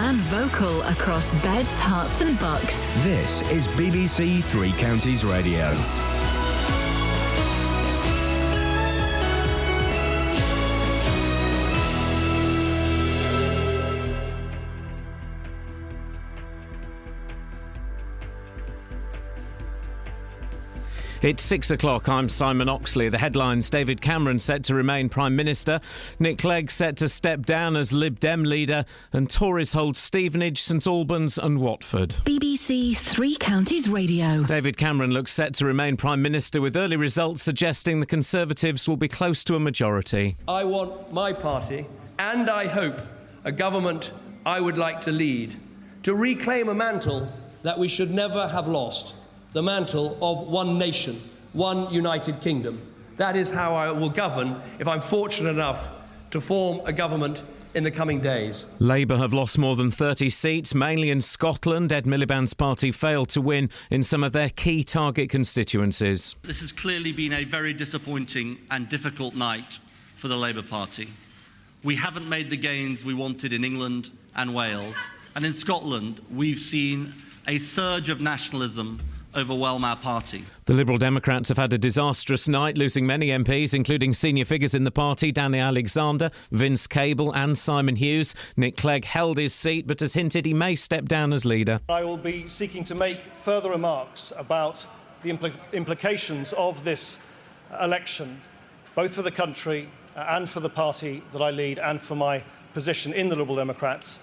and vocal across beds, hearts and bucks. This is BBC Three Counties Radio. It's 6 o'clock. I'm Simon Oxley. The headlines: David Cameron set to remain Prime Minister, Nick Clegg set to step down as Lib Dem leader, and Tories hold Stevenage, St Albans and Watford. BBC Three Counties Radio. David Cameron looks set to remain Prime Minister, with early results suggesting the Conservatives will be close to a majority. I want my party, and I hope a government I would like to lead, to reclaim a mantle that we should never have lost. The mantle of one nation, one United Kingdom. That is how I will govern if I'm fortunate enough to form a government in the coming days. Labour have lost more than 30 seats, mainly in Scotland. Ed Miliband's party failed to win in some of their key target constituencies. This has clearly been a very disappointing and difficult night for the Labour Party. We haven't made the gains we wanted in England and Wales. And in Scotland, we've seen a surge of nationalism overwhelm our party. The Liberal Democrats have had a disastrous night, losing many MPs, including senior figures in the party: Danny Alexander, Vince Cable and Simon Hughes. Nick Clegg held his seat but has hinted he may step down as leader. I will be seeking to make further remarks about the implications of this election, both for the country and for the party that I lead and for my position in the Liberal Democrats,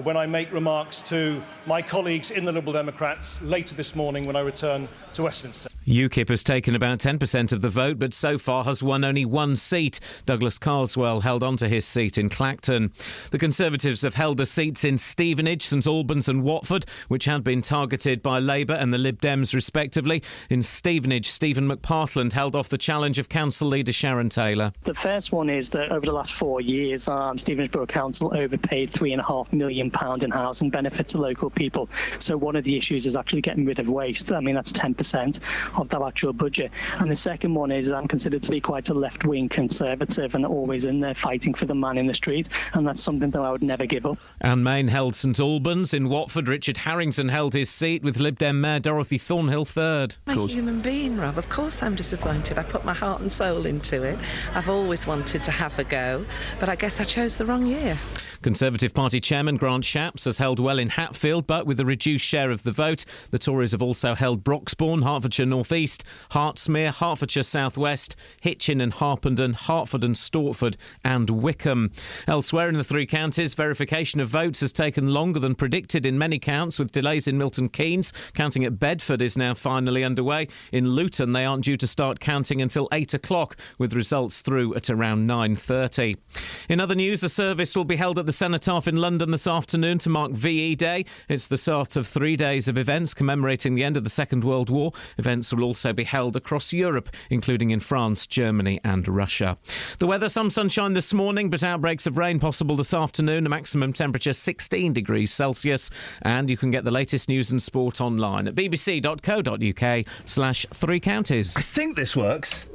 when I make remarks to my colleagues in the Liberal Democrats later this morning when I return to Westminster. UKIP has taken about 10% of the vote, but so far has won only one seat. Douglas Carswell held on to his seat in Clacton. The Conservatives have held the seats in Stevenage, St Albans and Watford, which had been targeted by Labour and the Lib Dems respectively. In Stevenage, Stephen McPartland held off the challenge of council leader Sharon Taylor. The first one is that over the last 4 years, Stevenage Borough Council overpaid £3.5 million in housing benefit to local people. So one of the issues is actually getting rid of waste. I mean, that's 10% of that actual budget. And the second one is I'm considered to be quite a left-wing Conservative and always in there fighting for the man in the street, and that's something that I would never give up. Anne Main held St Albans. In Watford, Richard Harrington held his seat, with Lib Dem Mayor Dorothy Thornhill third. I'm a human being, Rob. Of course I'm disappointed. I put my heart and soul into it. I've always wanted to have a go, but I guess I chose the wrong year. Conservative Party Chairman Grant Shapps has held well in Hatfield, but with a reduced share of the vote. The Tories have also held Broxbourne, Hertfordshire North East, Hertsmere, Hertfordshire South West, Hitchin and Harpenden, Hertford and Stortford and Wickham. Elsewhere in the three counties, verification of votes has taken longer than predicted in many counts, with delays in Milton Keynes. Counting at Bedford is now finally underway. In Luton, they aren't due to start counting until 8 o'clock, with results through at around 9:30. In other news, a service will be held at the Cenotaph in London this afternoon to mark VE Day. It's the start of 3 days of events commemorating the end of the Second World War. Events will also be held across Europe, including in France, Germany and Russia. The weather: some sunshine this morning, but outbreaks of rain possible this afternoon. A maximum temperature 16 degrees Celsius. And you can get the latest news and sport online at bbc.co.uk/3 counties. I think this works.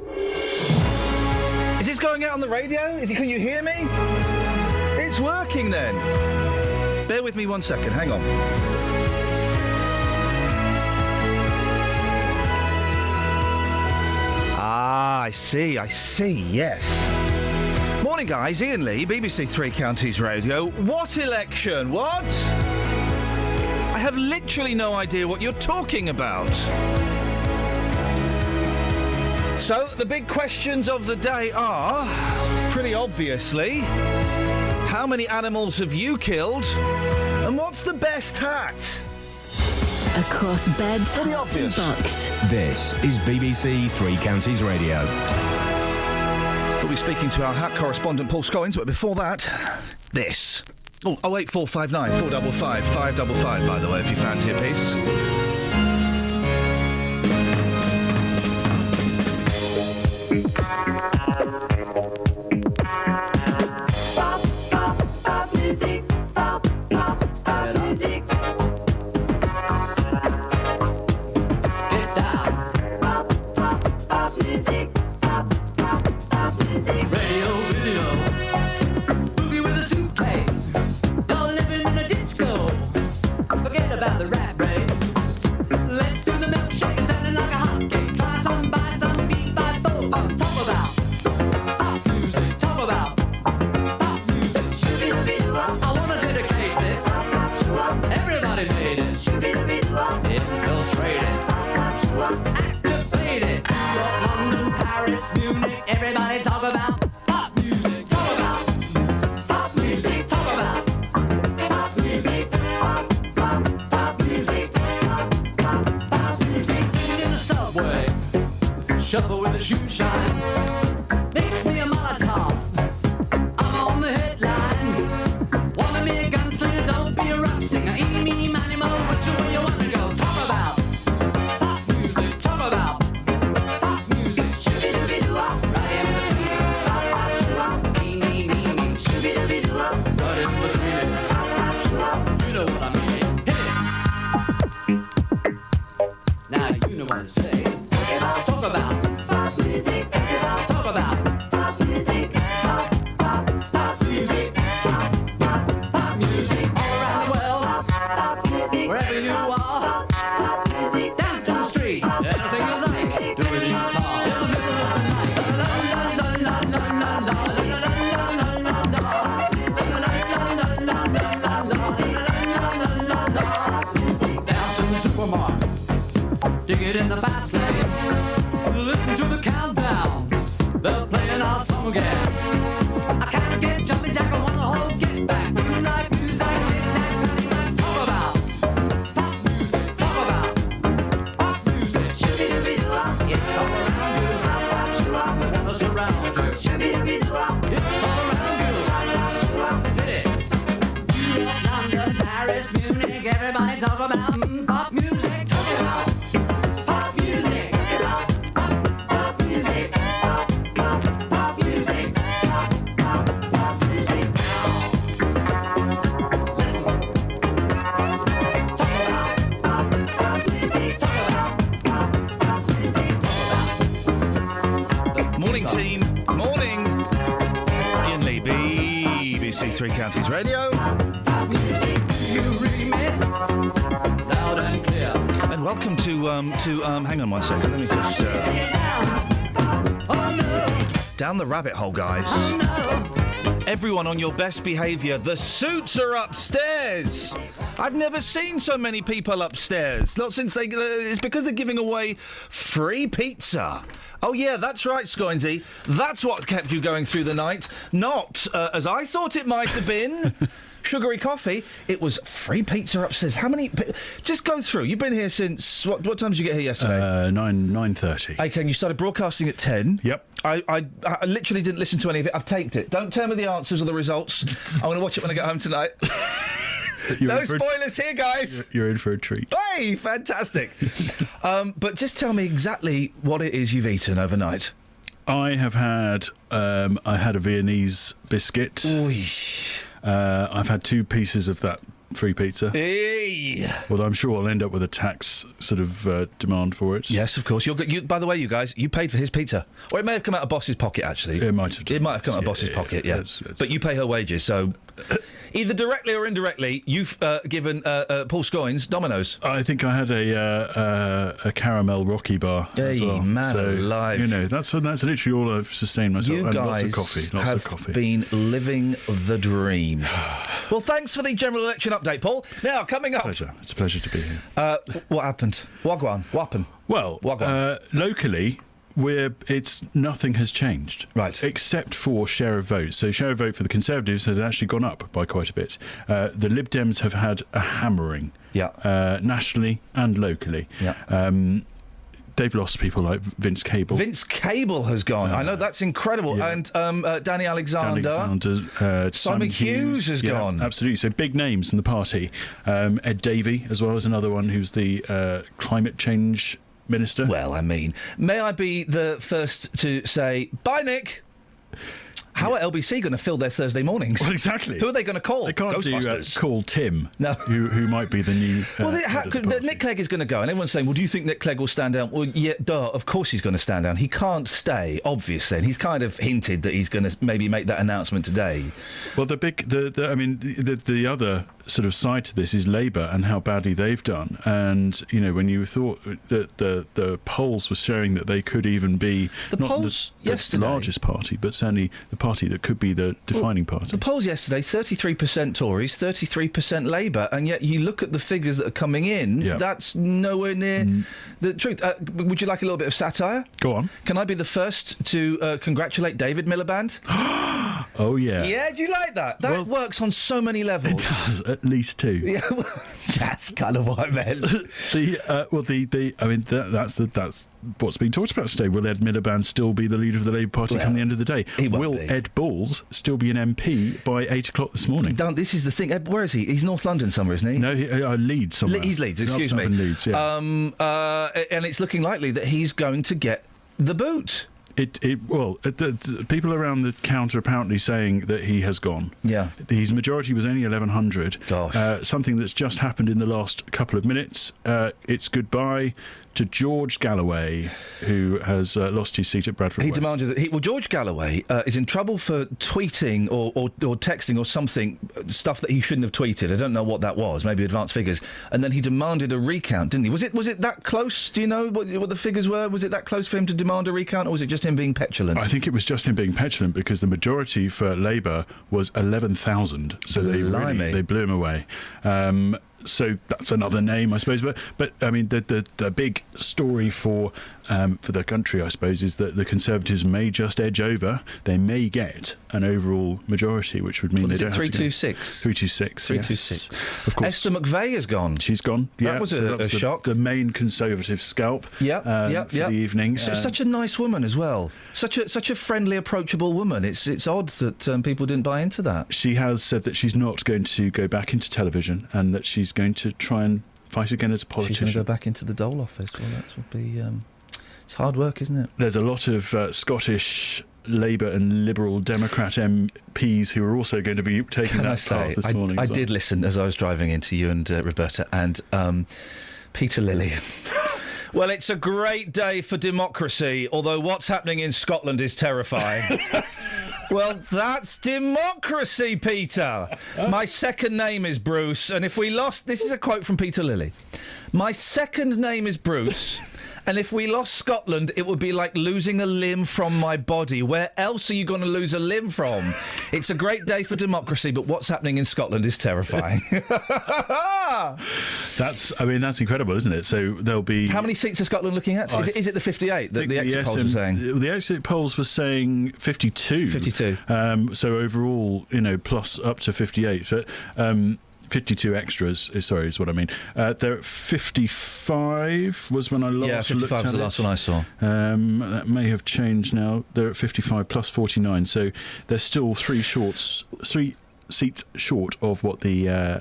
Is this going out on the radio? Can you hear me? It's working then. Bear with me 1 second, hang on. I see, yes. Morning guys, Iain Lee, BBC Three Counties Radio. What election? What? I have literally no idea what you're talking about. So, the big questions of the day are, pretty obviously, how many animals have you killed? And what's the best hat? Across beds, hearts and bucks. This is BBC Three Counties Radio. We'll be speaking to our hat correspondent Paul Scoggins, but before that, this. 08459 455 555, by the way, if you fancy a piece. Radio, video, boogie with a suitcase. You're living in a disco. Shuffle with the shoe shine. Mix me a Molotov. I'm on the headline. Wanna be a gunslinger, don't be a rock singer. Eeny, meeny, miny, mo, which way you wanna go? Talk about pop music. Talk about pop music. Shooby-dooby-doo-wop, right in between it. Pop, pop, shoo-wop, me, shooby-dooby-doo-wop, right in between it. Pop, pop, shoo-wop, you know what I mean. Hit it. Now you know what to say. Talk about pop music. Talk about pop music. Pop, pop, pop music. Pop, pop, pop music. All around the world. Pop music. Wherever you are. Pop music. Dance to the street. Anything you like. Do it in your car. In the middle of the night. La la la la la la la la la la la la la. Dance in the supermarket. Dig it in the fast lane. Listen to the countdown. They're playing our song again. I can't get jumping jack. I want the whole get back. Moonlight music, knick-knack, paddywhack. Talk about pop music. Talk about pop music. Shooby-dooby-doo-wop. It's all around you. Pop, pop, shoo-wop. I wanna surround you. Shooby-dooby-doo-wop. It's all around you. Pop, pop, shoo-wop. Hit it. New York, London, Paris, Munich. Everybody talk about pop music. Talk about pop music. Pop music. Pop, pop, pop music. Pop, pop, pop music. Listen. Talk about pop music. Talk about pop music. Morning, team. Morning. Iain Lee, BBC Three Counties Radio. Pop music. You read me? Loud and clear. And welcome to hang on one second, let me just down the rabbit hole, guys. Everyone on your best behaviour. The suits are upstairs. I've never seen so many people upstairs. Not since it's because they're giving away free pizza. Oh yeah, that's right, Scoinsy. That's what kept you going through the night. Not as I thought it might have been. Sugary coffee. It was free pizza upstairs. How many? Just go through. You've been here since what time did you get here yesterday? 9:30. Okay, and you started broadcasting at 10. Yep. I literally didn't listen to any of it. I've taped it. Don't tell me the answers or the results. I'm going to watch it when I get home tonight. No spoilers here, guys. You're in for a treat. Hey, fantastic. But just tell me exactly what it is you've eaten overnight. I have had I had a Viennese biscuit. I've had 2 pieces of that free pizza. Hey. Although I'm sure I'll end up with a tax sort of demand for it. Yes, of course. By the way, you guys, you paid for his pizza. Or it may have come out of Boss's pocket, actually. It might have done. It might have come out of Boss's pocket, yeah. But you pay her wages, so either directly or indirectly, you've given Paul Scoins Domino's. I think I had a caramel Rocky bar as well. Man alive. You know, that's literally all I've sustained myself. You and guys lots of coffee. been living the dream. Well, thanks for the general election update, Paul. Now, coming up... It's a pleasure to be here. What happened? Wagwan. What happened? Well, locally... nothing has changed, right? Except for share of vote. So share of vote for the Conservatives has actually gone up by quite a bit. The Lib Dems have had a hammering, nationally and locally. They've lost people like Vince Cable. Vince Cable has gone. I know, that's incredible. Yeah. And Danny Alexander. Simon Hughes has gone. Absolutely. So big names in the party. Ed Davey as well as another one who's the climate change minister. Well, I mean, may I be the first to say, bye, Nick. How are LBC going to fill their Thursday mornings? Well, exactly. Who are they going to call? They can't Ghostbusters. Call Tim, no. who might be the new... Nick Clegg is going to go, and everyone's saying, well, do you think Nick Clegg will stand down? Well, yeah, of course he's going to stand down. He can't stay, obviously, and he's kind of hinted that he's going to maybe make that announcement today. Well, the other sort of side to this is Labour and how badly they've done. And, you know, when you thought that the polls were showing that they could even be the largest party, but certainly the party that could be the defining party. The polls yesterday, 33% Tories, 33% Labour, and yet you look at the figures that are coming in, that's nowhere near the truth. Would you like a little bit of satire? Go on. Can I be the first to congratulate David Miliband? Oh, yeah. Yeah, do you like that? That works on so many levels. It does, at least two. Yeah, that's kind of what I meant. That's what's being talked about today. Will Ed Miliband still be the leader of the Labour Party come the end of the day? Will Ed Balls still be an MP by 8 o'clock this morning? This is the thing. Where is he? He's North London somewhere, isn't he? No, Leeds somewhere. He's Leeds, excuse me. Leeds, yeah. And it's looking likely that he's going to get the boot. People around the counter apparently saying that he has gone. Yeah. His majority was only 1,100. Gosh. Something that's just happened in the last couple of minutes. It's goodbye to George Galloway, who has lost his seat at Bradford West. Demanded that George Galloway is in trouble for tweeting or texting or something, stuff that he shouldn't have tweeted. I don't know what that was, maybe advanced figures. And then he demanded a recount, didn't he? Was it that close? Do you know what the figures were? Was it that close for him to demand a recount, or was it just him being petulant? I think it was just him being petulant, because the majority for Labour was 11,000, so they blew him away. So that's another name, I suppose. But I mean, the big story for the country, I suppose, is that the Conservatives may just edge over. They may get an overall majority, which would mean they don't have to 326? 326. 326. Yes. Of course. Esther McVeigh has gone. She's gone. That was a shock. The main Conservative scalp. For the evening. Such a nice woman as well. Such a friendly, approachable woman. It's odd that people didn't buy into that. She has said that she's not going to go back into television, and that she's going to try and fight again as a politician. She's going to go back into the Dole office. Well, that would be... it's hard work, isn't it? There's a lot of Scottish Labour and Liberal Democrat MPs who are also going to be taking that path this morning. I did listen as I was driving into you and Roberta, and Peter Lilly. Well, it's a great day for democracy, although what's happening in Scotland is terrifying. Well, that's democracy, Peter. My second name is Bruce, and if we lost... This is a quote from Peter Lilly. My second name is Bruce, and if we lost Scotland, it would be like losing a limb from my body. Where else are you going to lose a limb from? It's a great day for democracy, but what's happening in Scotland is terrifying. That's incredible, isn't it? So there'll be... How many seats are Scotland looking at? Is it the 58 that the exit polls were saying? The exit polls were saying 52. 52. So overall, plus up to 58. But 52 extras, is what I mean. They're at 55 was when I last looked at it. Yeah, 55 was the last one I saw. That may have changed now. They're at 55 plus 49, so they're still 3 seats short of what the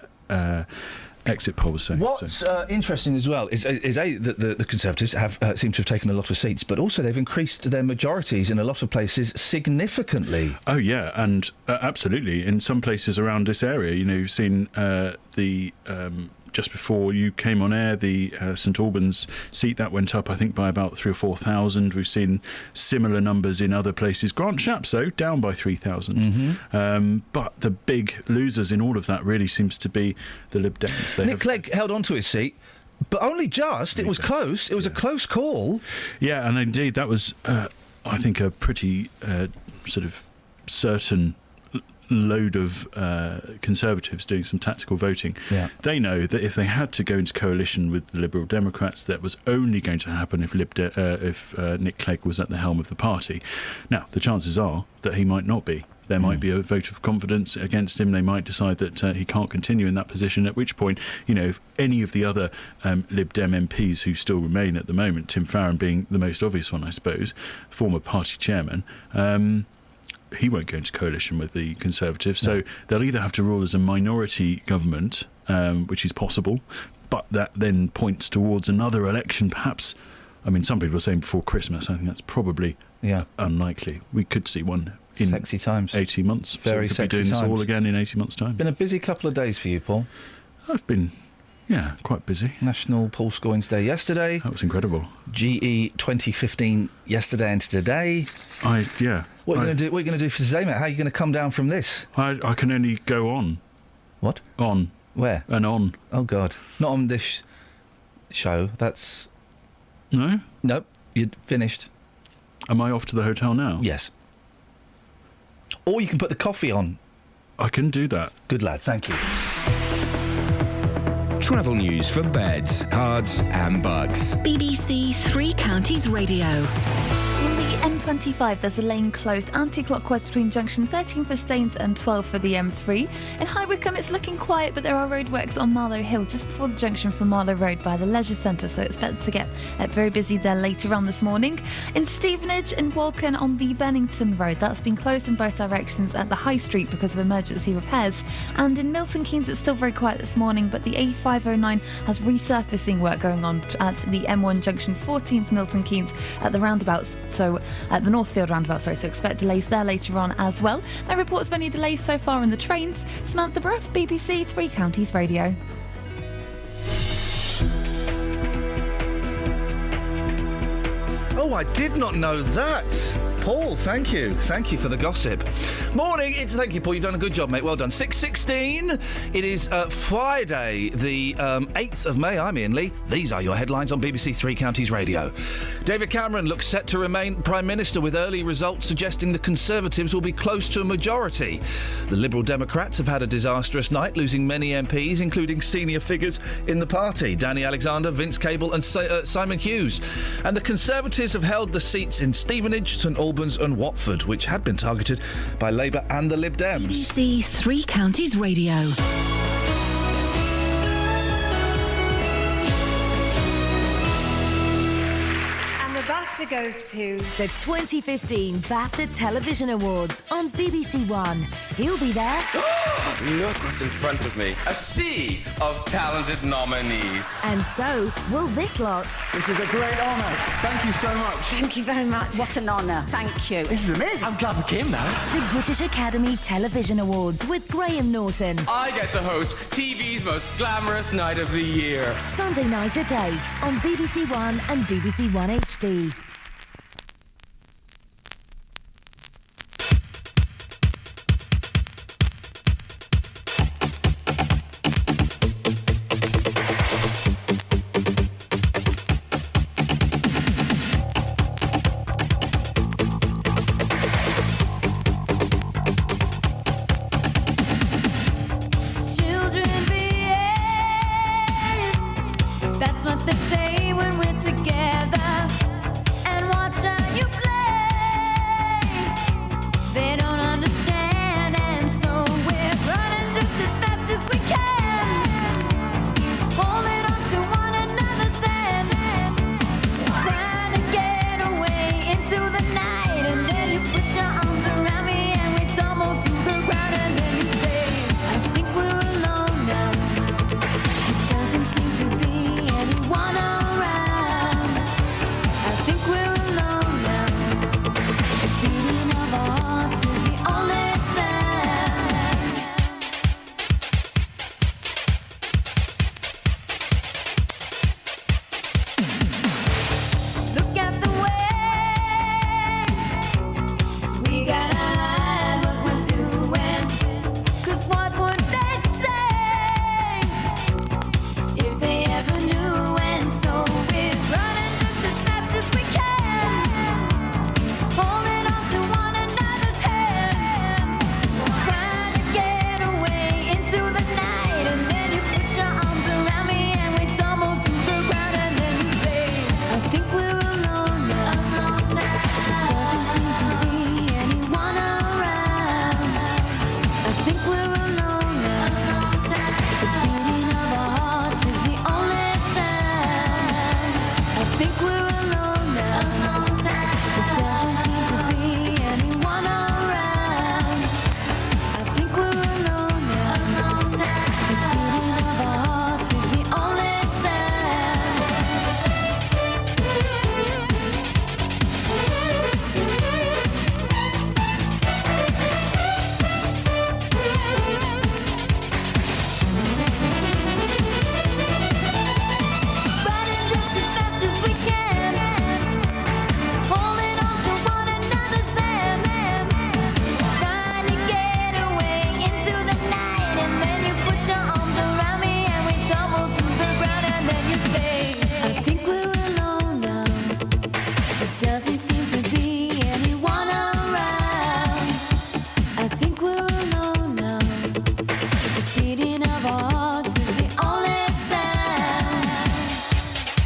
exit poll was saying. What's interesting as well is that the Conservatives have seem to have taken a lot of seats, but also they've increased their majorities in a lot of places significantly. Oh yeah, and absolutely. In some places around this area, you've seen just before you came on air, the St Albans seat that went up, I think, by about 3,000 or 4,000. We've seen similar numbers in other places. Grant Shapps, though, down by 3,000. Mm-hmm. But the big losers in all of that really seems to be the Lib Dems. Nick Clegg held on to his seat, but only just. It was close. It was a close call. Yeah, and indeed that was, I think, a pretty sort of certain load of Conservatives doing some tactical voting. Yeah. They know that if they had to go into coalition with the Liberal Democrats, that was only going to happen if Nick Clegg was at the helm of the party. Now, the chances are that he might not be. There might be a vote of confidence against him. They might decide that he can't continue in that position, at which point, if any of the other Lib Dem MPs who still remain at the moment, Tim Farron being the most obvious one, I suppose, former party chairman, he won't go into coalition with the Conservatives. So they'll either have to rule as a minority government, which is possible, but that then points towards another election, perhaps. I mean, some people are saying before Christmas. I think that's probably unlikely. We could see one in sexy times. 18 months. Very so we could sexy be doing times. this all again in 18 months' time. Been a busy couple of days for you, Paul. I've been... Yeah, quite busy. National Paul Scoins Day yesterday. That was incredible. GE 2015 yesterday and today. What are you going to do? What are you going to do for today, mate? How are you going to come down from this? I can only go on. What? On. Where? And on. Oh God! Not on this show. That's no. Nope. You're finished. Am I off to the hotel now? Yes. Or you can put the coffee on. I can do that. Good lad. Thank you. Travel news for beds, cards and bugs. BBC Three Counties Radio. The M25, there's a lane closed anti-clockwise between junction 13 for Staines and 12 for the M3. In High Wycombe, it's looking quiet, but there are roadworks on Marlow Hill just before the junction from Marlow Road by the Leisure Centre, so expect to get very busy there later on this morning. In Stevenage and Walken on the Bennington Road, that's been closed in both directions at the High Street because of emergency repairs. And in Milton Keynes, it's still very quiet this morning, but the A509 has resurfacing work going on at the M1 junction 14 for Milton Keynes at the roundabouts, so at the Northfield roundabout, so expect delays there later on as well. No reports of any delays so far in the trains. Samantha Bruff, BBC Three Counties Radio. Oh, I did not know that. Paul, thank you. Thank you for the gossip. Morning. Thank you, Paul. You've done a good job, mate. Well done. 6:16. It is Friday, the 8th of May. I'm Iain Lee. These are your headlines on BBC Three Counties Radio. David Cameron looks set to remain Prime Minister with early results suggesting the Conservatives will be close to a majority. The Liberal Democrats have had a disastrous night, losing many MPs, including senior figures in the party. Danny Alexander, Vince Cable and Simon Hughes. And the Conservatives have held the seats in Stevenage, St Albans and Watford, which had been targeted by Labour and the Lib Dems. BBC Three Counties Radio. BAFTA goes to the 2015 BAFTA Television Awards on BBC One. He'll be there. Look what's in front of me. A sea of talented nominees. And so will this lot. This is a great honour. Thank you so much. Thank you very much. What an honour. Thank you. This is amazing. I'm glad we came now. The British Academy Television Awards with Graham Norton. I get to host TV's most glamorous night of the year. Sunday night at 8 on BBC One and BBC One HD.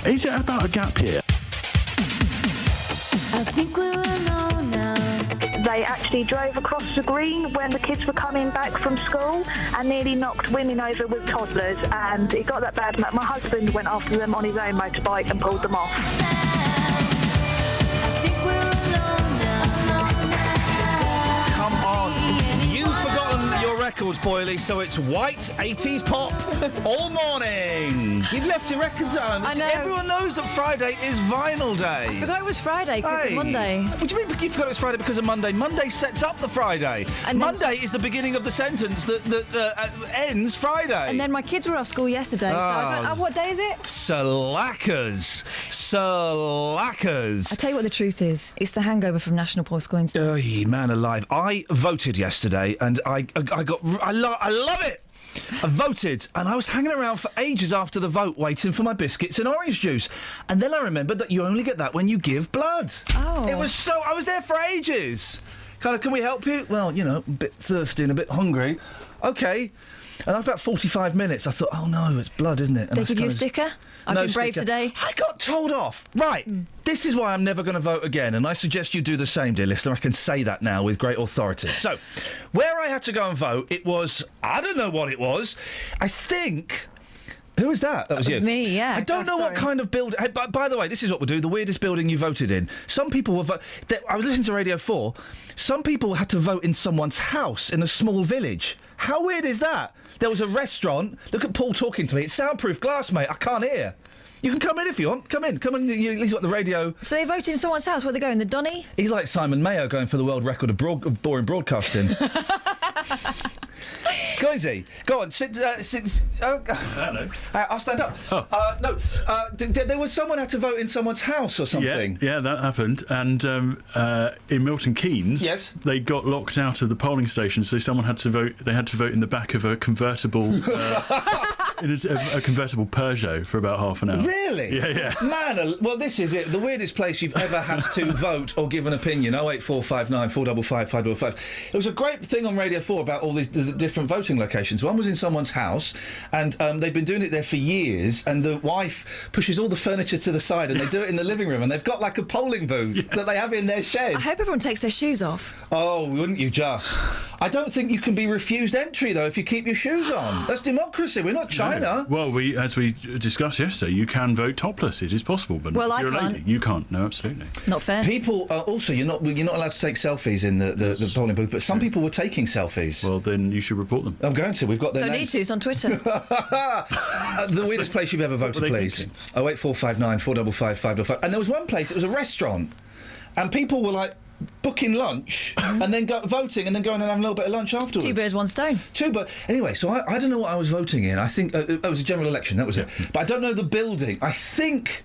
Is it about a gap here? I think we're alone. actually drove across the green when the kids were coming back from school and nearly knocked women over with toddlers, and it got that bad. My husband went after them on his own motorbike and pulled them off. Come on. You've forgotten your records, Boyley, so it's white 80s pop all morning. You've left your records on. I know. Everyone knows that Friday is vinyl day. I forgot it was Friday because it's Monday. What do you mean you forgot it was Friday because of Monday? Monday sets up the Friday. And Monday is the beginning of the sentence that ends Friday. And then my kids were off school yesterday, so I don't know. What day is it? Slackers. I tell you what the truth is. It's the hangover from National Postcoins. Oy, man alive. I voted yesterday and I love it. I voted and I was hanging around for ages after the vote waiting for my biscuits and orange juice. And then I remembered that you only get that when you give blood. Oh. It was so... I was there for ages. Kind of, can we help you? Well, you know, a bit thirsty and a bit hungry. OK. And after about 45 minutes, I thought, oh, no, it's blood, isn't it? And They give you a sticker? I've been brave today. I got told off. Right. This is why I'm never going to vote again, and I suggest you do the same, dear listener. I can say that now with great authority. So, where I had to go and vote, it was... I don't know what it was. I think... Who was that? That was you. Me, yeah. I don't know what kind of building... Hey, by the way, this is what we'll do. The weirdest building you voted in. Some people were... I was listening to Radio 4. Some people had to vote in someone's house in a small village. How weird is that? There was a restaurant. Look at Paul talking to me. It's soundproof glass, mate. I can't hear. You can come in if you want. Come in. He's got the radio. So they voted in someone's house. Where they go? In the Donny? He's like Simon Mayo going for the world record of boring broadcasting. Scoinsy, go on. Sit. Oh, I don't know. I'll stand up. No. There was someone had to vote in someone's house or something. Yeah, that happened. And in Milton Keynes, yes, they got locked out of the polling station, so someone had to vote. They had to vote in the back of a convertible. In a convertible Peugeot for about half an hour. Really? Yeah. Man, well, this is it. The weirdest place you've ever had to vote or give an opinion. 08459 455 555. It was a great thing on Radio 4 about all the different voting locations. One was in someone's house, and they've been doing it there for years, and the wife pushes all the furniture to the side, and they do it in the living room, and they've got like a polling booth that they have in their shed. I hope everyone takes their shoes off. Oh, wouldn't you just? I don't think you can be refused entry, though, if you keep your shoes on. That's democracy. We're not China. No. Well, as we discussed yesterday, you can vote topless. It is possible, but well, if you're I can't. a lady, you can't. No, absolutely. Not fair. People also, you're not allowed to take selfies in the polling booth, but some people were taking selfies. Well, then you should report them. I'm going to. We've got their Don't names. need to. It's on Twitter. The weirdest place you've ever voted, please. 08459 455 555. And there was one place. It was a restaurant, and people were like booking lunch and then voting and then going and having a little bit of lunch afterwards. Two birds, one stone. Anyway, so I don't know what I was voting in. I think it was a general election, that was it. But I don't know the building. I think...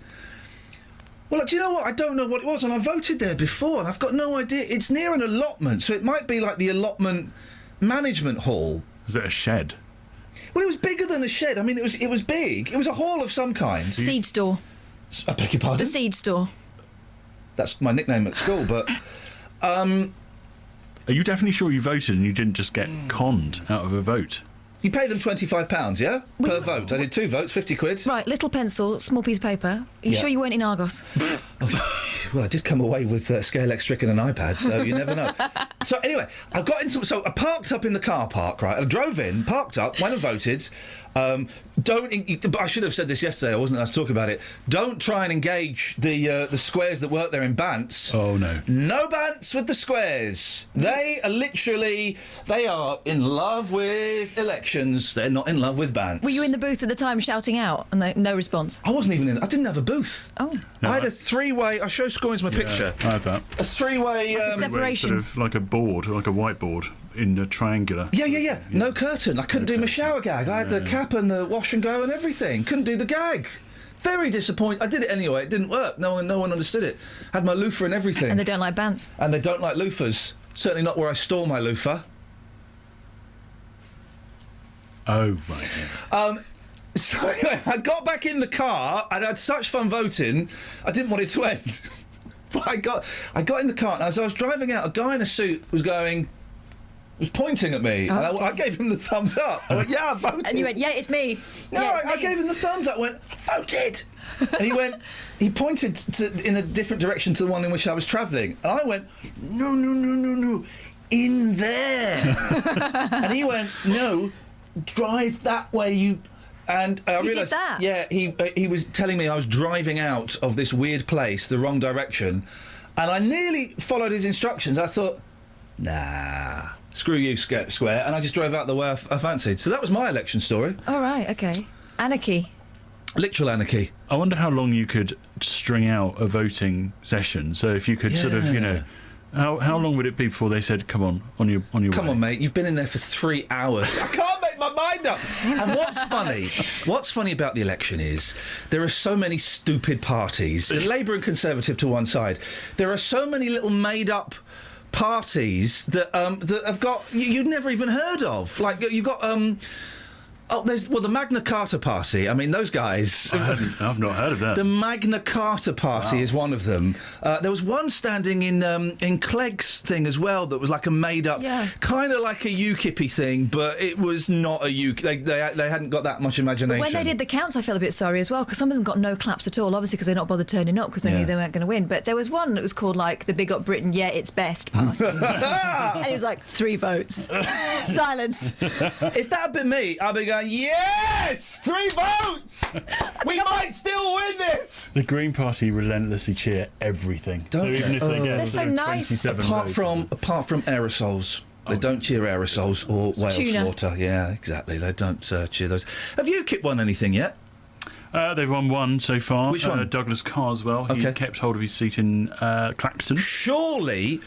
Well, do you know what? I don't know what it was, and I voted there before, and I've got no idea. It's near an allotment, so it might be like the allotment management hall. Is it a shed? Well, it was bigger than a shed. I mean, it was big. It was a hall of some kind. Seed store. I beg your pardon? The seed store. That's my nickname at school, but... Are you definitely sure you voted and you didn't just get conned out of a vote? You pay them £25, yeah? Per vote. I did 2 votes, 50 quid. Right, little pencil, small piece of paper. Are you sure you weren't in Argos? Well, I did come away with Scale-X Stricken and an iPad, so you never know. So anyway, I got into... So I parked up in the car park, right? I drove in, parked up, went and voted. I should have said this yesterday. I wasn't allowed to talk about it. Don't try and engage the squares that work there in Bants. Oh, no. No Bants with the squares. They are literally... They are in love with elections. They're not in love with Bants. Were you in the booth at the time shouting out and no response? I wasn't even in... I didn't have a booth. Oh. No, I had a 3-way... I'll show Scoins my picture. I had that. A 3-way... separation. Sort of like a board, like a whiteboard in a triangular. Yeah. No curtain. I couldn't do my shower gag. I had the cap and the wash and go and everything. Couldn't do the gag. Very disappointed. I did it anyway. It didn't work. No one understood it. Had my loofah and everything. And they don't like Bants. And they don't like loofahs. Certainly not where I store my loofah. Oh, right. Yeah. So anyway, I got back in the car and I had such fun voting, I didn't want it to end. But I got in the car and as I was driving out, a guy in a suit was pointing at me, and I gave him the thumbs up. I went, yeah, I voted. And you went, yeah, it's me. No, yeah, I gave him the thumbs up. I went, I voted. And he pointed in a different direction to the one in which I was travelling. And I went, no. in there. And he went, no, drive that way, you... And I realised, did that? yeah, he was telling me I was driving out of this weird place, the wrong direction, and I nearly followed his instructions. I thought, nah, screw you, Square, and I just drove out the way I fancied. So that was my election story. All right, okay. Anarchy. Literal anarchy. I wonder how long you could string out a voting session. So if you could sort of, you know, how long would it be before they said, "Come on your way"? Come on, mate. You've been in there for 3 hours. I can't make my mind up. And what's funny about the election is there are so many stupid parties, Labour and Conservative to one side. There are so many little made-up parties that have got you'd never even heard of. Like you've got. There's the Magna Carta Party. I mean, those guys... I've not heard of that. The Magna Carta Party is one of them. There was one standing in Clegg's thing as well that was like a made-up... Yeah. Kind of like a UKIP-y thing, but it was not a UKIP... They hadn't got that much imagination. But when they did the counts, I felt a bit sorry as well, because some of them got no claps at all, obviously because they're not bothered turning up because they knew they weren't going to win. But there was one that was called, like, the Big Up Britain, Yeah, It's Best Party. And it was like, 3 votes. Silence. If that had been me, I'd be going, yes! 3 votes! We might still win this! The Green Party relentlessly cheer everything. Don't so even if they get They're so nice. 27 apart votes, from aerosols. They don't cheer aerosols or whale Tuna. slaughter. Yeah, exactly. They don't cheer those. Have UKIP won anything yet? they've won one so far. Which one? Douglas Carswell. He kept hold of his seat in Clacton. Surely,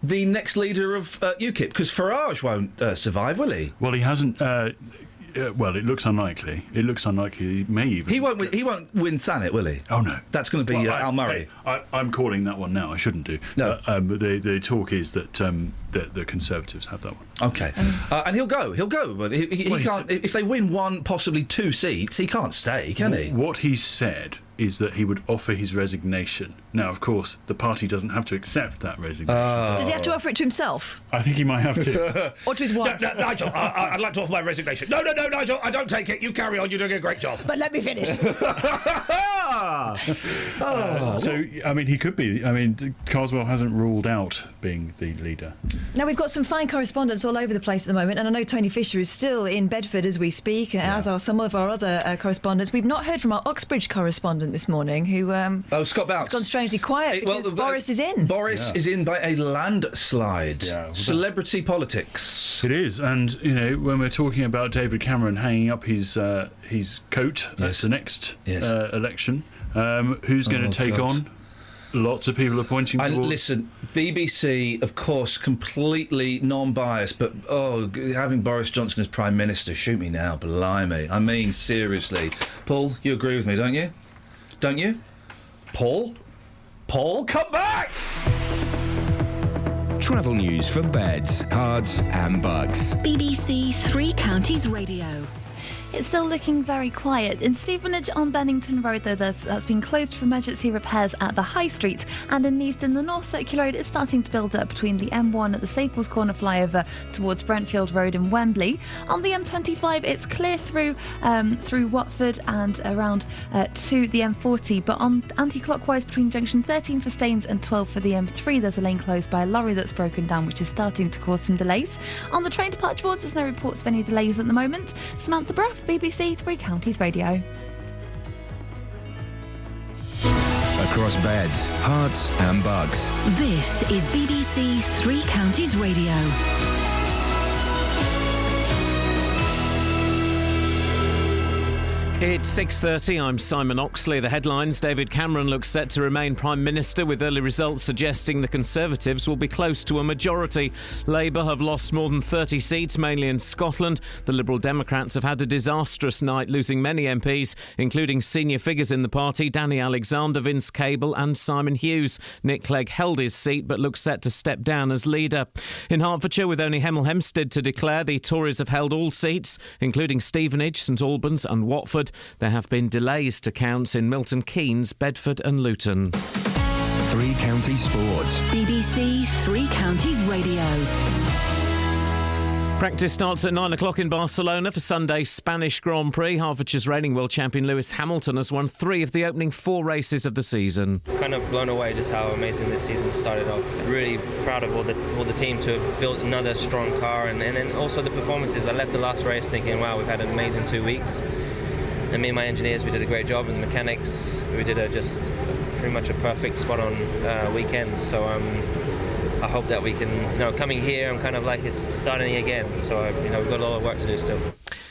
the next leader of UKIP, because Farage won't survive, will he? Well, he hasn't. Well, it looks unlikely. It looks unlikely. He may even. He won't win Thanet, will he? Oh no, that's going to be Al Murray. I'm calling that one now. I shouldn't do. No, but the talk is that the Conservatives have that one. Okay, and he'll go. But he can't. If they win one, possibly two seats, he can't stay, can he? What he said is that he would offer his resignation. Now, of course, the party doesn't have to accept that resignation. Does he have to offer it to himself? I think he might have to. Or to his wife? No, Nigel, I'd like to offer my resignation. No, Nigel, I don't take it. You carry on. You're doing a great job. But let me finish. So, I mean, he could be. I mean, Carswell hasn't ruled out being the leader. Now, we've got some fine correspondents all over the place at the moment, and I know Tony Fisher is still in Bedford as we speak, as are some of our other correspondents. We've not heard from our Uxbridge correspondent this morning, who Scott Bounce. has gone strangely quiet because Boris is in. Boris is in by a landslide. Celebrity politics. It is, and you know, when we're talking about David Cameron hanging up his coat at the next election, who's going to take on? Lots of people are pointing towards... Listen, BBC, of course, completely non-biased, but, having Boris Johnson as Prime Minister, shoot me now, blimey. I mean, seriously. Paul, you agree with me, don't you? Don't you? Paul? Paul, come back! Travel news for beds, cards and bugs. BBC Three Counties Radio. It's still looking very quiet. In Stevenage on Bennington Road, though, that's been closed for emergency repairs at the High Street. And in Neaston, the North Circular Road is starting to build up between the M1 at the Staples Corner flyover towards Brentfield Road in Wembley. On the M25, it's clear through Watford and around to the M40. But on anti-clockwise between junction 13 for Staines and 12 for the M3, there's a lane closed by a lorry that's broken down, which is starting to cause some delays. On the train departure boards, there's no reports of any delays at the moment. Samantha Bruff, BBC Three Counties Radio. Across beds, hearts and bugs. This is BBC Three Counties Radio. It's 6:30. I'm Simon Oxley. The headlines: David Cameron looks set to remain Prime Minister, with early results suggesting the Conservatives will be close to a majority. Labour have lost more than 30 seats, mainly in Scotland. The Liberal Democrats have had a disastrous night, losing many MPs, including senior figures in the party: Danny Alexander, Vince Cable and Simon Hughes. Nick Clegg held his seat but looks set to step down as leader. In Hertfordshire, with only Hemel Hempstead to declare, the Tories have held all seats, including Stevenage, St Albans and Watford. There have been delays to counts in Milton Keynes, Bedford and Luton. Three Counties Sports. BBC Three Counties Radio. Practice starts at 9 o'clock in Barcelona for Sunday's Spanish Grand Prix. Hertfordshire's reigning world champion Lewis Hamilton has won 3 of the opening 4 races of the season. Kind of blown away just how amazing this season started off. Really proud of all the team to have built another strong car, and then also the performances. I left the last race thinking, wow, we've had an amazing 2 weeks. And me and my engineers, we did a great job, and the mechanics, we did just pretty much a perfect spot-on weekend. So I hope that we can, coming here, I'm kind of like it's starting again. So, we've got a lot of work to do still.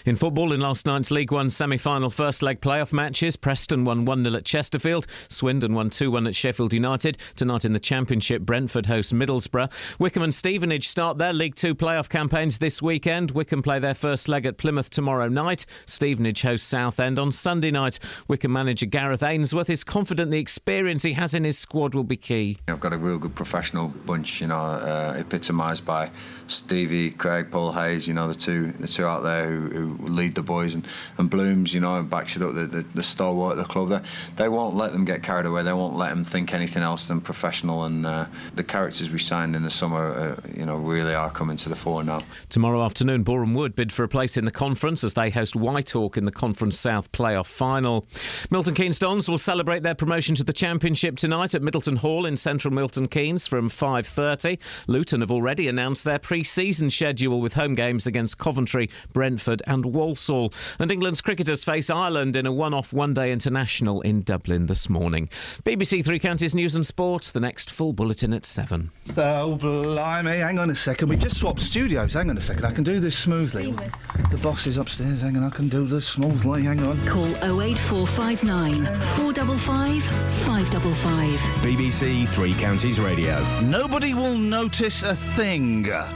In football, in last night's League One semi-final first leg playoff matches, Preston won 1-0 at Chesterfield, Swindon won 2-1 at Sheffield United. Tonight in the Championship, Brentford host Middlesbrough. Wycombe and Stevenage start their League 2 playoff campaigns this weekend. Wycombe play their first leg at Plymouth tomorrow night. Stevenage hosts Southend on Sunday night. Wycombe manager Gareth Ainsworth is confident the experience he has in his squad will be key. I've got a real good professional bunch, epitomised by Stevie, Craig, Paul Hayes, the two out there who lead the boys, and Blooms, backs it up, the stalwart of the club. They won't let them get carried away. They won't let them think anything else than professional, and the characters we signed in the summer, really are coming to the fore now. Tomorrow afternoon, Boreham Wood bid for a place in the conference as they host Whitehawk in the Conference South playoff final. Milton Keynes Dons will celebrate their promotion to the Championship tonight at Middleton Hall in central Milton Keynes from 5:30. Luton have already announced their pre-season schedule with home games against Coventry, Brentford and Walsall. And England's cricketers face Ireland in a one-off one-day international in Dublin this morning. BBC Three Counties News and Sport, the next full bulletin at 7. Oh, blimey, hang on a second. We just swapped studios. Hang on a second. I can do this smoothly. Seamless. The boss is upstairs. Hang on, I can do this smoothly. Hang on. Call 08459 455 555. BBC Three Counties Radio. Nobody will notice a thing. No.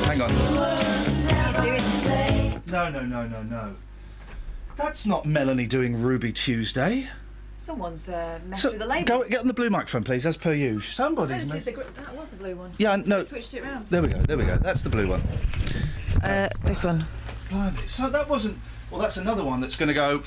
Hang on. No. That's not Melanie doing Ruby Tuesday. Someone's messed with the label. Go get on the blue microphone, please, as per usual. Somebody's messed. That was the blue one. Yeah, no. I switched it round. There we go. That's the blue one. This one. Blimey. So that wasn't... Well, that's another one that's going to go...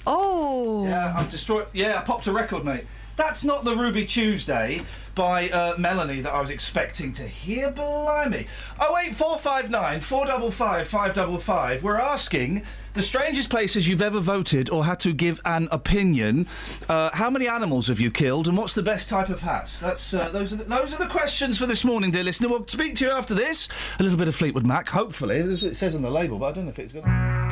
Oh! Yeah, I've destroyed... Yeah, I popped a record, mate. That's not the Ruby Tuesday by Melanie that I was expecting to hear. Blimey. 08459 455 555. We're asking the strangest places you've ever voted or had to give an opinion. How many animals have you killed, and what's the best type of hat? That's those are the questions for this morning, dear listener. We'll speak to you after this. A little bit of Fleetwood Mac, hopefully. That's what it says on the label, but I don't know if it's going to...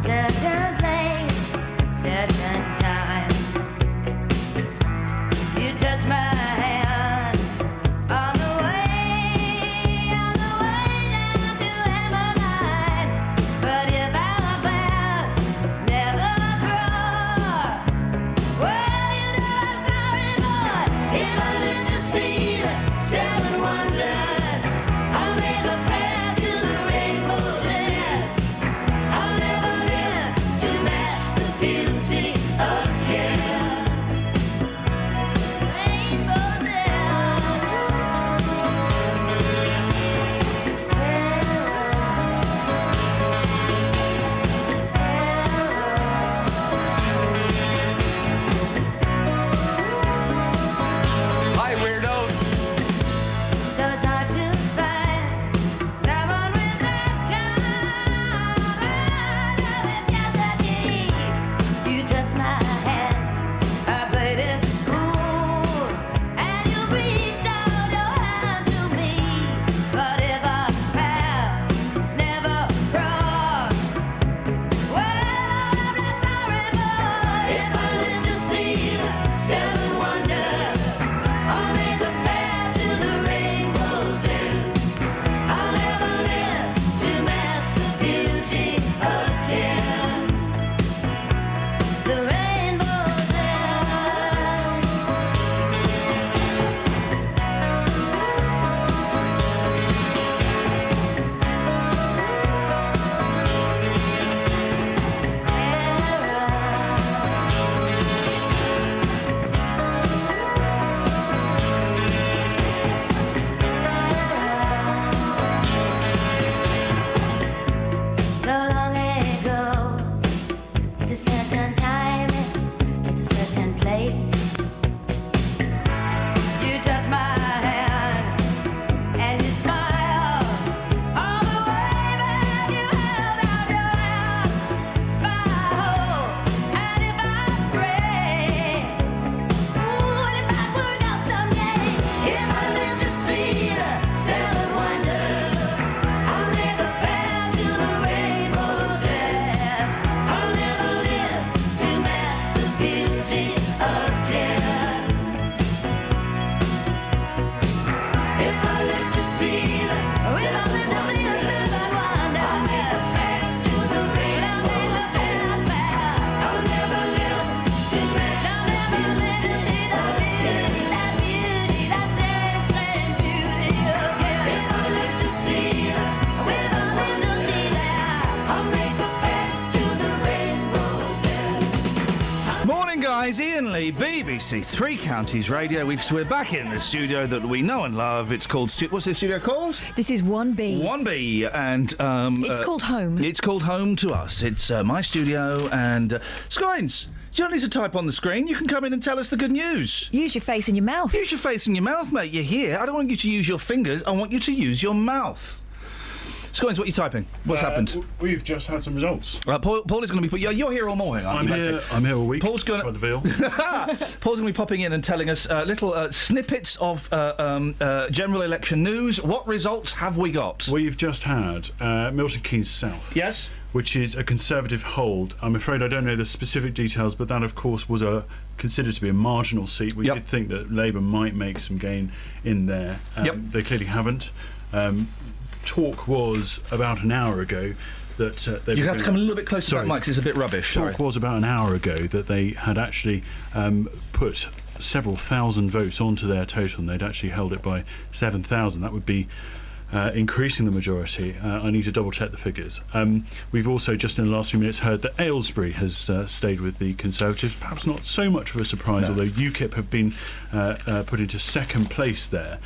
Certain place, certain time. You touch my hand on the way, on the way. guys, Iain Lee, BBC Three Counties Radio. We're back in the studio that we know and love. It's called... What's this studio called? This is 1B. 1B, and... it's called home. It's called home to us. It's my studio, and... Scoins, you don't need to type on the screen. You can come in and tell us the good news. Use your face and your mouth. Use your face and your mouth, mate. You're here. I don't want you to use your fingers. I want you to use your mouth. Scoins, what are you typing? What's happened? We've just had some results. Paul is going to be... You're here all morning, aren't you? I'm here all week. Paul's going to... the veal. Paul's going to be popping in and telling us little snippets of general election news. What results have we got? We've just had Milton Keynes South. Yes. Which is a Conservative hold. I'm afraid I don't know the specific details, but that, of course, was considered to be a marginal seat. We did think that Labour might make some gain in there. They clearly haven't. Talk was about an hour ago that you have to come a little bit closer to that mic because it's a bit rubbish. Talk was about an hour ago that they had actually put several thousand votes onto their total, and they'd actually held it by 7,000. That would be increasing the majority. I need to double check the figures. We've also just in the last few minutes heard that Aylesbury has stayed with the Conservatives. Perhaps not so much of a surprise, although UKIP have been put into second place there,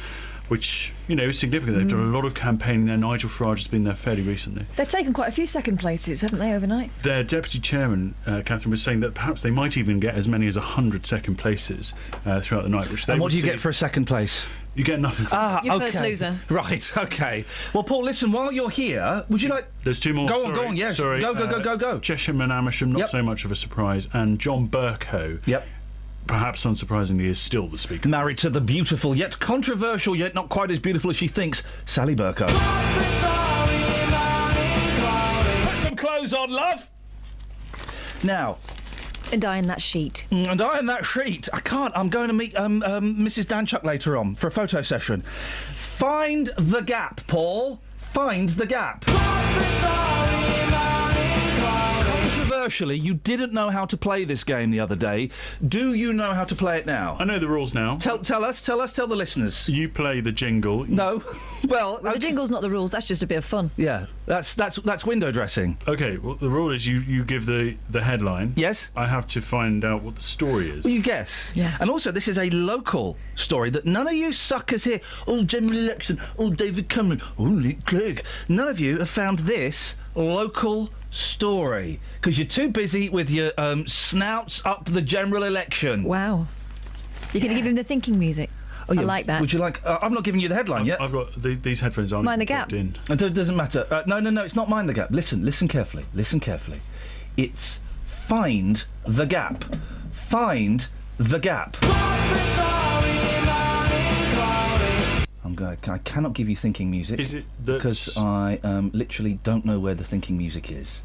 which, is significant. They've done a lot of campaigning there. Nigel Farage has been there fairly recently. They've taken quite a few second places, haven't they, overnight? Their deputy chairman, Catherine, was saying that perhaps they might even get as many as 100 second places throughout the night. And what do you get for a second place? You get nothing. You're first loser. Right, OK. Well, Paul, listen, while you're here, would you like... There's two more. Go on, yes. Sorry. Go. Chesham and Amersham, not so much of a surprise. And John Bercow. Yep. Perhaps unsurprisingly, is still the Speaker. Married to the beautiful, yet controversial, yet not quite as beautiful as she thinks, Sally Bercow. Put some clothes on, love! Now... And iron that sheet. And iron that sheet. I can't. I'm going to meet Mrs. Danchuk later on for a photo session. Find the gap, Paul. Find the gap. Controversially, you didn't know how to play this game the other day. Do you know how to play it now? I know the rules now. Tell the listeners. You play the jingle. No. Well, the jingle's not the rules. That's just a bit of fun. Yeah, that's window dressing. Okay, well, the rule is you give the headline. Yes. I have to find out what the story is. Well, you guess. Yeah. And also, this is a local story that none of you suckers here, general election, David Cameron, Nick Clegg, none of you have found this local story because you're too busy with your snouts up the general election. Wow. You're going to give him the thinking music. Oh, yeah. I like that. Would you like... I've not given you the headline yet. I've got... these headphones aren't Mind the gap. in. It doesn't matter. No, it's not Mind the Gap. Listen carefully. It's Find the Gap. Find the Gap. I cannot give you thinking music. Is it that... Because I literally don't know where the thinking music is.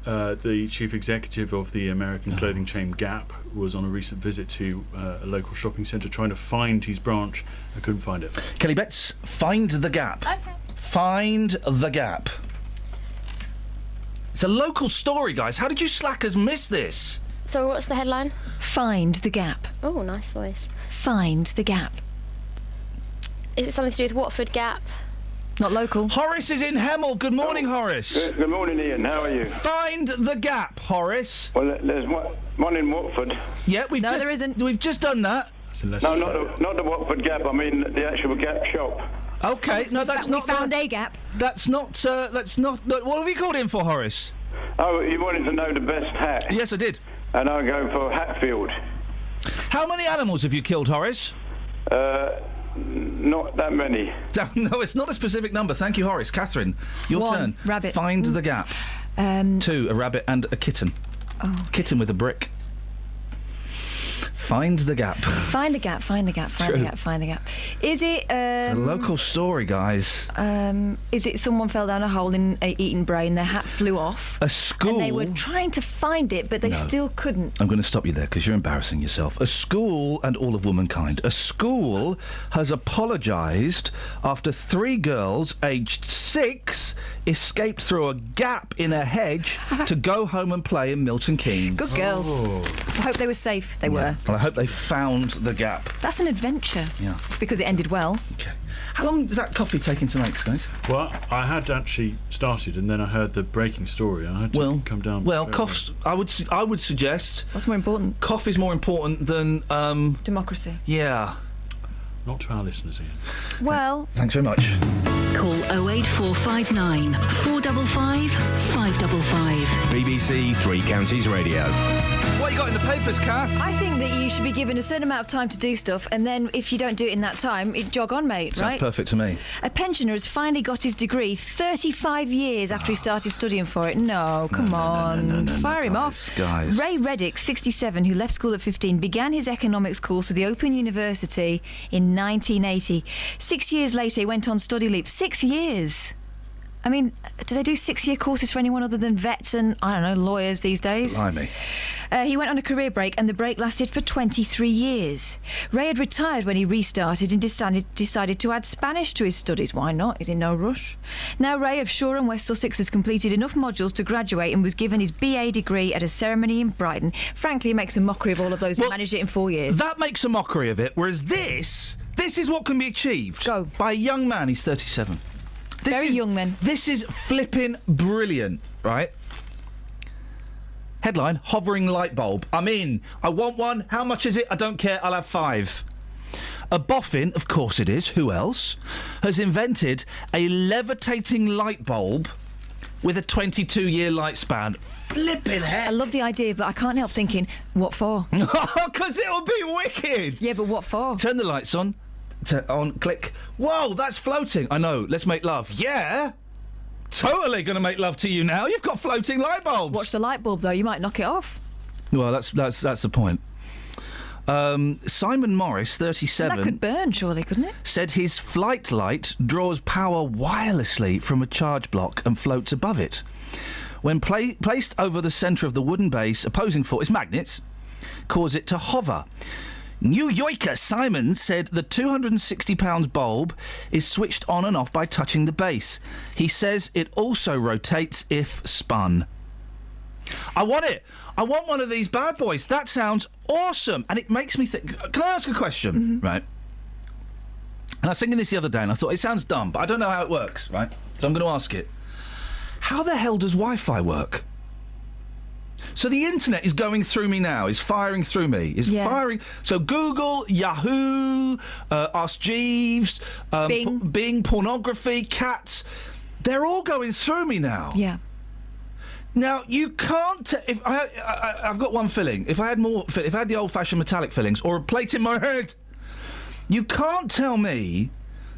The chief executive of the American clothing chain Gap was on a recent visit to a local shopping centre trying to find his branch. I couldn't find it. Kelly Betts, Find the Gap. Okay. Find the Gap. It's a local story, guys. How did you slackers miss this? So what's the headline? Find the gap. Oh, nice voice. Find the gap. Is it something to do with Watford Gap? Not local. Horace is in Hemel. Good morning, Horace. Good morning, Iain. How are you? Find the Gap, Horace. Well, there's one in Watford. Yeah, there isn't. We've just done that. No, not the Watford Gap. I mean the actual Gap shop. Okay, no, that's not. We found a gap. That's not. What have you called in for, Horace? Oh, you wanted to know the best hat? Yes, I did. And I'm going for Hatfield. How many animals have you killed, Horace? Not that many. No, it's not a specific number. Thank you, Horace. Catherine, your turn. Rabbit. Find the gap. 2, a rabbit and a kitten. Oh. Kitten with a brick. Find the gap. Find the gap. Find the gap. Find the gap. Find the gap. Is it? It's a local story, guys. Is it someone fell down a hole in Eton Brain? Their hat flew off. A school. And they were trying to find it, but they still couldn't. I'm going to stop you there because you're embarrassing yourself. A school and all of womankind. A school has apologised after 3 girls aged 6 escaped through a gap in a hedge to go home and play in Milton Keynes. Good girls. I hope they were safe. They were. Well, I hope they found the gap. That's an adventure. Yeah. Because it ended well. Okay. How long does that coffee take to make, guys? Well, I had actually started, and then I heard the breaking story. I had to come down. Well, I would suggest. What's more important? Coffee's more important than democracy. Yeah. Not to our listeners, Iain. Well, thanks very much. Call 08459 455 555. BBC Three Counties Radio. What you got in the papers, Kath? I think that you should be given a certain amount of time to do stuff, and then if you don't do it in that time, jog on, mate, Sounds right? perfect to me. A pensioner has finally got his degree 35 years after he started studying for it. No, come on. Fire him off. Guys. Ray Reddick, 67, who left school at 15, began his economics course with the Open University in 1980. 6 years later, he went on study leave. 6 years. I mean, do they do 6-year courses for anyone other than vets and, I don't know, lawyers these days? Blimey. He went on a career break, and the break lasted for 23 years. Ray had retired when he restarted and decided to add Spanish to his studies. Why not? He's in no rush. Now Ray of Shore West Sussex has completed enough modules to graduate and was given his BA degree at a ceremony in Brighton. Frankly, it makes a mockery of all of those who managed it in 4 years. That makes a mockery of it, whereas this is what can be achieved by a young man. He's 37. Very young man. This is flipping brilliant, right? Headline, hovering light bulb. I'm in. I want one. How much is it? I don't care. I'll have 5. A boffin, of course it is, who else, has invented a levitating light bulb with a 22-year lifespan. Flipping heck. I love the idea, but I can't help thinking, what for? Because it'll be wicked. Yeah, but what for? Turn the lights on. Click. Whoa, that's floating. I know. Let's make love. Yeah. Totally going to make love to you now. You've got floating light bulbs. Watch the light bulb, though. You might knock it off. Well, that's the point. Simon Morris, 37... That could burn, surely, couldn't it? ...said his flight light draws power wirelessly from a charge block and floats above it. When placed over the centre of the wooden base, opposing force, magnets, cause it to hover. New Yorker Simon said the £260 bulb is switched on and off by touching the base. He says it also rotates if spun. I want it. I want one of these bad boys. That sounds awesome. And it makes me think... Can I ask a question? Mm-hmm. Right. And I was thinking this the other day, and I thought, it sounds dumb, but I don't know how it works, right? So I'm going to ask it. How the hell does Wi-Fi work? So the internet is going through me now, is firing through me, firing... So Google, Yahoo, Ask Jeeves, Bing, pornography, cats, they're all going through me now. Yeah. Now, you can't... If I've got one filling. If I had the old-fashioned metallic fillings or a plate in my head, you can't tell me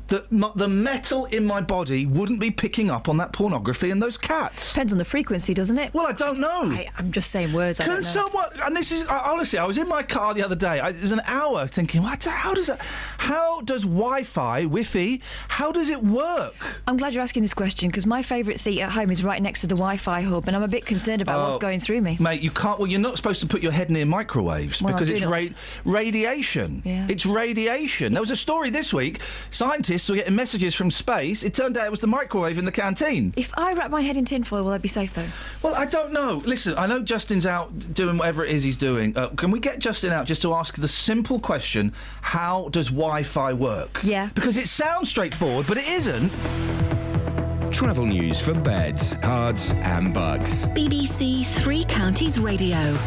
that the metal in my body wouldn't be picking up on that pornography and those cats. Depends on the frequency, doesn't it? Well, I don't know. I'm just saying words. I don't know. Someone... And this is... honestly, I was in my car the other day. It was an hour thinking, how does Wi-Fi, how does it work? I'm glad you're asking this question, because my favourite seat at home is right next to the Wi-Fi hub, and I'm a bit concerned about what's going through me. Mate, you can't... Well, you're not supposed to put your head near microwaves because it's radiation. Yeah. It's radiation. There was a story this week. Scientists were getting messages from space. It turned out it was the microwave in the canteen. If I wrap my head in tinfoil, will I be safe, though? Well, I don't know. Listen, I know Justin's out doing whatever it is he's doing. Can we get Justin out just to ask the simple question, how does Wi-Fi work? Yeah. Because it sounds straightforward, but it isn't. Travel news for beds, cards and bugs. BBC Three Counties Radio.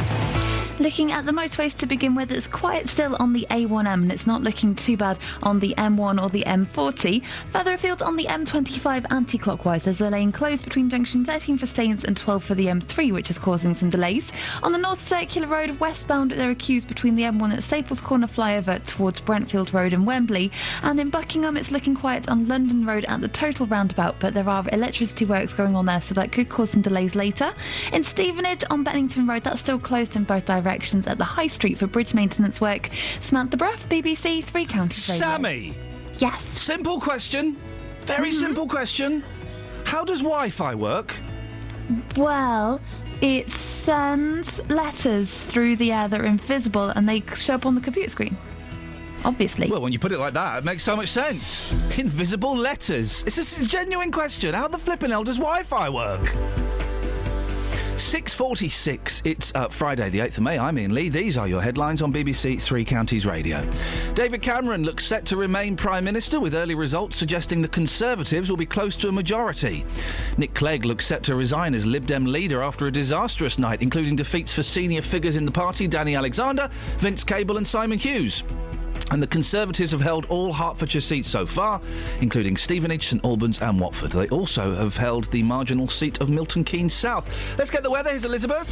Looking at the motorways to begin with, it's quiet still on the A1M and it's not looking too bad on the M1 or the M40. Further afield on the M25 anti-clockwise, there's a lane closed between junction 13 for Staines and 12 for the M3, which is causing some delays. On the North Circular Road westbound, there are queues between the M1 at Staples Corner flyover towards Brentfield Road and Wembley. And in Buckingham, it's looking quiet on London Road at the Total Roundabout, but there are electricity works going on there, so that could cause some delays later. In Stevenage on Bennington Road, that's still closed in both directions at the High Street for bridge maintenance work. Samantha Bruff, BBC Three Counties Radio. Sammy! Yes? Simple question. Very simple question. How does Wi-Fi work? Well, it sends letters through the air that are invisible and they show up on the computer screen. Obviously. Well, when you put it like that, it makes so much sense. Invisible letters. It's a genuine question. How the flippin' hell does Wi-Fi work? 6:46. It's Friday the 8th of May. I'm Iain Lee. These are your headlines on BBC Three Counties Radio. David Cameron looks set to remain Prime Minister, with early results suggesting the Conservatives will be close to a majority. Nick Clegg looks set to resign as Lib Dem leader after a disastrous night, including defeats for senior figures in the party, Danny Alexander, Vince Cable and Simon Hughes. And the Conservatives have held all Hertfordshire seats so far, including Stevenage, St Albans and Watford. They also have held the marginal seat of Milton Keynes South. Let's get the weather. Here's Elizabeth.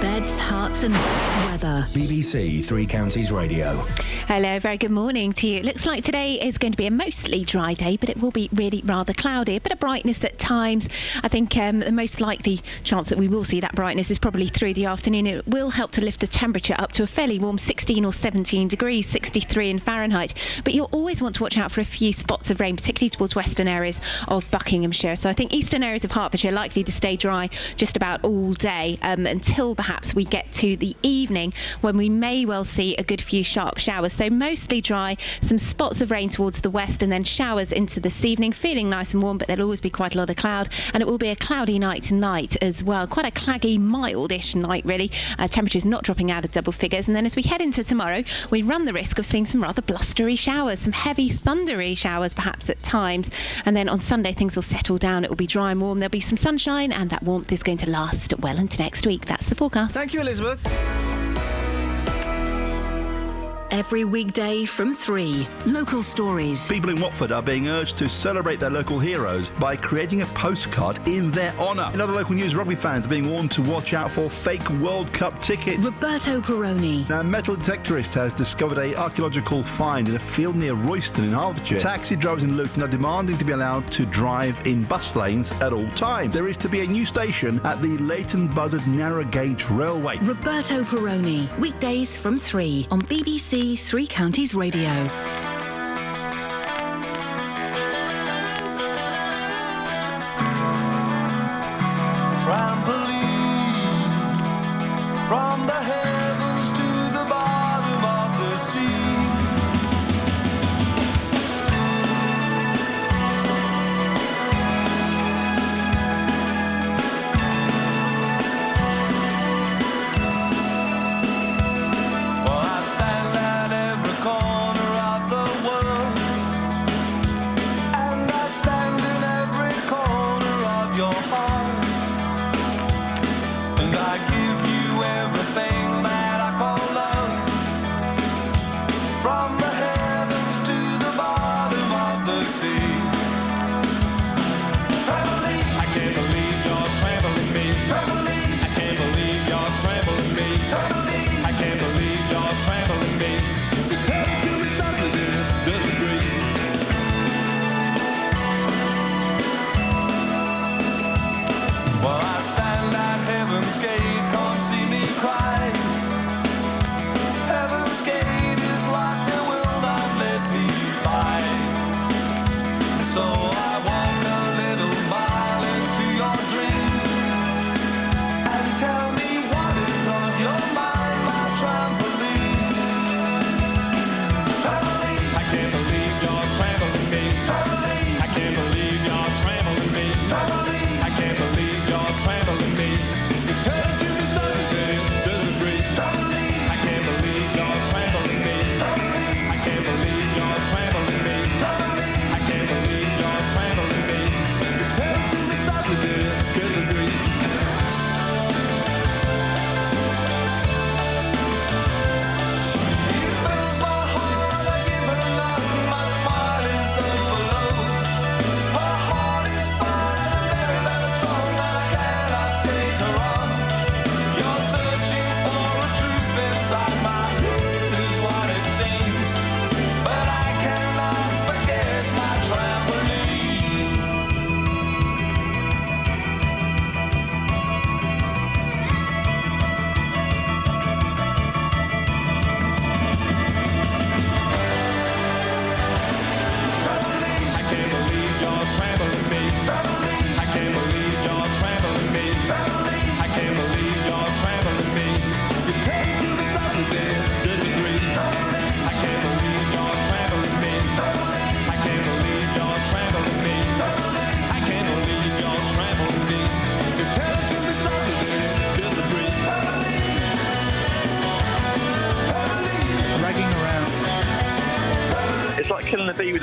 Beds, Herts and Bucks weather. BBC Three Counties Radio. Hello, very good morning to you. It looks like today is going to be a mostly dry day, but it will be really rather cloudy. A bit of brightness at times. I think the most likely chance that we will see that brightness is probably through the afternoon. It will help to lift the temperature up to a fairly warm 16 or 17 degrees, 63 in Fahrenheit. But you'll always want to watch out for a few spots of rain, particularly towards western areas of Buckinghamshire. So I think eastern areas of Hertfordshire are likely to stay dry just about all day until perhaps we get to the evening, when we may well see a good few sharp showers. So mostly dry, some spots of rain towards the west, and then showers into this evening, feeling nice and warm, but there'll always be quite a lot of cloud, and it will be a cloudy night tonight as well. Quite a claggy, mildish night, really. Temperatures not dropping out of double figures. And then as we head into tomorrow, we run the risk of seeing some rather blustery showers, some heavy, thundery showers perhaps at times. And then on Sunday, things will settle down. It will be dry and warm. There'll be some sunshine, and that warmth is going to last well into next week. That's the forecast. Thank you, Elizabeth. Every weekday from 3. Local stories. People in Watford are being urged to celebrate their local heroes by creating a postcard in their honour. In other local news, rugby fans are being warned to watch out for fake World Cup tickets. Roberto Peroni. Now, a metal detectorist has discovered an archaeological find in a field near Royston in Hertfordshire. Taxi drivers in Luton are demanding to be allowed to drive in bus lanes at all times. There is to be a new station at the Leighton Buzzard Narrow Gauge Railway. Roberto Peroni. Weekdays from 3 on BBC Three Counties Radio. From the heavens to the bottom of the sea. Well, I stand at every corner of the world, and I stand in every corner of your heart, and I give you everything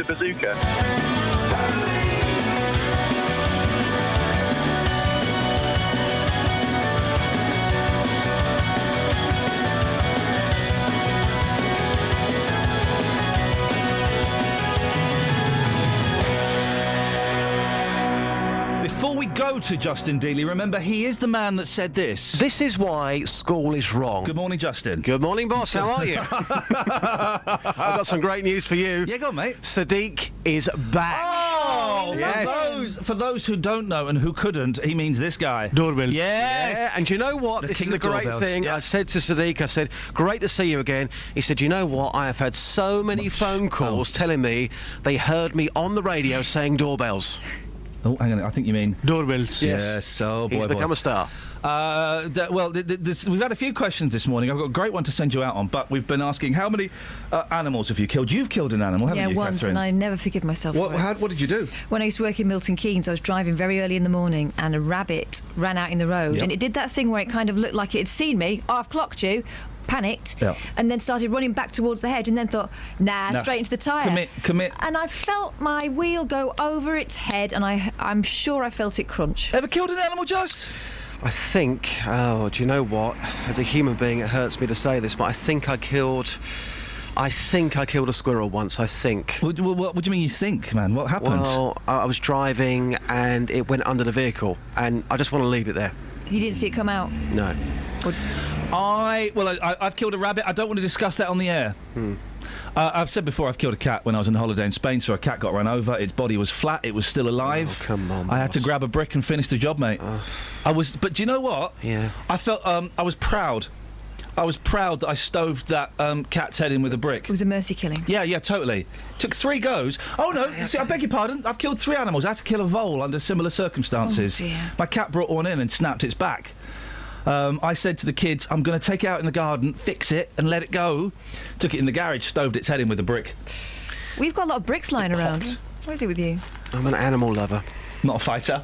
bazooka. Before we go to Justin Dealey, remember, he is the man that said this. This is why school is wrong. Good morning, Justin. Good morning, boss. How are you? I've got some great news for you. Yeah, go on, mate. Sadiq is back. Oh, yes. For those who don't know and who couldn't, he means this guy. Doorbell. Yes. Yeah, and you know what? The This king is a of great doorbells. thing. Yeah. I said to Sadiq, I said, great to see you again. He said, you know what? I have had so many phone calls telling me they heard me on the radio saying doorbells. Oh, hang on. I think you mean doorbells. Yes. Oh, boy. He's become a star. We've had a few questions this morning. I've got a great one to send you out on, but we've been asking how many animals have you killed? You've killed an animal, haven't Yeah, you, once, Catherine? and I never forgive myself for it. What did you do? When I used to work in Milton Keynes, I was driving very early in the morning, and a rabbit ran out in the road, Yep. and it did that thing where it kind of looked like it had seen me. Oh, I've clocked you. Panicked, and then started running back towards the hedge, and then thought, nah, No. straight into the tyre. Commit. And I felt my wheel go over its head, and I'm sure I felt it crunch. Ever killed an animal, Just? I think, do you know what? As a human being, it hurts me to say this, but I think I killed a squirrel once, I think. What do you mean you think, man? What happened? Well, I was driving and it went under the vehicle, and I just want to leave it there. You didn't see it come out? No. I've killed a rabbit. I don't want to discuss that on the air. I've said before I've killed a cat when I was on holiday in Spain, so a cat got run over. Its body was flat. It was still alive. Oh, come on, I had to grab a brick and finish the job, mate. But do you know what? Yeah. I felt I was proud. I was proud that I stoved that cat's head in with a brick. It was a mercy killing. Yeah, totally. Took 3 goes. Oh, no, see, I beg your pardon. I've killed 3 animals. I had to kill a vole under similar circumstances. Oh, dear. My cat brought one in and snapped its back. I said to the kids, I'm going to take it out in the garden, fix it, and let it go. Took it in the garage, stoved its head in with a brick. We've got a lot of bricks lying around. What is it with you? I'm an animal lover. Not a fighter.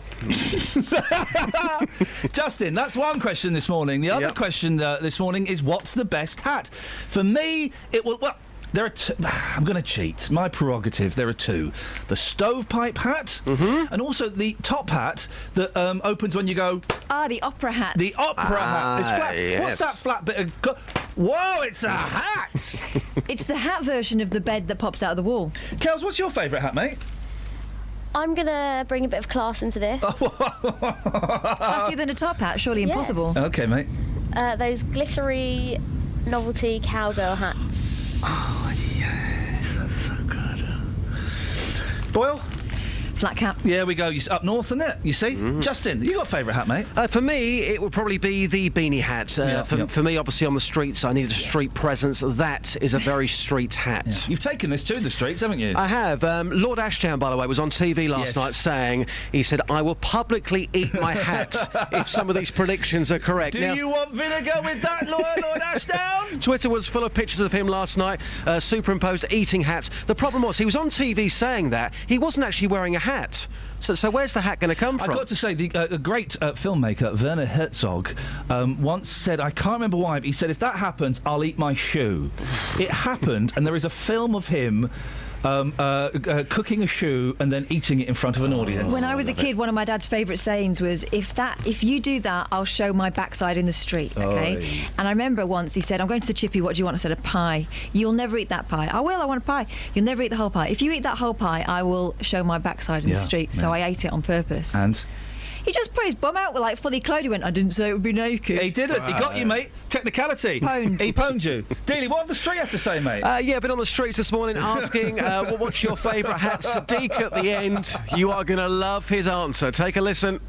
Justin, that's one question this morning. The other question this morning is, what's the best hat? For me, it will... Well, there are two. I'm going to cheat. My prerogative. There are 2. The stovepipe hat and also the top hat that opens when you go... Ah, the opera hat. The opera hat. It's flat. Yes. What's that flat bit of... Whoa, it's a hat! It's the hat version of the bed that pops out of the wall. Kels, what's your favourite hat, mate? I'm going to bring a bit of class into this. Classier than a top hat? Surely impossible. OK, mate. Those glittery novelty cowgirl hats. Oh, yes, that's so good. Boyle? Flat cap. Yeah, we go. Up north, isn't it? You see? Justin, you got a favourite hat, mate? For me, it would probably be the beanie hat. For me, obviously, on the streets, I need a street presence. That is a very street hat. Yeah. You've taken this to the streets, haven't you? I have. Lord Ashdown, by the way, was on TV last night saying, he said, I will publicly eat my hat if some of these predictions are correct. Do Now, you want vinegar with that, Lord Ashdown? Twitter was full of pictures of him last night, superimposed eating hats. The problem was, he was on TV saying that. He wasn't actually wearing a hat. So where's the hat going to come from? I've got to say, a great filmmaker, Werner Herzog, once said, I can't remember why, but he said, if that happens, I'll eat my shoe. It happened, and there is a film of him cooking a shoe and then eating it in front of an audience. When I was a kid, one of my dad's favourite sayings was, if you do that, I'll show my backside in the street, okay? Oy. And I remember once he said, I'm going to the chippy, what do you want? I said, a pie. You'll never eat that pie. I will, I want a pie. You'll never eat the whole pie. If you eat that whole pie, I will show my backside in the street. So I ate it on purpose. And? He just put his bum out with, like, fully clothed. He went, I didn't say it would be naked. He didn't. He got you, mate. Technicality. Pwned. He pwned you. Dealey, what have the street had to say, mate? Been on the streets this morning asking, what's your favourite hat? Sadiq at the end. You are going to love his answer. Take a listen.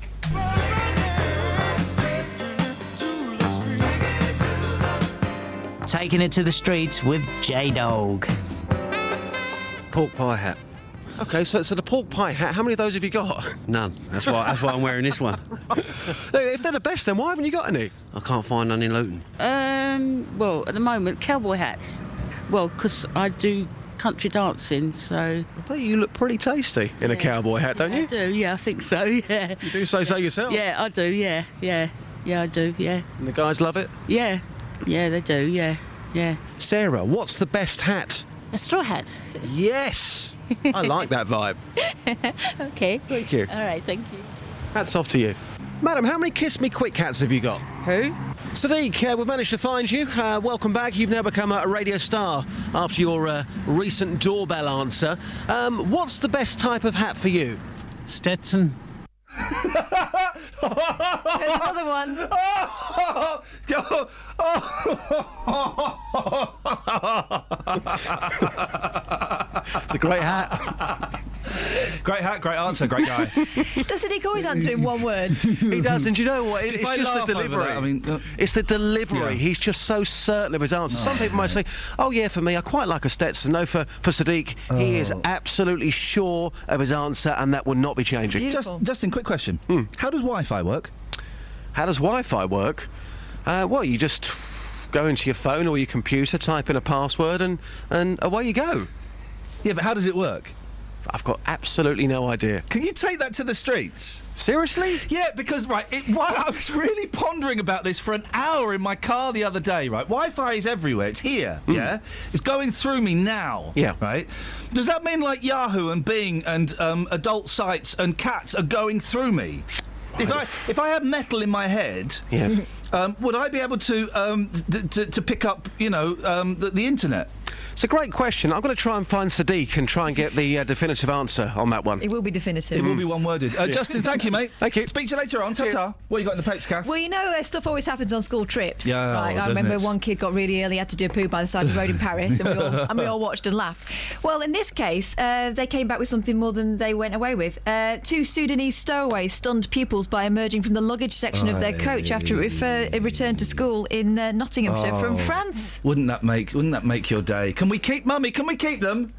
Taking it to the streets with J-Dog. Pork pie hat. OK, so the pork pie hat, how many of those have you got? None. That's why I'm wearing this one. If they're the best, then why haven't you got any? I can't find none in Luton. Well, at the moment, cowboy hats. Well, because I do country dancing, so... Well, you look pretty tasty in a cowboy hat, don't you? I do, yeah, I think so, yeah. You do say so yourself? Yeah, I do, yeah. Yeah, I do, yeah. And the guys love it? Yeah, they do, yeah. Sarah, what's the best hat A straw hat. Yes! I like that vibe. Okay. Thank you. All right, thank you. Hats off to you. Madam, how many Kiss Me Quick hats have you got? Who? Sadiq, we've managed to find you. Welcome back. You've now become a radio star after your recent doorbell answer. What's the best type of hat for you? Stetson. There's another one. It's a great hat. Great hat, great answer, great guy. Does Sadiq always answer in one word? He does, and do you know what? If It's I just the laugh over delivery. that, I mean, it's the delivery. Yeah. He's just so certain of his answer. Some people might say, "Oh yeah, for me, I quite like a Stetson." No, for Sadiq, he is absolutely sure of his answer, and that will not be changing. Justin, quick question. How does Wi-Fi work? How does Wi-Fi work? Well, you just go into your phone or your computer, type in a password, and away you go. Yeah, but how does it work? I've got absolutely no idea. Can you take that to the streets? Seriously? Yeah, because, I was really pondering about this for an hour in my car the other day, right? Wi-Fi is everywhere. It's here, yeah? It's going through me now, yeah. Right? Does that mean, like, Yahoo and Bing and adult sites and cats are going through me? If I had metal in my head, yes. Would I be able to pick up, the internet? It's a great question. I'm going to try and find Sadiq and try and get the definitive answer on that one. It will be definitive. It will be one-worded. Justin, thank you, mate. Thank you. Speak to you later on. Ta-ta. What you got in the papers, Kath? Well, you know, stuff always happens on school trips. Yeah, right. I doesn't remember it? one kid got really ill. He had to do a poo by the side of the road in Paris, and we all watched and laughed. Well, in this case, they came back with something more than they went away with. 2 Sudanese stowaways stunned pupils by emerging from the luggage section of their coach after it returned to school in Nottinghamshire from France. Wouldn't that make your day? Can we keep Mummy? Can we keep them?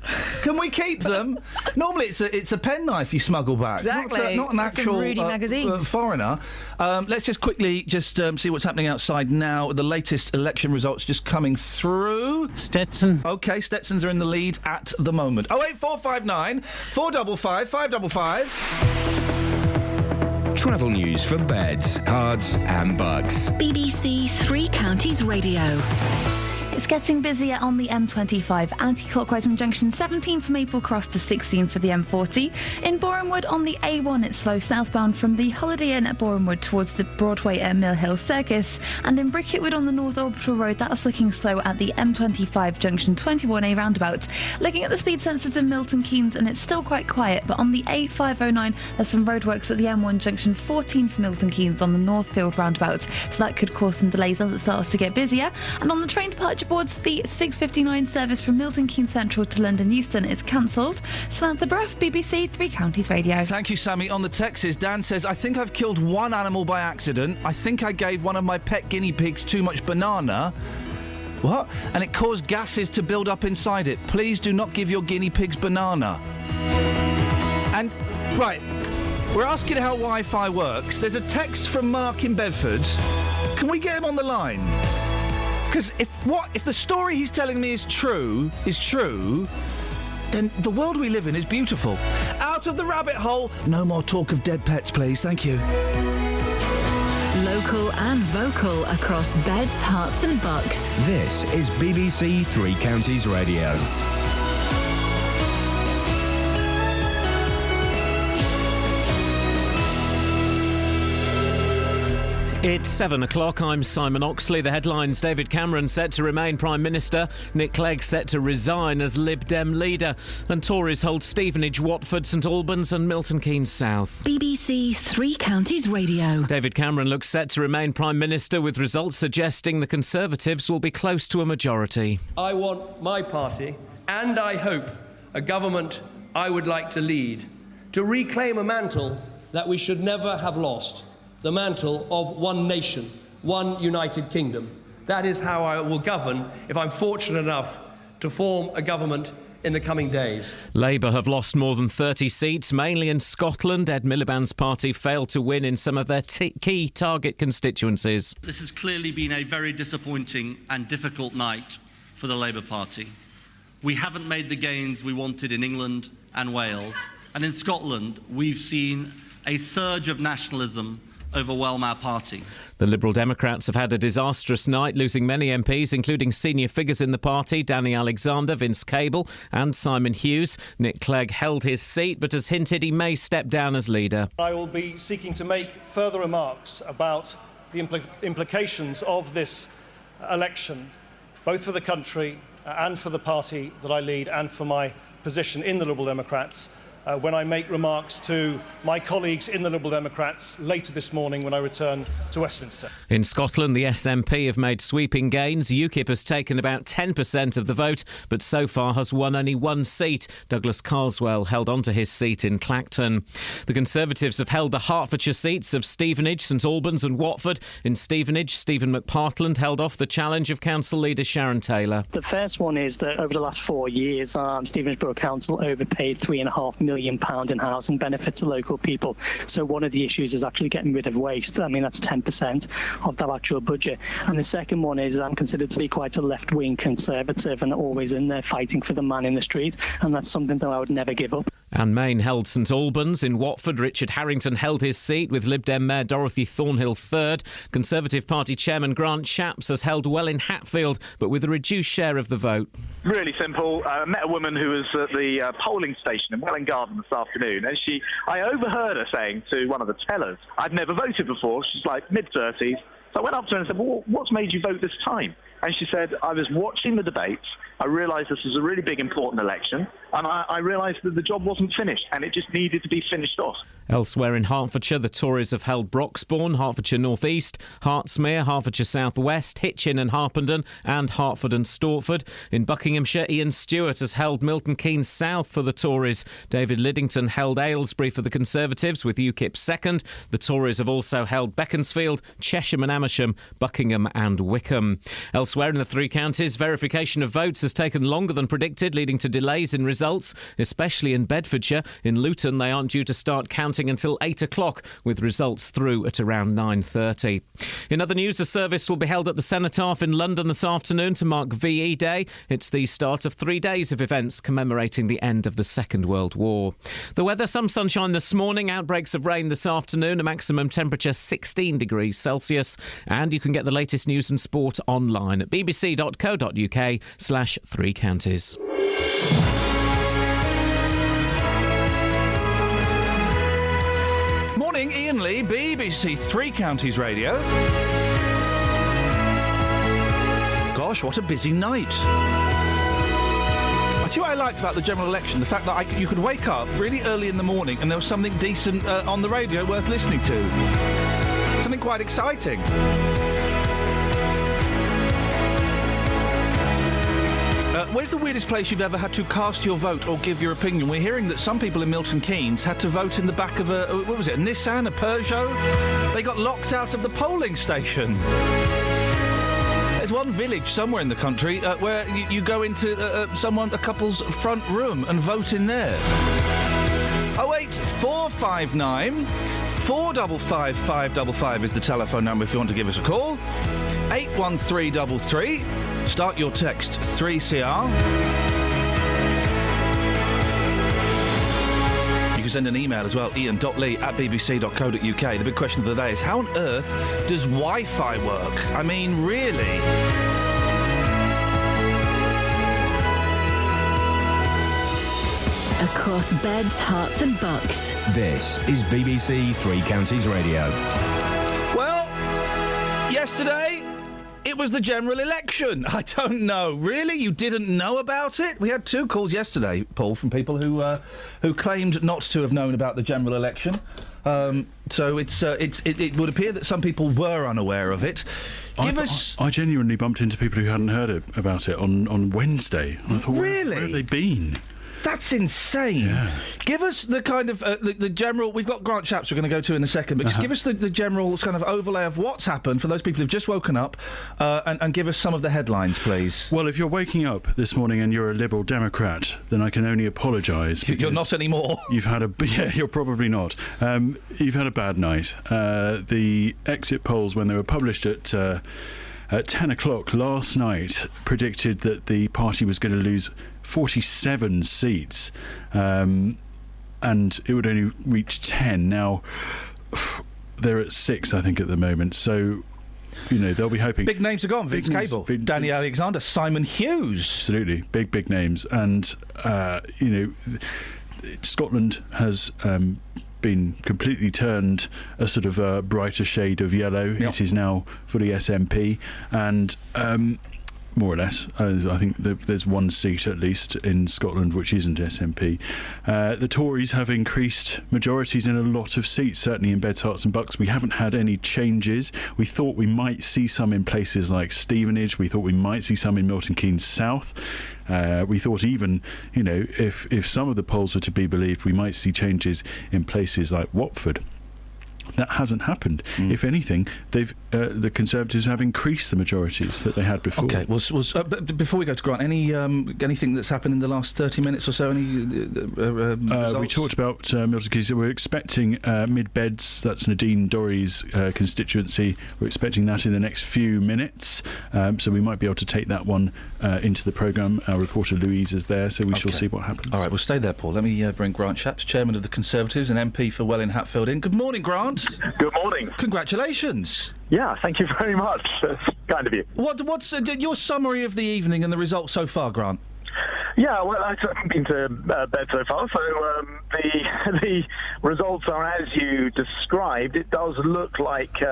Can we keep them? Normally it's a penknife you smuggle back. Exactly. Not an actual Rudy magazines. foreigner. Let's just quickly see what's happening outside now. The latest election results just coming through. Stetson. Okay, Stetsons are in the lead at the moment. 08459 455 555. Travel news for beds, cards and bugs. BBC Three Counties Radio. It's getting busier on the M25, anti-clockwise from junction 17 from Maple Cross to 16 for the M40. In Borehamwood on the A1, it's slow southbound from the Holiday Inn at Borehamwood towards the Broadway at Mill Hill Circus. And in Bricketwood on the North Orbital Road, that's looking slow at the M25 junction 21A roundabout. Looking at the speed sensors in Milton Keynes, and it's still quite quiet, but on the A509, there's some roadworks at the M1 junction 14 for Milton Keynes on the Northfield roundabout. So that could cause some delays as it starts to get busier. And on the train departure boards, the 6:59 service from Milton Keynes Central to London Euston is cancelled. Samantha Bruff, BBC Three Counties Radio. Thank you, Sammy. On the texts, Dan says, I think I've killed one animal by accident. I think I gave one of my pet guinea pigs too much banana. What? And it caused gases to build up inside it. Please do not give your guinea pigs banana. And, right, we're asking how Wi-Fi works. There's a text from Mark in Bedford. Can we get him on the line? Because if the story he's telling me is true, then the world we live in is beautiful. Out of the rabbit hole. No more talk of dead pets, please. Thank you. Local and vocal across beds, hearts and bucks. This is BBC Three Counties Radio. It's 7 o'clock. I'm Simon Oxley. The headlines: David Cameron set to remain Prime Minister, Nick Clegg set to resign as Lib Dem leader, and Tories hold Stevenage, Watford, St Albans and Milton Keynes South. BBC Three Counties Radio. David Cameron looks set to remain Prime Minister, with results suggesting the Conservatives will be close to a majority. I want my party, and I hope a government I would like to lead, to reclaim a mantle that we should never have lost. The mantle of one nation, one United Kingdom. That is how I will govern if I'm fortunate enough to form a government in the coming days. Labour have lost more than 30 seats, mainly in Scotland. Ed Miliband's party failed to win in some of their key target constituencies. This has clearly been a very disappointing and difficult night for the Labour Party. We haven't made the gains we wanted in England and Wales. And in Scotland, we've seen a surge of nationalism overwhelm our party. The Liberal Democrats have had a disastrous night, losing many MPs, including senior figures in the party, Danny Alexander, Vince Cable and Simon Hughes. Nick Clegg held his seat, but has hinted he may step down as leader. I will be seeking to make further remarks about the implications of this election, both for the country and for the party that I lead and for my position in the Liberal Democrats, when I make remarks to my colleagues in the Liberal Democrats later this morning when I return to Westminster. In Scotland, the SNP have made sweeping gains. UKIP has taken about 10% of the vote, but so far has won only one seat. Douglas Carswell held on to his seat in Clacton. The Conservatives have held the Hertfordshire seats of Stevenage, St Albans and Watford. In Stevenage, Stephen McPartland held off the challenge of council leader Sharon Taylor. The first one is that over the last 4 years, Stevenage Borough Council overpaid £3.5 million in housing benefits to local people. So one of the issues is actually getting rid of waste. I mean, that's 10% of that actual budget. And the second one is I'm considered to be quite a left-wing Conservative and always in there fighting for the man in the street. And that's something that I would never give up. Anne Main held St Albans. In Watford, Richard Harrington held his seat with Lib Dem Mayor Dorothy Thornhill third. Conservative Party Chairman Grant Shapps has held well in Hatfield, but with a reduced share of the vote. Really simple. I met a woman who was at the polling station in Welwyn Garden this afternoon, and I overheard her saying to one of the tellers, "I've never voted before." She's like mid-30s. So I went up to her and said, "Well, what's made you vote this time?" And she said, "I was watching the debates. I realised this was a really big, important election, and I realised that the job wasn't finished, and it just needed to be finished off." Elsewhere in Hertfordshire, the Tories have held Broxbourne, Hertfordshire North East, Hertsmere, Hertfordshire South West, Hitchin and Harpenden, and Hertford and Stortford. In Buckinghamshire, Ian Stewart has held Milton Keynes South for the Tories. David Liddington held Aylesbury for the Conservatives, with UKIP second. The Tories have also held Beaconsfield, Chesham and Amersham, Buckingham and Wickham. Elsewhere in the three counties, verification of votes has taken longer than predicted, leading to delays in results, especially in Bedfordshire. In Luton, they aren't due to start counting until 8 o'clock, with results through at around 9:30. In other news, a service will be held at the Cenotaph in London this afternoon to mark VE Day. It's the start of 3 days of events commemorating the end of the Second World War. The weather, some sunshine this morning, outbreaks of rain this afternoon, a maximum temperature 16 degrees Celsius. And you can get the latest news and sport online at bbc.co.uk/3 counties. Morning, Iain Lee, BBC Three Counties Radio. Gosh, what a busy night. I tell you what I liked about the general election, the fact that you could wake up really early in the morning and there was something decent on the radio worth listening to. Something quite exciting. Where's the weirdest place you've ever had to cast your vote or give your opinion? We're hearing that some people in Milton Keynes had to vote in the back of a Nissan, a Peugeot? They got locked out of the polling station. There's one village somewhere in the country where you go into a couple's front room and vote in there. 08459 455 555 is the telephone number if you want to give us a call. 81333. Start your text 3CR. You can send an email as well, ian.lee@bbc.co.uk. The big question of the day is, how on earth does Wi-Fi work? I mean, really? Across beds, hearts and bucks. This is BBC Three Counties Radio. Well, yesterday it was the general election. I don't know. Really? You didn't know about it? We had 2 calls yesterday, Paul, from people who claimed not to have known about the general election. So it would appear that some people were unaware of it. I genuinely bumped into people who hadn't heard about it on Wednesday. I thought, really? Where have they been? That's insane. Yeah. Give us the kind of the general. We've got Grant Shapps we're going to go to in a second, but just give us the general kind of overlay of what's happened for those people who've just woken up, and give us some of the headlines, please. Well, if you're waking up this morning and you're a Liberal Democrat, then I can only apologise. You're not anymore. You've had you're probably not. You've had a bad night. The exit polls, when they were published at 10 o'clock last night, predicted that the party was going to lose 47 seats, and it would only reach 10. Now, they're at 6, I think, at the moment. So, they'll be hoping. Big names are gone. Vince Cable, Danny Alexander, Simon Hughes. Absolutely, big names, and Scotland has been completely turned a sort of brighter shade of yellow. Yep. It is now fully SNP, and more or less, I think there's one seat at least in Scotland which isn't SNP. The Tories have increased majorities in a lot of seats, certainly in Beds, Herts and Bucks. We haven't had any changes. We thought we might see some in places like Stevenage. We thought we might see some in Milton Keynes South. We thought even, if some of the polls were to be believed, we might see changes in places like Watford. That hasn't happened. If anything, the Conservatives have increased the majorities that they had before. Okay. But before we go to Grant, anything that's happened in the last 30 minutes or so? Results? We talked about Milton Keynes. We're expecting Mid-Beds. That's Nadine Dorry's constituency. We're expecting that in the next few minutes. So we might be able to take that one into the programme. Our reporter Louise is there, so we shall see what happens. All right, we'll stay there, Paul. Let me bring Grant Shapps, Chairman of the Conservatives and MP for Welwyn Hatfield, in. Good morning, Grant. Good morning. Congratulations. Yeah, thank you very much. That's kind of you. What's your summary of the evening and the results so far, Grant? Yeah, well, I haven't been to bed so far, so the results are as you described. It does look like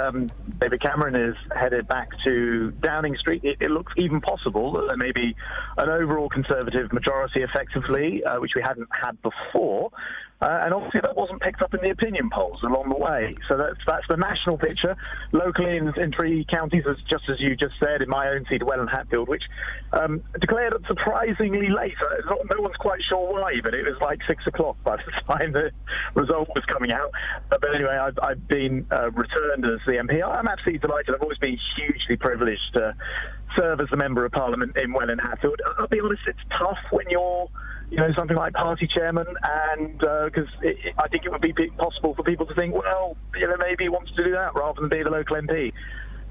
David Cameron is headed back to Downing Street. It looks even possible that there may be an overall Conservative majority effectively, which we hadn't had before. And obviously that wasn't picked up in the opinion polls along the way. So that's the national picture. Locally in 3 counties, just as you just said, in my own seat, Welwyn Hatfield, which declared surprisingly late. No one's quite sure why, but it was like 6 o'clock by the time the result was coming out. But anyway, I've been returned as the MP. I'm absolutely delighted. I've always been hugely privileged to serve as the Member of Parliament in Welwyn Hatfield. I'll be honest, it's tough when you're something like party chairman, and because I think it would be possible for people to think, well, maybe he wants to do that rather than be the local MP.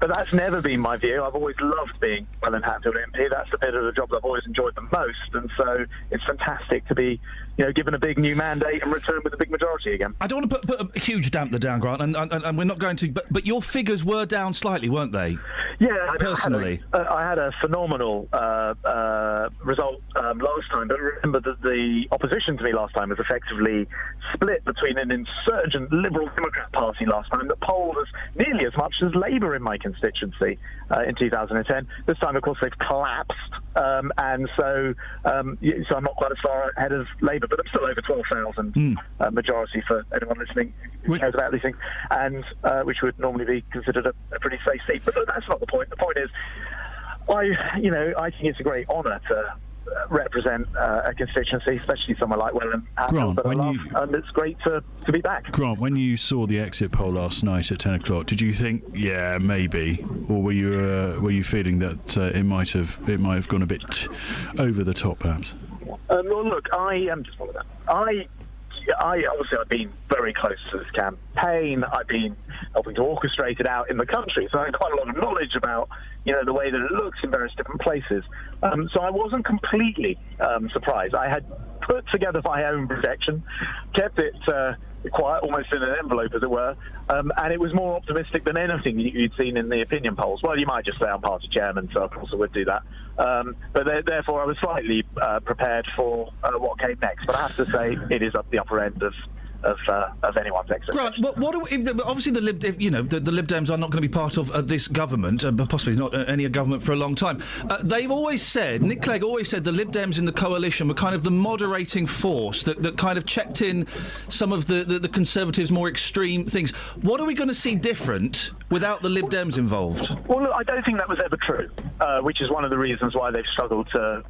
But that's never been my view. I've always loved being Welwyn Hatfield MP. That's the bit of the job that I've always enjoyed the most, and so it's fantastic to be given a big new mandate and return with a big majority again. I don't want to put a huge damper down, Grant, and we're not going to, but your figures were down slightly, weren't they? Yeah, personally. I had a phenomenal result last time, but remember that the opposition to me last time was effectively split between an insurgent Liberal Democrat Party last time that polled as nearly as much as Labour in my constituency in 2010. This time, of course, they've collapsed, and so I'm not quite as far ahead of Labour, but I'm still over 12,000 majority for anyone listening who cares about these things, and which would normally be considered a pretty safe seat. But that's not the point. The point is, I think it's a great honour to represent a constituency, especially somewhere like Welwyn Hatfield, and it's great to be back. Grant, when you saw the exit poll last night at 10 o'clock, did you think, yeah, maybe, or were you feeling that it might have gone a bit over the top, perhaps? Well, look, I am just one of that. Obviously, I've been very close to this campaign. I've been helping to orchestrate it out in the country, so I have quite a lot of knowledge about, the way that it looks in various different places. So I wasn't completely surprised. I had put together my own projection, kept it quiet, almost in an envelope, as it were, and it was more optimistic than anything you'd seen in the opinion polls. Well, you might just say I'm party chairman, so of course I would do that. But therefore, I was slightly prepared for what came next. But I have to say, it is up the upper end of anyone's expectation. Grant, obviously the Lib Dems are not going to be part of this government, but possibly not any government for a long time. They've always said, Nick Clegg always said, the Lib Dems in the coalition were kind of the moderating force that kind of checked in some of the Conservatives' more extreme things. What are we going to see different without the Lib Dems involved? Well, look, I don't think that was ever true, which is one of the reasons why they've struggled to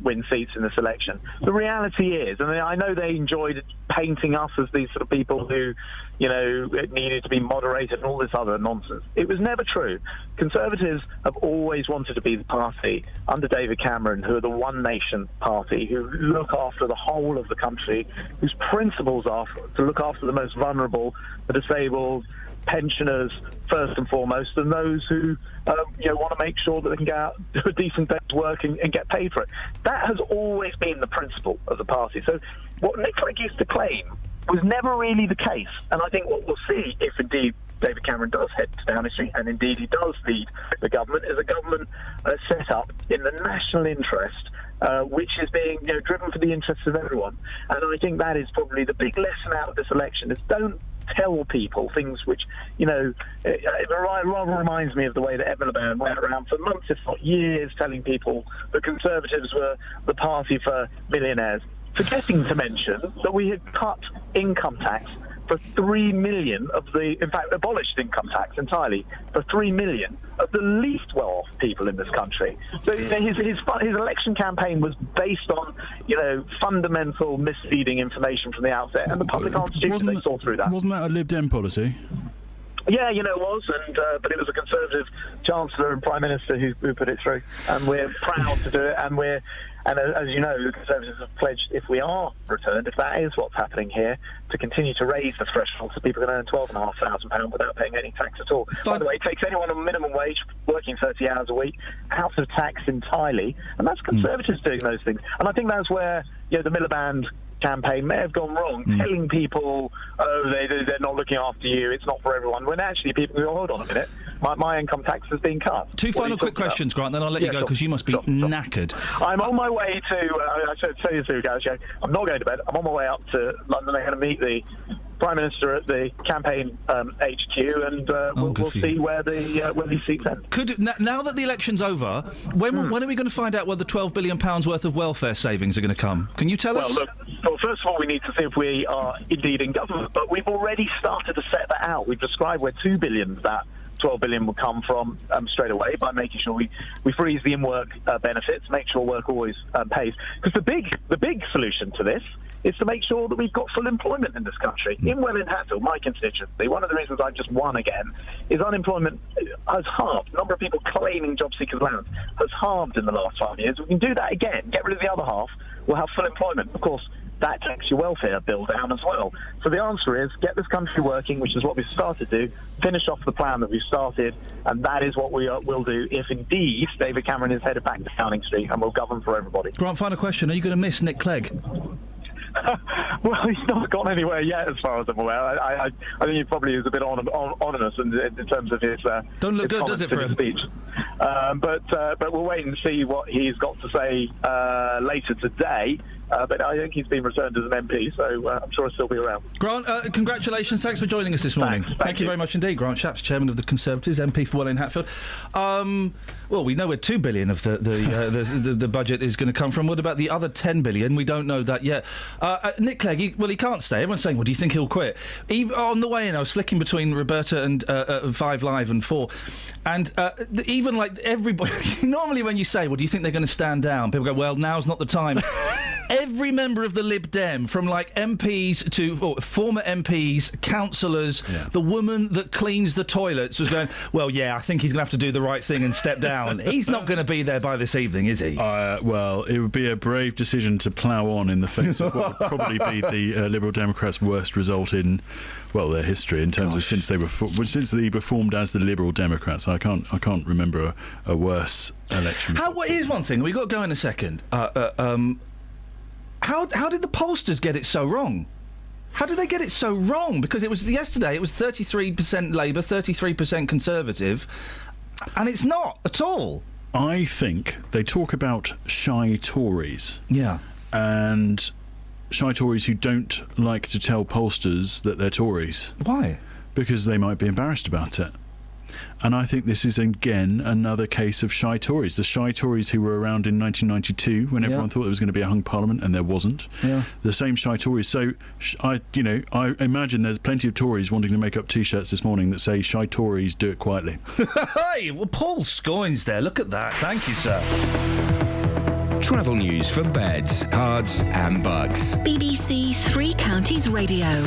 win seats in this election. The reality is, and I know they enjoyed painting us as these sort of people who, needed to be moderated and all this other nonsense. It was never true. Conservatives have always wanted to be the party under David Cameron, who are the one nation party, who look after the whole of the country, whose principles are to look after the most vulnerable, the disabled, pensioners first and foremost, and those who want to make sure that they can go out, do a decent day's work and get paid for it. That has always been the principle of the party. So what Nick Clegg used to claim was never really the case, and I think what we'll see, if indeed David Cameron does head to Downing Street, and indeed he does lead the government, is a government set up in the national interest, which is being driven for the interests of everyone. And I think that is probably the big lesson out of this election, is don't tell people things which, it rather reminds me of the way that Ed Miliband went around for months, if not years, telling people the Conservatives were the party for millionaires, forgetting to mention that we had cut income tax for 3 million in fact, abolished income tax entirely for 3 million of the least well-off people in this country. So his election campaign was based on, fundamental misleading information from the outset, and the public aren't stupid. They saw through that. Wasn't that a Lib Dem policy? Yeah, it was, but it was a Conservative Chancellor and Prime Minister who put it through, and we're proud to do it, and as you know, the Conservatives have pledged, if we are returned, if that is what's happening here, to continue to raise the threshold so people can earn £12,500 without paying any tax at all. By the way, it takes anyone on minimum wage working 30 hours a week out of tax entirely, and that's Conservatives doing those things. And I think that's where the Miliband campaign may have gone wrong, telling people, they're not looking after you, it's not for everyone, when actually people go, hold on a minute, my income tax has been cut. Two final quick questions, Grant, then I'll let you go, because you must be knackered. I'm on my way to, I should tell you too, guys, I'm not going to bed, I'm on my way up to London. I'm going to meet the Prime Minister at the campaign HQ, and we'll see where these seats end. Now that the election's over, when are we going to find out where the £12 billion worth of welfare savings are going to come? Can you tell us? Well, first of all, we need to see if we are indeed in government, but we've already started to set that out. We've described where £2 billion of that 12 billion will come from straight away, by making sure we freeze the in-work benefits, make sure work always pays. Because the big solution to this is to make sure that we've got full employment in this country. In Welwyn Hatfield, my constituency, one of the reasons I've just won again is unemployment has halved. The number of people claiming job seekers allowance has halved in the last 5 years. We can do that again, get rid of the other half, we'll have full employment. Of course, that takes your welfare bill down as well. So the answer is get this country working, which is what we've started to do, finish off the plan that we've started, and that is what we will do if indeed David Cameron is headed back to Downing Street and will govern for everybody. Grant, final question. Are you going to miss Nick Clegg? Well, he's not gone anywhere yet, as far as I'm aware. I think he probably is a bit ominous in terms of his don't look good, does it, for him? Speech. But we'll wait and see what he's got to say later today. But I think he's been returned as an MP, so I'm sure he'll still be around. Grant, congratulations. Thanks for joining us this morning. Thank you very much indeed. Grant Shapps, Chairman of the Conservatives, MP for Welwyn Hatfield. Well, we know where $2 billion of the budget is going to come from. What about the other $10 billion? We don't know that yet. Nick Clegg, he can't stay. Everyone's saying, well, do you think he'll quit? On the way in, I was flicking between Roberta and 5 Live and 4. And even like everybody, normally when you say, well, do you think they're going to stand down? People go, well, now's not the time. Every member of the Lib Dem, from like MPs to former MPs, councillors, the woman that cleans the toilets was going, well, yeah, I think he's going to have to do the right thing and step down. He's not going to be there by this evening, is he? Well, it would be a brave decision to plough on in the face of what would probably be the Liberal Democrats' worst result in, well, their history in terms of since they were formed as the Liberal Democrats. I can't remember a worse election. Here's one thing. We've got to go in a second. How did the pollsters get it so wrong? How did they get it so wrong? Because yesterday it was 33% Labour, 33% Conservative, and it's not at all. I think they talk about shy Tories. Yeah. And shy Tories who don't like to tell pollsters that they're Tories. Why? Because they might be embarrassed about it. And I think this is, again, another case of shy Tories. The shy Tories who were around in 1992 when everyone thought there was going to be a hung parliament and there wasn't. Yeah. The same shy Tories. So, I imagine there's plenty of Tories wanting to make up T-shirts this morning that say, shy Tories, do it quietly. Hey, well, Paul Scoyne's there. Look at that. Thank you, sir. Travel news for beds, cards and bugs. BBC Three Counties Radio.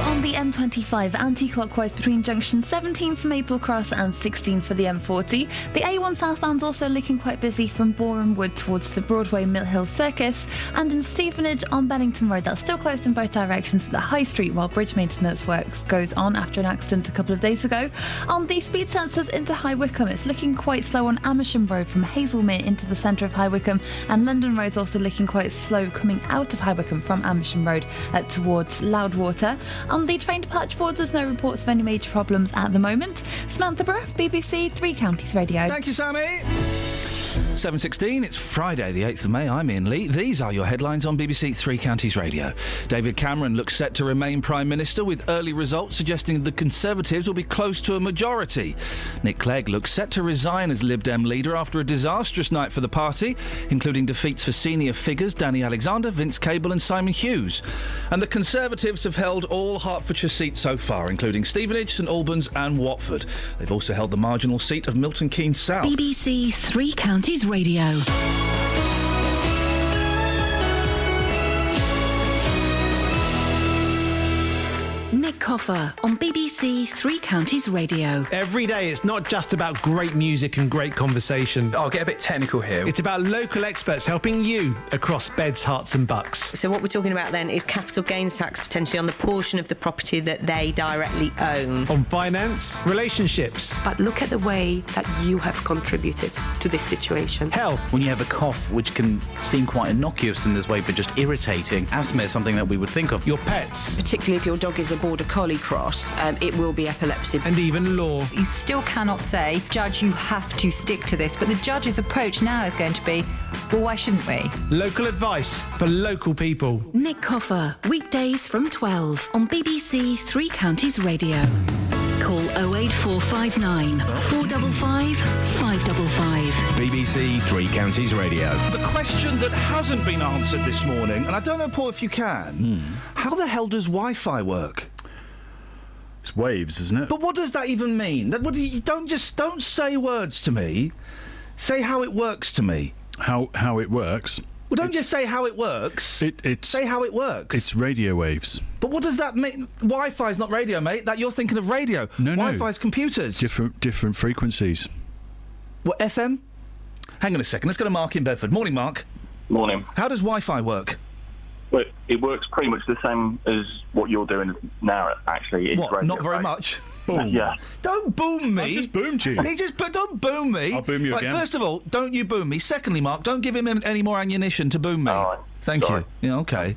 On the M25 anti-clockwise between junction 17 for Maple Cross and 16 for the M40. The A1 southbound's also looking quite busy from Boreham Wood towards the Broadway Mill Hill Circus, and in Stevenage on Bennington Road that's still closed in both directions to the High Street while bridge maintenance works goes on after an accident a couple of days ago. On the speed sensors into High Wycombe, it's looking quite slow on Amersham Road from Hazelmere into the centre of High Wycombe, and London Road's also looking quite slow coming out of High Wycombe from Amersham Road towards Loudwater. On the train departure boards, there's no reports of any major problems at the moment. Samantha Bruff, BBC Three Counties Radio. Thank you, Sammy. 7:16, it's Friday the 8th of May, I'm Iain Lee. These are your headlines on BBC Three Counties Radio. David Cameron looks set to remain Prime Minister, with early results suggesting the Conservatives will be close to a majority. Nick Clegg looks set to resign as Lib Dem leader after a disastrous night for the party, including defeats for senior figures Danny Alexander, Vince Cable and Simon Hughes. And the Conservatives have held all Hertfordshire seats so far, including Stevenage, St Albans and Watford. They've also held the marginal seat of Milton Keynes South. BBC Three Counties Radio. Nick Coffer on BBC Three Counties Radio. Every day it's not just about great music and great conversation. I'll get a bit technical here. It's about local experts helping you across beds, hearts and bucks. So what we're talking about then is capital gains tax potentially on the portion of the property that they directly own. On finance, relationships. But look at the way that you have contributed to this situation. Health. When you have a cough, which can seem quite innocuous in this way, but just irritating, asthma is something that we would think of. Your pets. Particularly if your dog is a border collie cross, it will be epilepsy. And even law. You still cannot say, Judge, you have to stick to this. But the judge's approach now is going to be, well, why shouldn't we? Local advice for local people. Nick Coffer, weekdays from 12 on BBC Three Counties Radio. Call 08459 455 555. BBC Three Counties Radio. The question that hasn't been answered this morning, and I don't know, Paul, if you can, how the hell does Wi-Fi work? It's waves, isn't it? But what does that even mean? Don't say words to me. Say how it works to me. How it works? Well, don't just say how it works. Say how it works. It's radio waves. But what does that mean? Wi-Fi's not radio, mate. That you're thinking of radio. No. Wi-Fi's computers. Different frequencies. What, FM? Hang on a second. Let's go to Mark in Bedford. Morning, Mark. Morning. How does Wi-Fi work? Well, it works pretty much the same as what you're doing now, actually. It's what, not very much? Boom. Yeah. Don't boom me. I just boomed you. Don't boom me. I'll boom you again. First of all, don't you boom me. Secondly, Mark, don't give him any more ammunition to boom me. All right. Thank Sorry. you. Yeah, OK.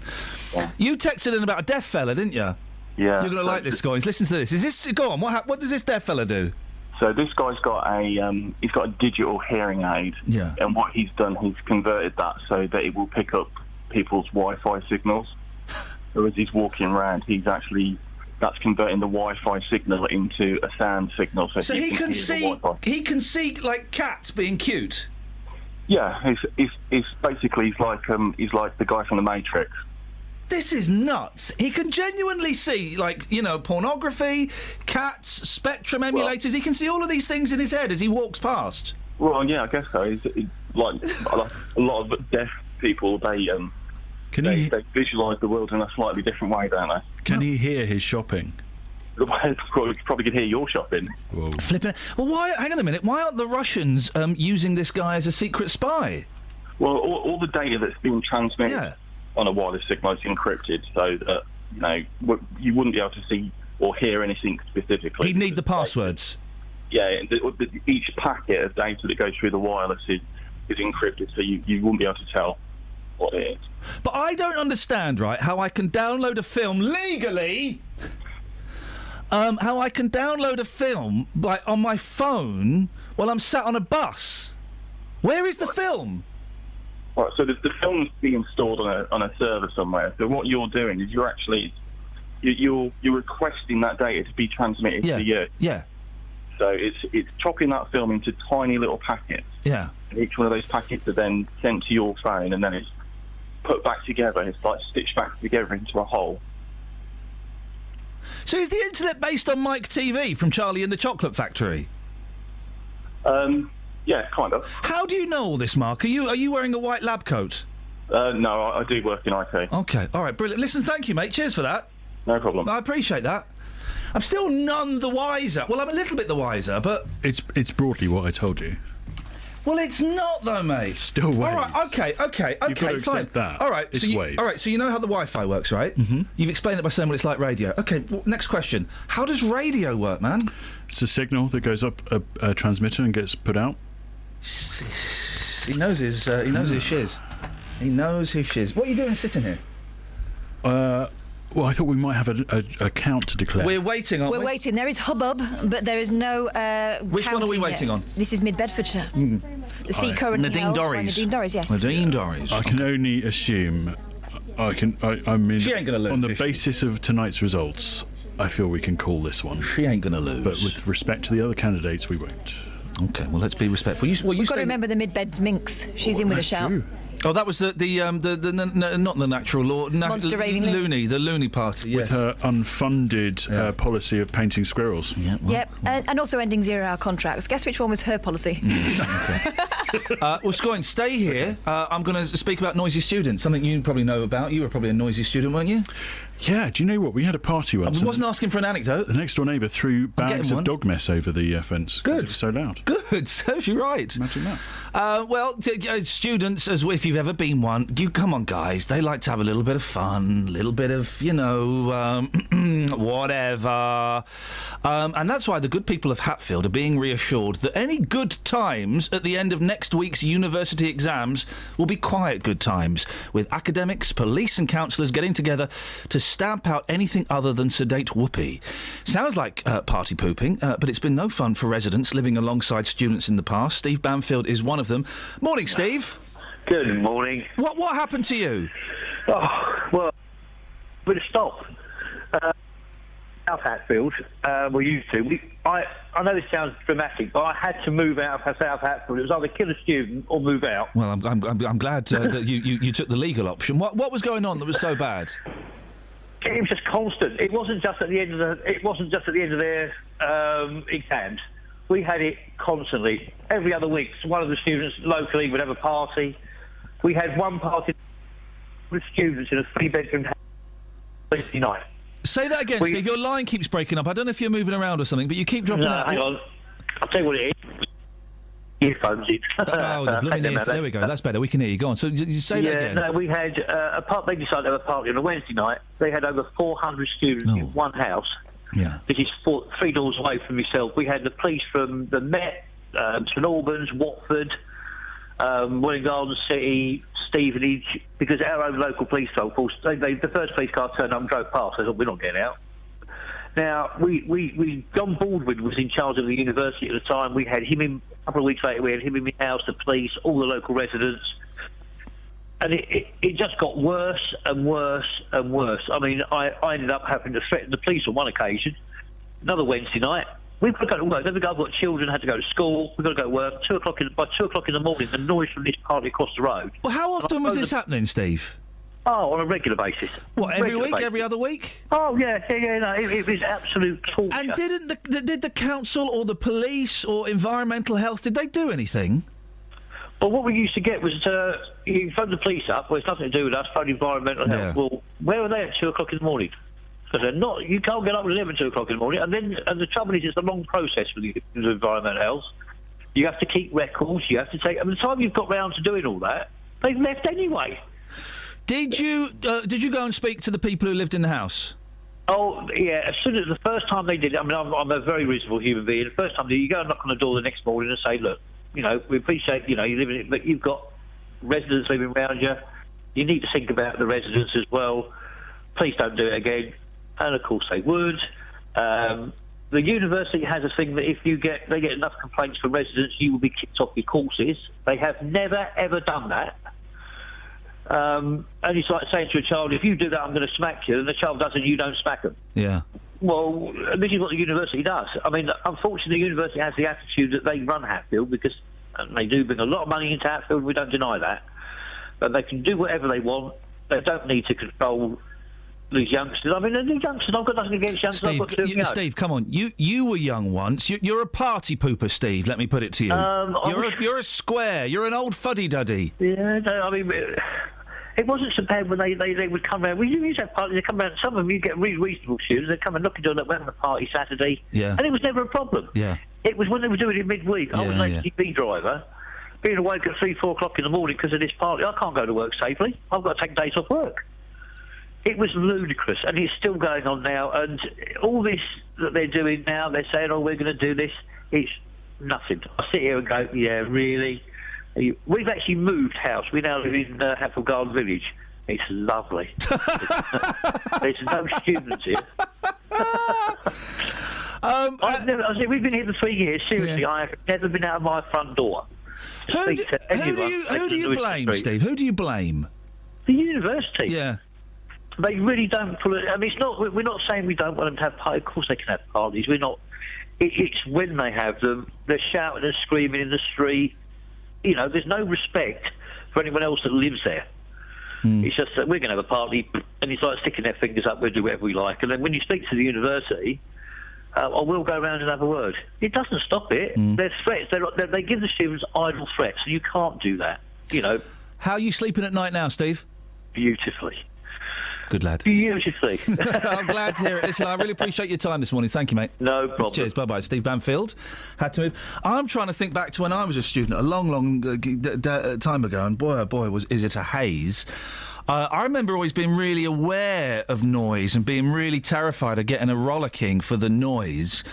Yeah. You texted in about a deaf fella, didn't you? Yeah. You're going to like this, guys. Listen to this. Is this... Go on, what does this deaf fella do? So this guy's got a digital hearing aid. Yeah. And what he's done, he's converted that so that it will pick up people's Wi-Fi signals. So as he's walking around, that's converting the Wi-Fi signal into a sound signal. So he can see like cats being cute. Yeah, he's basically he's like the guy from the Matrix. This is nuts. He can genuinely see, pornography, cats, Spectrum emulators. He can see all of these things in his head as he walks past. Well, yeah, I guess so. It's like a lot of deaf people, they visualise the world in a slightly different way, don't they? Can he hear his shopping? Probably could hear your shopping. Whoa. Flipping. Well, hang on a minute. Why aren't the Russians using this guy as a secret spy? Well, all the data that's being transmitted on a wireless signal is encrypted, so that you wouldn't be able to see or hear anything specifically. He'd need the passwords. Yeah, each packet of data that goes through the wireless is encrypted, so you wouldn't be able to tell what it is. But I don't understand, right, how I can download a film legally. How I can download a film on my phone while I'm sat on a bus. Where is the film? Right, so the film's being stored on a server somewhere. So what you're doing is you're requesting that data to be transmitted to you. Yeah. So it's chopping that film into tiny little packets. Yeah. And each one of those packets are then sent to your phone, and then it's put back together. It's like stitched back together into a whole. So is the internet based on Mike TV from Charlie and the Chocolate Factory? Yeah, kind of. How do you know all this, Mark? Are you wearing a white lab coat? No, I do work in IT. OK, all right, brilliant. Listen, thank you, mate. Cheers for that. No problem. I appreciate that. I'm still none the wiser. Well, I'm a little bit the wiser, but... It's broadly what I told you. Well, it's not, though, mate. Still waves. All right, OK, You've got to accept fine. that. All right, it's waves. All right, so you know how the Wi-Fi works, right? Mm-hmm. You've explained it by saying, well, it's like radio. OK, well, next question. How does radio work, man? It's a signal that goes up a transmitter and gets put out. He knows his shiz. He knows his shiz. What are you doing sitting here? Well, I thought we might have a count to declare. We're waiting, aren't we? We're waiting. There is hubbub, but there is no Which one are we counting waiting yet. on? This is Mid-Bedfordshire. The seat currently Nadine held by Dorries. Nadine Dorries, yes. Nadine Dorries. I can only assume. I mean, She ain't gonna lose, on the is she? basis of tonight's results, I feel we can call this one. She ain't going to lose. But with respect to the other candidates, we won't. Okay, well, let's be respectful. We've got to remember the Mid-Beds minx. She's in with a shout. Oh, that was not the natural law. Monster raving loony, the loony party. Yes. With her unfunded policy of painting squirrels. Yeah. Yep, and also ending zero-hour contracts. Guess which one was her policy? Well, Scoin, stay here. I'm going to speak about noisy students, something you probably know about. You were probably a noisy student, weren't you? Yeah, do you know what? We had a party once. I wasn't asking for an anecdote. The next door neighbour threw bags of dog mess over the fence. Good. It was so loud. Good, serves you right. Imagine that. Students, as if you've ever been one, come on, guys. They like to have a little bit of fun, a little bit of, whatever. And that's why the good people of Hatfield are being reassured that any good times at the end of next week's university exams will be quiet good times, with academics, police and counsellors getting together to stamp out anything other than sedate whoopee. Sounds like party pooping, but it's been no fun for residents living alongside students in the past. Steve Bamfield is one of them. Morning, Steve. Good morning. What happened to you? Oh, well, with a stop. South Hatfield, we used to. I know this sounds dramatic, but I had to move out of South Hatfield. It was either kill a student or move out. Well, I'm glad that you took the legal option. What was going on that was so bad? It was just constant. It wasn't just at the end of their exams. We had it constantly. Every other week, one of the students locally would have a party. We had one party with students in a 3-bedroom house Wednesday night. Say that again, Steve. Your line keeps breaking up. I don't know if you're moving around or something, but you keep dropping out. Hang on. I'll tell you what it is. Earphones in. Oh, the blooming earphones. There we go. That's better. We can hear you. Go on. So you say that again. No, we had they decided to have a party on a Wednesday night. They had over 400 students in one house. Yeah. This is 3 doors away from myself. We had the police from the Met, St Albans, Watford, Welling Garden City, Stevenage, because our own local police told us, the first police car turned up and drove past. They thought, we're not getting out. Now, John Baldwin was in charge of the university at the time. We had him in, a couple of weeks later, we had him in the house, the police, all the local residents. And it just got worse and worse and worse. I mean, I ended up having to threaten the police on one occasion. Another Wednesday night, we've got to go to work. I've got children, had to go to school. We've got to go to work. By 2 o'clock in the morning, the noise from this party across the road. Well, how often was this happening, Steve? Oh, on a regular basis. What, every Regular week, basis. every other week? Oh, yeah, no, it was absolute torture. And did the council or the police or environmental health, did they do anything? Well, what we used to get was you phone the police up. Well, it's nothing to do with us. Phone environmental health. Well, where are they at 2 o'clock in the morning? Because they're not. You can't get up with them at 2 o'clock in the morning. And the trouble is, it's a long process for the environmental health. You have to keep records. You have to take. And by the time you've got round to doing all that, they've left anyway. Did you go and speak to the people who lived in the house? Oh, yeah. As soon as the first time they did it, I mean, I'm a very reasonable human being. The first time you go and knock on the door the next morning and say, look, we appreciate, you live in it, but you've got residents living around you. You need to think about the residents as well. Please don't do it again. And of course they would. The university has a thing that if they get enough complaints from residents, you will be kicked off your courses. They have never, ever done that. And it's like saying to a child, if you do that, I'm going to smack you, and the child does it, you don't smack them. Yeah. Well, this is what the university does. I mean, unfortunately, the university has the attitude that they run Hatfield because they do bring a lot of money into Hatfield, we don't deny that. But they can do whatever they want. They don't need to control these youngsters. I mean, they're youngsters. I've got nothing against youngsters. Steve, come on. You were young once. You're a party pooper, Steve, let me put it to you. You're a square. You're an old fuddy-duddy. Yeah, no, I mean... It wasn't so bad when they would come around. We used to have parties. They come around. Some of them, you get really reasonable students. They come and knock on the door. We're having a party Saturday. Yeah. And it was never a problem. Yeah. It was when they were doing it midweek. I was an HGV driver, being awake at 3, 4 o'clock in the morning because of this party. I can't go to work safely. I've got to take days off work. It was ludicrous, and it's still going on now. And all this that they're doing now, they're saying, "Oh, we're going to do this." It's nothing. I sit here and go, "Yeah, really." We've actually moved house. We now live in Hatfield Garden Village. It's lovely. There's no students here. We've been here for 3 years. Seriously, I have never been out of my front door. Who do you blame, Steve? Who do you blame? The university. Yeah. They really don't pull it. I mean, it's not. We're not saying we don't want them to have parties. Of course, they can have parties. We're not. It's when they have them. They're shouting and screaming in the street. You know, there's no respect for anyone else that lives there. It's just that we're going to have a party, and it's like sticking their fingers up. We'll do whatever we like. And then when you speak to the university, I will go around and have a word. It doesn't stop it. They're threats. They give the students idle threats, and you can't do that. You know. How are you sleeping at night now, Steve? Beautifully. Good lad. Beautifully. I'm glad to hear it. Listen, I really appreciate your time this morning. Thank you, mate. No problem. Cheers. Bye-bye. Steve Banfield had to move. I'm trying to think back to when I was a student a long time ago, and boy, oh boy, is it a haze. I remember always being really aware of noise and being really terrified of getting a rollicking for the noise.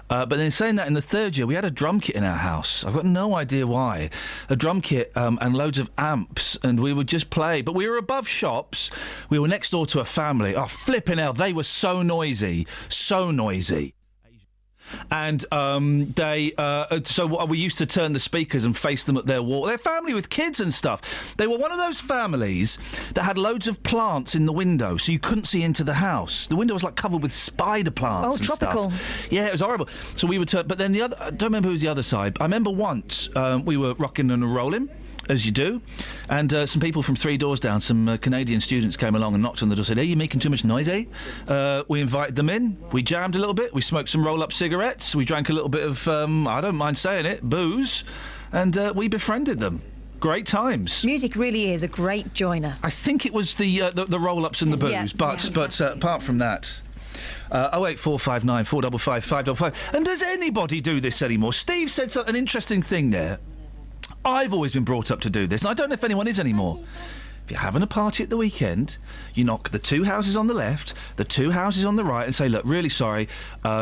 But then saying that, in the third year, we had a drum kit in our house. I've got no idea why. A drum kit and loads of amps, and we would just play. But we were above shops. We were next door to a family. Oh, flipping hell, they were so noisy. So noisy. And so we used to turn the speakers and face them at their wall. They're family with kids and stuff. They were one of those families that had loads of plants in the window, so you couldn't see into the house. The window was like covered with spider plants. Oh, tropical. Stuff. Yeah, it was horrible. So we would turn. But then the other, I don't remember who was the other side. I remember once we were rocking and rolling, as you do, and some people from 3 doors down, some Canadian students came along and knocked on the door and said, "Hey, you're making too much noise, eh?" We invited them in, we jammed a little bit, we smoked some roll-up cigarettes, we drank a little bit of, I don't mind saying it, booze, and we befriended them. Great times. Music really is a great joiner. I think it was the roll-ups and the booze, but apart from that... 08459 455 555. And does anybody do this anymore? Steve said an interesting thing there. I've always been brought up to do this, and I don't know if anyone is anymore. If you're having a party at the weekend, you knock the 2 houses on the left, the 2 houses on the right, and say, "Look, really sorry,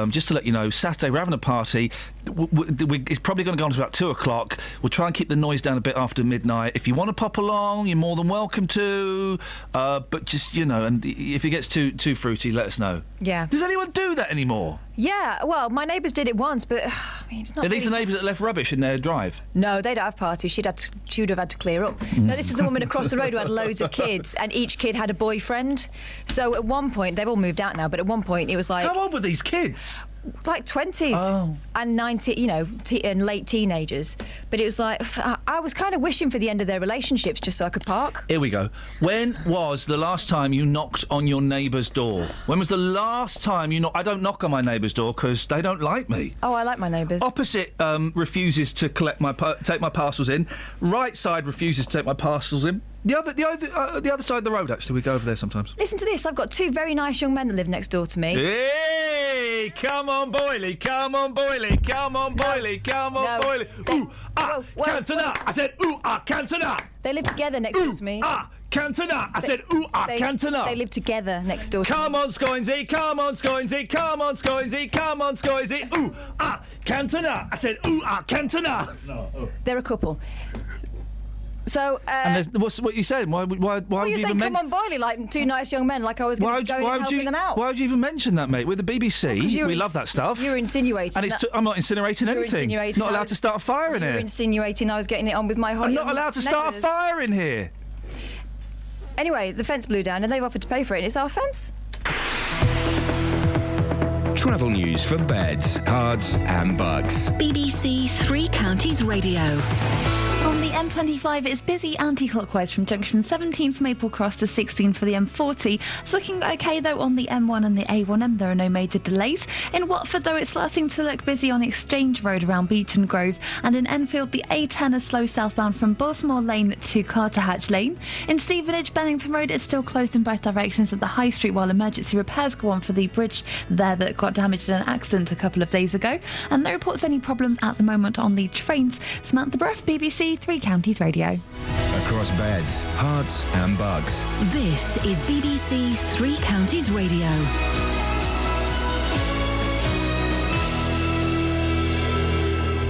just to let you know, Saturday we're having a party. It's probably going to go on to about 2 o'clock. We'll try and keep the noise down a bit after midnight. If you want to pop along, you're more than welcome to. But just, you know, and if it gets too fruity, let us know." Yeah. Does anyone do that anymore? Yeah, well, my neighbours did it once, but I mean, it's not. Are these the neighbours that left rubbish in their drive? No, they don't have parties. She would have had to clear up. No, this was the woman across the road who had loads of kids, and each kid had a boyfriend. So at one point, they've all moved out now, but at one point it was like... How old were these kids? Like 20s and 90, you know, and late teenagers. But it was like, I was kind of wishing for the end of their relationships just so I could park. Here we go. When was the last time you knocked on your neighbour's door? When was the last time you knocked? I don't knock on my neighbour's door because they don't like me. Oh, I like my neighbours. Opposite refuses to take my parcels in. Right side refuses to take my parcels in. The other side of the road, actually. We go over there sometimes. Listen to this. I've got 2 very nice young men that live next door to me. Hey! Come on, Boyley! Come on, Boyley! Come on, Boyley! Come on, Boyley! Ooh, Cantona! I said, ooh, Cantona! They live together next door to me. Cantona! I said, ooh, Cantona! They live together next door to me. Come on, Scoinsy! Come on, Scoinsy! Come on, Scoinsy! Come on, Scoinsy! Ooh, Cantona! I said, ooh, Cantona! They're a couple. So, and what's what you saying? Why would you even come on, Boyley, like 2 nice young men, like I was going to go and helping them out. Why would you even mention that, mate? We're the BBC. We love that stuff. You're insinuating. And I'm not insinuating anything. Not allowed to start a fire in here. You're insinuating I was getting it on with my hot. I'm not allowed to start a fire in here. Anyway, the fence blew down and they've offered to pay for it. And it's our fence. Travel news for beds, cards and bugs. BBC Three Counties Radio. On the M25, it's busy anti-clockwise from junction 17 from Maple Cross to 16 for the M40. It's looking okay, though, on the M1 and the A1M. There are no major delays. In Watford, though, it's starting to look busy on Exchange Road around Beecham Grove. And in Enfield, the A10 is slow southbound from Bosmore Lane to Carterhatch Lane. In Stevenage, Bennington Road is still closed in both directions at the High Street while emergency repairs go on for the bridge there that got damaged in an accident a couple of days ago. And no reports of any problems at the moment on the trains. Samantha Bruff, BBC Three Counties Radio. Across beds, hearts and bugs. This is BBC Three Counties Radio.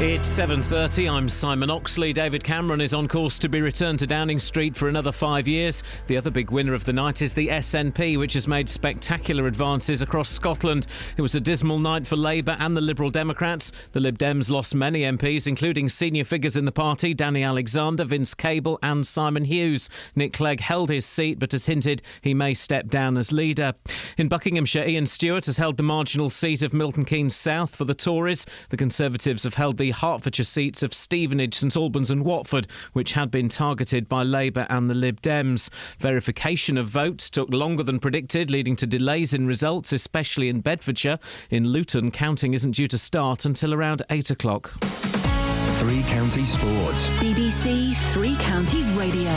It's 7:30. I'm Simon Oxley. David Cameron is on course to be returned to Downing Street for another 5 years. The other big winner of the night is the SNP, which has made spectacular advances across Scotland. It was a dismal night for Labour and the Liberal Democrats. The Lib Dems lost many MPs, including senior figures in the party, Danny Alexander, Vince Cable and Simon Hughes. Nick Clegg held his seat, but has hinted he may step down as leader. In Buckinghamshire, Iain Stewart has held the marginal seat of Milton Keynes South for the Tories. The Conservatives have held the Hertfordshire seats of Stevenage, St Albans and Watford, which had been targeted by Labour and the Lib Dems. Verification of votes took longer than predicted, leading to delays in results, especially in Bedfordshire. In Luton, counting isn't due to start until around 8 o'clock. Three Counties Sports. BBC Three Counties Radio.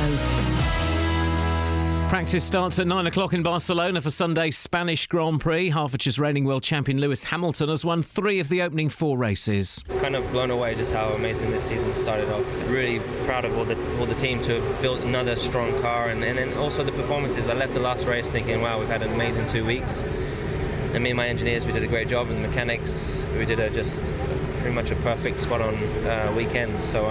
Practice starts at 9 o'clock in Barcelona for Sunday's Spanish Grand Prix. Hertfordshire's reigning world champion Lewis Hamilton has won 3 of the opening 4 races. Kind of blown away just how amazing this season started off. Really proud of all the team to have built another strong car, and then also the performances. I left the last race thinking, wow, we've had an amazing 2 weeks. And me and my engineers, we did a great job, and the mechanics, we did just pretty much a perfect spot on weekend. So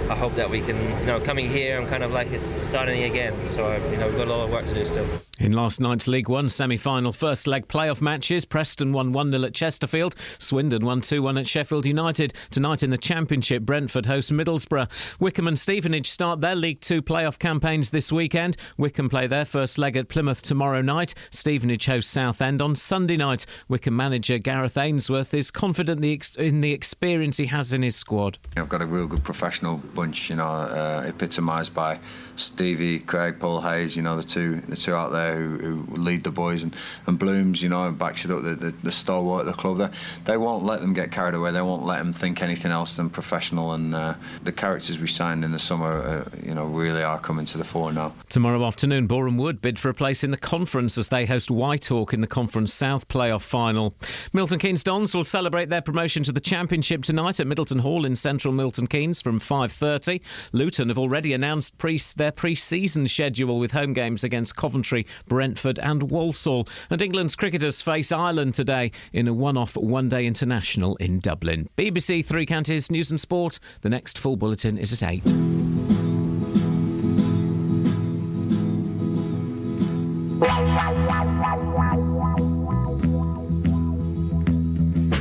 I hope that we can, coming here, I'm kind of like it's starting again. So, we've got a lot of work to do still. In last night's League One semi-final first leg playoff matches, Preston won 1-0 at Chesterfield, Swindon won 2-1 at Sheffield United. Tonight in the Championship, Brentford host Middlesbrough. Wickham and Stevenage start their League 2 playoff campaigns this weekend. Wickham play their first leg at Plymouth tomorrow night. Stevenage host Southend on Sunday night. Wickham manager Gareth Ainsworth is confident in the experience he has in his squad. I've got a real good professional bunch, epitomised by Stevie, Craig, Paul Hayes, the two out there who lead the boys, and Blooms, backs it up, the stalwart of the club. They won't let them get carried away. They won't let them think anything else than professional, and the characters we signed in the summer, really are coming to the fore now. Tomorrow afternoon, Boreham Wood bid for a place in the conference as they host Whitehawk in the Conference South playoff final. Milton Keynes Dons will celebrate their promotion to the Championship tonight at Middleton Hall in central Milton Keynes from 5:30. Luton have already announced their pre-season schedule with home games against Coventry, Brentford and Walsall. And England's cricketers face Ireland today in a one-off one-day international in Dublin. BBC Three Counties News and Sport. The next full bulletin is at 8.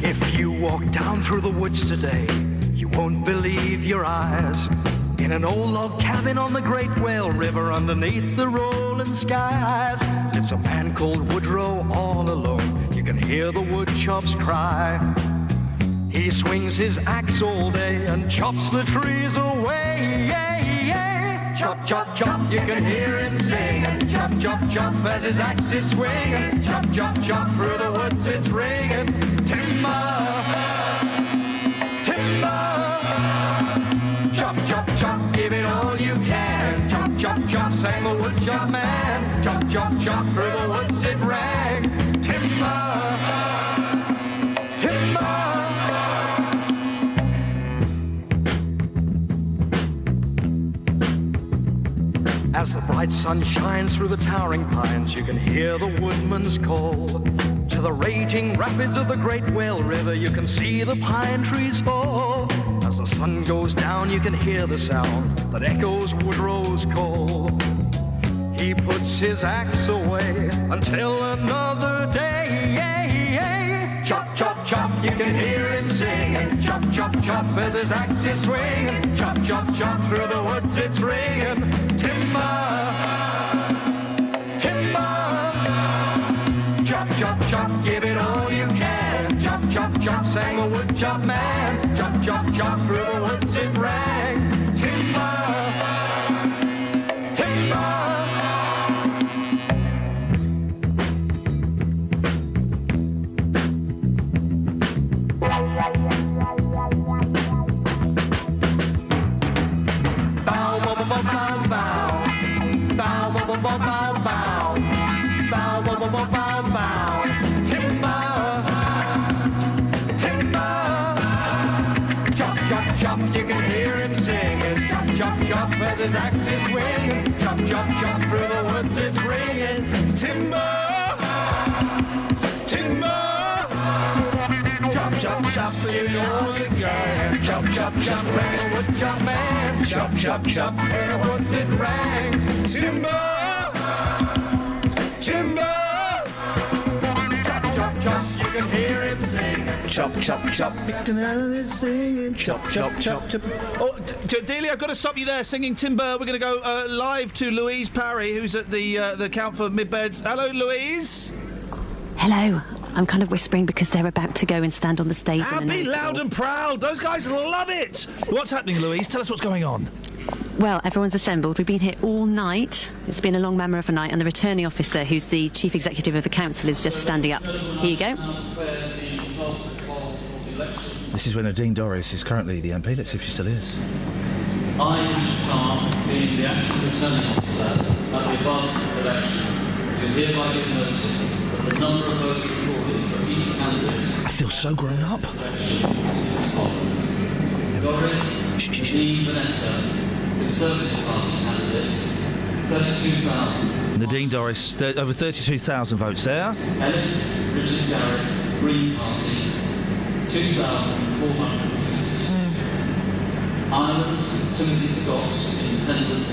If you walk down through the woods today, you won't believe your eyes. In an old log cabin on the Great Whale River underneath the rolling skies, it's a man called Woodrow all alone. You can hear the woodchops cry. He swings his axe all day and chops the trees away. Chop, chop, chop, you can hear him singing. Chop, chop, chop as his axe is swinging. Chop, chop, chop through the woods it's ringing. Timber, timber. Chop, chop, chop, give it all you can. Chop, chop, chop, sang the woodchop man. Chop, chop, chop, through the woods it rang. Timber, timber. As the bright sun shines through the towering pines, you can hear the woodman's call. To the raging rapids of the Great Whale River, you can see the pine trees fall. As the sun goes down, you can hear the sound that echoes Woodrow's call. He puts his axe away until another day. Chop, chop, chop, you can hear him singing. Chop, chop, chop as his axe is swinging. Chop, chop, chop through the woods it's ringing. Timber, timber. Chop, chop, chop, give it all you can. Chop, chop, chop, sang the woodchop man. Chop, chop, chop, through the woods it rang. Timber, timber. Bow, bow, bow, bow, bow. Bow, bow, bow, bow, bow, bow. Bow, bow, bow, bow, bow, bow. Timber, timber. Chop, chop, chop, you can hear him singing. Chop, chop, chop, as his axe is swinging. Chop, chop, chop, through the woods it's ringing. Timber, timber. Chop, chop, chop, baby, all the gang. Chop, chop, chop, rang a wood chop man. Chop, chop, chop, in the woods it rang. Timber, timber. Chop, chop, chop, you can hear him sing. Chop, chop, chop, singing. Chop, chop, chop, chop. Oh, Delia, I've got to stop you there singing Timber. We're going to go live to Louise Parry, who's at the count for mid-beds. Hello, Louise. Hello. I'm kind of whispering because they're about to go and stand on the stage. Be loud and proud. Those guys love it. What's happening, Louise? Tell us what's going on. Well, everyone's assembled. We've been here all night. It's been a long member of a night, and the returning officer, who's the chief executive of the council, is just standing up. Here you go. This is when Nadine Dorries is currently the MP. Let's see if she still is. I, Richard Carr, being the actual returning officer at the above election, do hereby give notice that the number of votes recorded for each candidate. I feel so grown up. Doris D. Vanessa, Conservative Party candidate, 32,000. Nadine Dorries, over 32,000 votes there. Ellis Richard Gareth, Green Party, 2,462. Ireland Timothy Scott, Independent,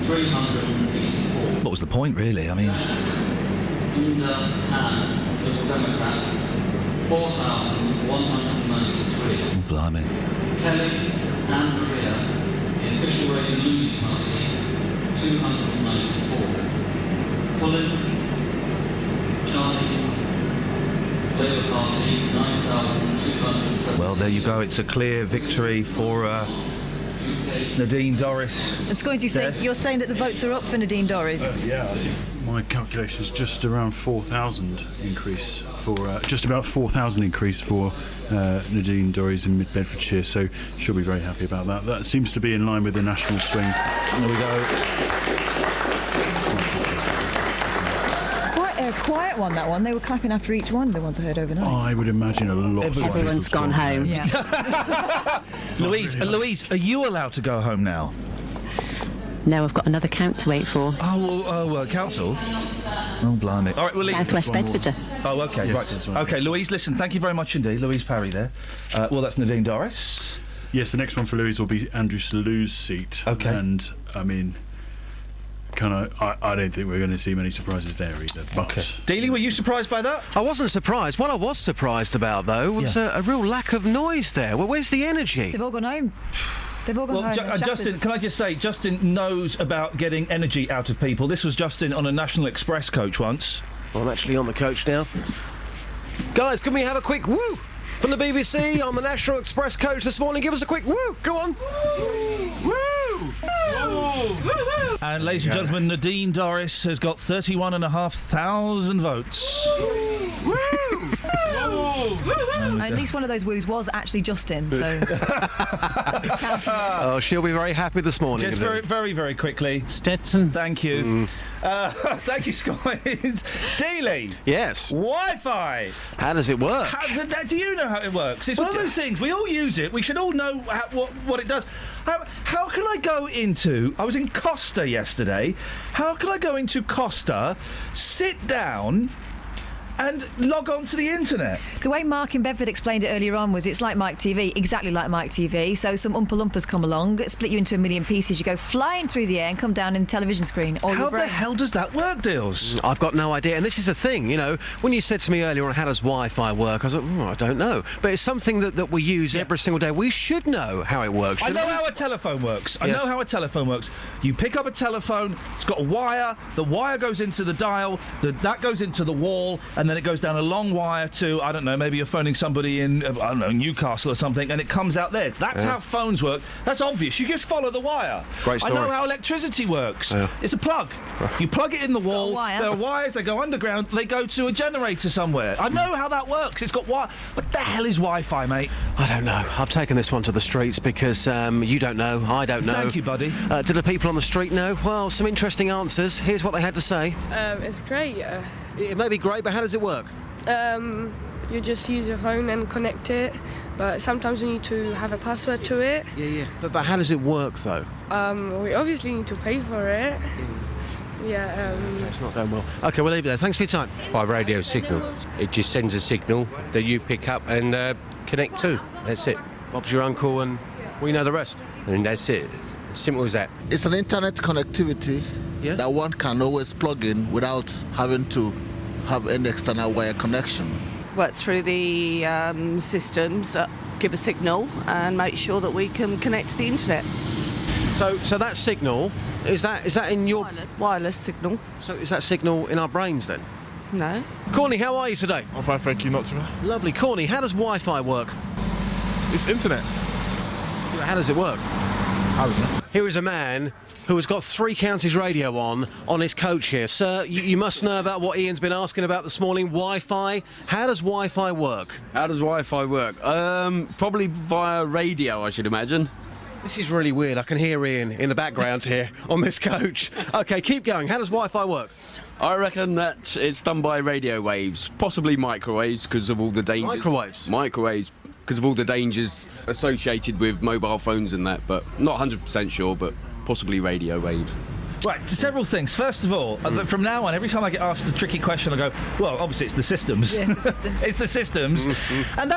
384. What was the point, really? I mean... Linda Ann, Liberal Democrats, 4,193. Oh, blimey. Kelly Ann Maria, the official Reagan Union Party, 294. Colin Charlie, Labour Party, 9,207. Well, there you go. It's a clear victory for Nadine Dorries. It's going to say, you're saying that the votes are up for Nadine Dorries? Yeah, I think my calculation is just around 4,000 increase for just about 4,000 increase for Nadine Dorries in Mid Bedfordshire. So she'll be very happy about that. That seems to be in line with the national swing. There we go. Quite a quiet one, that one. They were clapping after each one, the ones I heard overnight. I would imagine a lot. Everyone's gone home. Yeah. Louise, are you allowed to go home now? No, I've got another count to wait for. Oh, council? Oh, blimey. All right, we'll leave. Southwest Bedfordshire. Oh, OK, yes, right. OK, Louise, listen, thank you very much indeed. Louise Parry there. Well, that's Nadine Dorries. Yes, the next one for Louise will be Andrew Salou's seat. OK. And, I mean... I don't think we're going to see many surprises there either. But Dealey, were you surprised by that? I wasn't surprised. What I was surprised about, though, was a real lack of noise there. Well, where's the energy? They've all gone home. They've all gone home. Justin, can I just say, Justin knows about getting energy out of people. This was Justin on a National Express coach once. Well, I'm actually on the coach now. Guys, can we have a quick woo from the BBC on the National Express coach this morning? Give us a quick woo. Go on. Woo! And ladies and gentlemen, Nadine Dorries has got 31,500 votes. At least one of those woos was actually Justin, so... Oh, she'll be very happy this morning. Just very, very quickly. Stetson. Thank you. Thank you, Skies. Dealey. Yes. Wi-Fi. How does it work? Do you know how it works? It's one of those things. We all use it. We should all know what it does. How can I go into... I was in Costa yesterday. How can I go into Costa, sit down... and log on to the internet? The way Mark in Bedford explained it earlier on was it's like Mike TV, exactly like Mike TV. So some Oompa Loompas come along, split you into a million pieces, you go flying through the air and come down in the television screen. How the hell does that work, Deals? I've got no idea. And this is the thing, you know, when you said to me earlier on, how does Wi-Fi work? I was like, I don't know. But it's something that we use every single day. We should know how it works. I know how a telephone works. I know how a telephone works. You pick up a telephone, it's got a wire, the wire goes into the dial, that goes into the wall, and then it goes down a long wire to, I don't know, maybe you're phoning somebody in, I don't know, Newcastle or something, and it comes out there. That's how phones work. That's obvious. You just follow the wire. Great story. I know how electricity works. It's a plug. You plug it in the wall. There are wires. They go underground. They go to a generator somewhere. I know how that works. It's got wire. What the hell is Wi-Fi, mate? I don't know. I've taken this one to the streets because you don't know. I don't know. Thank you, buddy. Do the people on the street know? Well, some interesting answers. Here's what they had to say. It's great. It may be great, but how does it work? You just use your phone and connect it, but sometimes you need to have a password to it. Yeah. But how does it work, though? We obviously need to pay for it. Yeah. Okay, it's not going well. Okay, we'll leave it there. Thanks for your time. By radio signal. It just sends a signal that you pick up and connect to. That's it. Bob's your uncle, and we know the rest. And that's it. Simple as that. It's an internet connectivity that one can always plug in without having to have an external wire connection. Works through the systems that give a signal and make sure that we can connect to the internet. So that signal, is that in your... Wireless signal. So is that signal in our brains then? No. Corny, how are you today? I'm fine, thank you, not too bad. Lovely. Corny, how does Wi-Fi work? It's internet. How does it work? I don't know. Here is a man who has got 3 Counties radio on his coach here. Sir, you must know about what Ian's been asking about this morning, Wi-Fi. How does Wi-Fi work? How does Wi-Fi work? Probably via radio, I should imagine. This is really weird. I can hear Ian in the background here on this coach. OK, keep going. How does Wi-Fi work? I reckon that it's done by radio waves, possibly microwaves because of all the dangers. Microwaves? Microwaves, because of all the dangers associated with mobile phones and that, but not 100% sure, but possibly radio waves. Right, several things. First of all, from now on, every time I get asked a tricky question, I go, well, obviously it's the systems. Yeah, it's the systems. It's the systems. And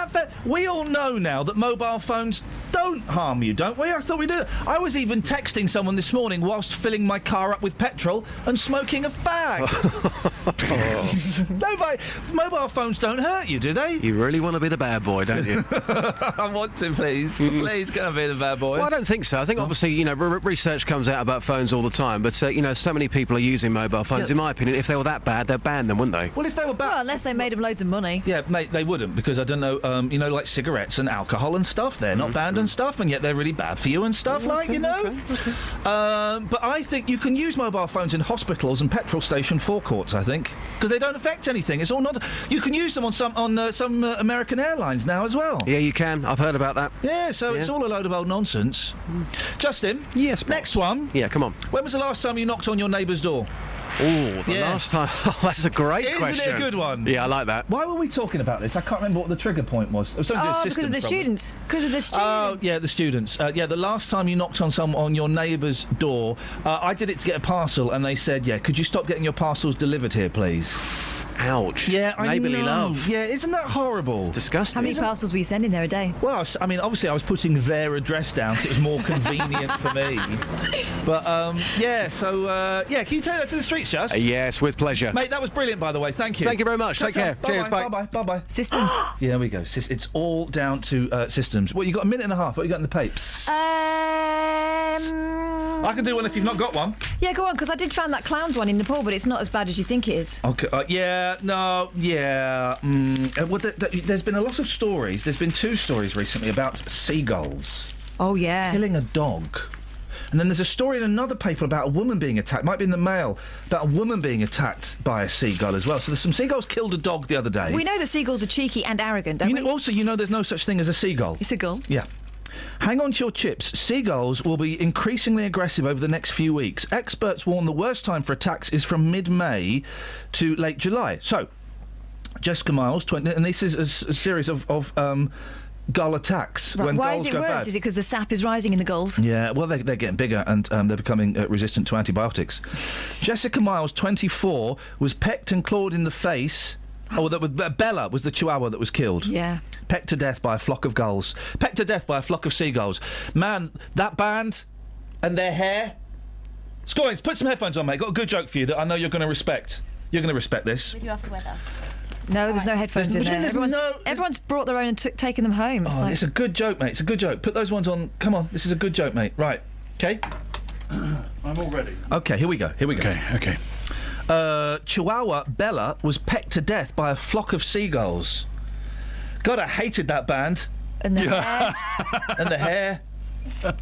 we all know now that mobile phones don't harm you, don't we? I thought we did. I was even texting someone this morning whilst filling my car up with petrol and smoking a fag. Mobile phones don't hurt you, do they? You really want to be the bad boy, don't you? I want to, please. Please go and be the bad boy. Well, I don't think so. I think obviously, research comes out about phones all the time, but so many people are using mobile phones. In my opinion, if they were that bad, they'd ban them, wouldn't they? Well, if they were bad... Well, unless they made them loads of money. Yeah, mate, they wouldn't, because I don't know, like cigarettes and alcohol and stuff, they're not banned and stuff, and yet they're really bad for you and stuff, but I think you can use mobile phones in hospitals and petrol station forecourts, I think, because they don't affect anything. It's all not... You can use them on some American airlines now as well. Yeah, you can. I've heard about that. Yeah, so it's all a load of old nonsense. Justin? Yes, boss. Next one. Yeah, come on. When was the last time you knocked on your neighbour's door? Oh, the last time. Oh, that's a great question. Isn't it a good one? Yeah, I like that. Why were we talking about this? I can't remember what the trigger point was. Because of the students. Because of the students. Oh, yeah, the students. The last time you knocked on your neighbour's door, I did it to get a parcel, and they said, could you stop getting your parcels delivered here, please? Ouch. Yeah, I Neighbourly know. love. Yeah, isn't that horrible? It's disgusting. How many parcels were you sending there a day? Well, obviously I was putting their address down so it was more convenient for me. But, can you take that to the streets, Just? Yes, with pleasure. Mate, that was brilliant, by the way. Thank you. Thank you very much. Take care. Cheers, bye. Bye-bye. Systems. Yeah, there we go. It's all down to systems. Well, you've got a minute and a half. What have you got in the papes? I can do one if you've not got one. Yeah, go on, because I did find that clowns one in Nepal, but it's not as bad as you think it is. Okay, there's been a lot of stories. There's been 2 stories recently about seagulls. Oh, yeah. Killing a dog. And then there's a story in another paper about a woman being attacked, might be in the Mail, about a woman being attacked by a seagull as well. So there's some seagulls killed a dog the other day. We know that seagulls are cheeky and arrogant, don't we? Also, there's no such thing as a seagull. It's a gull. Yeah. Hang on to your chips. Seagulls will be increasingly aggressive over the next few weeks. Experts warn the worst time for attacks is from mid-May to late July. So, Jessica Miles, and this is a series of gull attacks. Right. When Why gulls is it go worse? bad. Is it because the sap is rising in the gulls? Yeah, well, they're getting bigger and they're becoming resistant to antibiotics. Jessica Miles, 24, was pecked and clawed in the face. Bella was the chihuahua that was killed. Yeah. Pecked to death by a flock of gulls. Pecked to death by a flock of seagulls. Man, that band and their hair... Scoins, put some headphones on, mate. Got a good joke for you that I know you're going to respect. You're going to respect this. We do have to wear that. No, there's no headphones in there. Everyone's brought their own and taken them home. It's a good joke, mate. It's a good joke. Put those ones on. Come on, this is a good joke, mate. Right. Okay? I'm all ready. Okay, here we go. Okay. Chihuahua Bella was pecked to death by a flock of seagulls. God, I hated that band. And the hair. And the hair.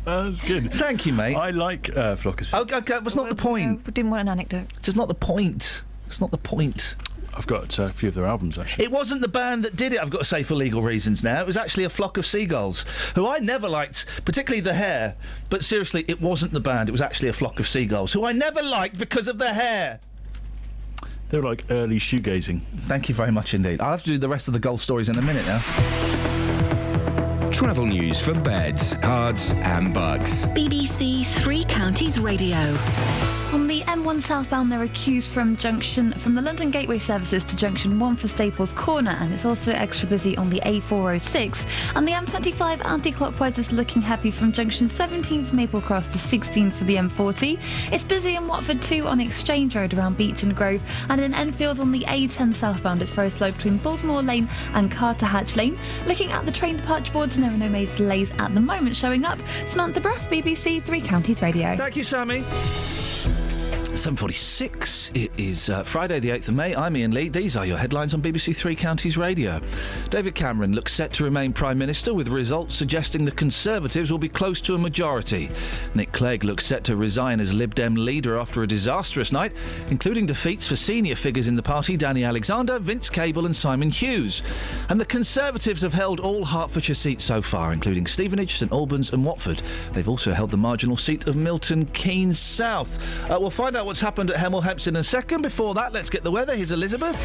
That's good. Thank you, mate. I like flock of seagulls. Okay, that's not the point. We didn't want an anecdote. It's not the point. It's not the point. I've got a few of their albums, actually. It wasn't the band that did it, I've got to say, for legal reasons now. It was actually a flock of seagulls, who I never liked, particularly the hair. But seriously, it wasn't the band, it was actually a flock of seagulls, who I never liked because of their hair. They were like early shoegazing. Thank you very much indeed. I'll have to do the rest of the golf stories in a minute now. Travel news for beds, cards and bugs. BBC 3 Counties Radio. On the M1 southbound, there are queues from the London Gateway services to junction 1 for Staples Corner, and it's also extra busy on the A406. And the M25 anti-clockwise is looking heavy from junction 17 for Maple Cross to 16 for the M40. It's busy in Watford too on Exchange Road around Beach and Grove, and in Enfield on the A10 southbound, it's very slow between Bullsmore Lane and Carter Hatch Lane. Looking at the train departure boards, and there are no major delays at the moment showing up. Samantha Bruff, BBC Three Counties Radio. Thank you, Sammy. 7:46. It is Friday the 8th of May. I'm Iain Lee. These are your headlines on BBC Three Counties Radio. David Cameron looks set to remain Prime Minister, with results suggesting the Conservatives will be close to a majority. Nick Clegg looks set to resign as Lib Dem leader after a disastrous night, including defeats for senior figures in the party, Danny Alexander, Vince Cable and Simon Hughes. And the Conservatives have held all Hertfordshire seats so far, including Stevenage, St Albans and Watford. They've also held the marginal seat of Milton Keynes South. We'll find out what's happened at Hemel Hempstead in a second. Before that, let's get the weather. Here's Elizabeth.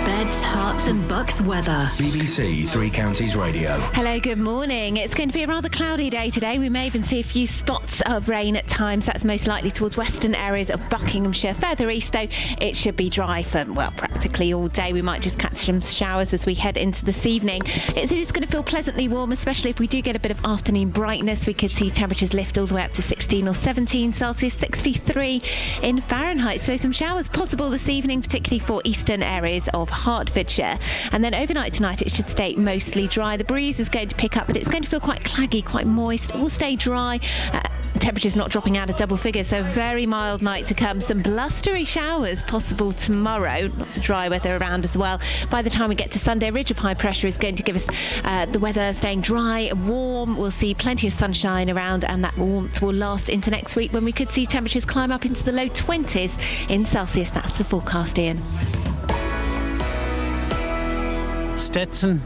Beds, Herts and Bucks weather. BBC Three Counties Radio. Hello, good morning. It's going to be a rather cloudy day today. We may even see a few spots of rain at times. That's most likely towards western areas of Buckinghamshire. Further east, though, it should be dry for, well, practically all day. We might just catch some showers as we head into this evening. It is going to feel pleasantly warm, especially if we do get a bit of afternoon brightness. We could see temperatures lift all the way up to 16 or 17 Celsius, 63 in Fahrenheit. So some showers possible this evening, particularly for eastern areas of Hertfordshire. And then overnight tonight it should stay mostly dry. The breeze is going to pick up, but it's going to feel quite claggy, quite moist. It will stay dry. Temperatures not dropping out of double figures, so very mild night to come. Some blustery showers possible tomorrow. Lots of dry weather around as well. By the time we get to Sunday, a ridge of high pressure is going to give us the weather staying dry, warm. We'll see plenty of sunshine around, and that warmth will last into next week, when we could see temperatures climb up into the low 20s in Celsius. That's the forecast, Ian. Stetson.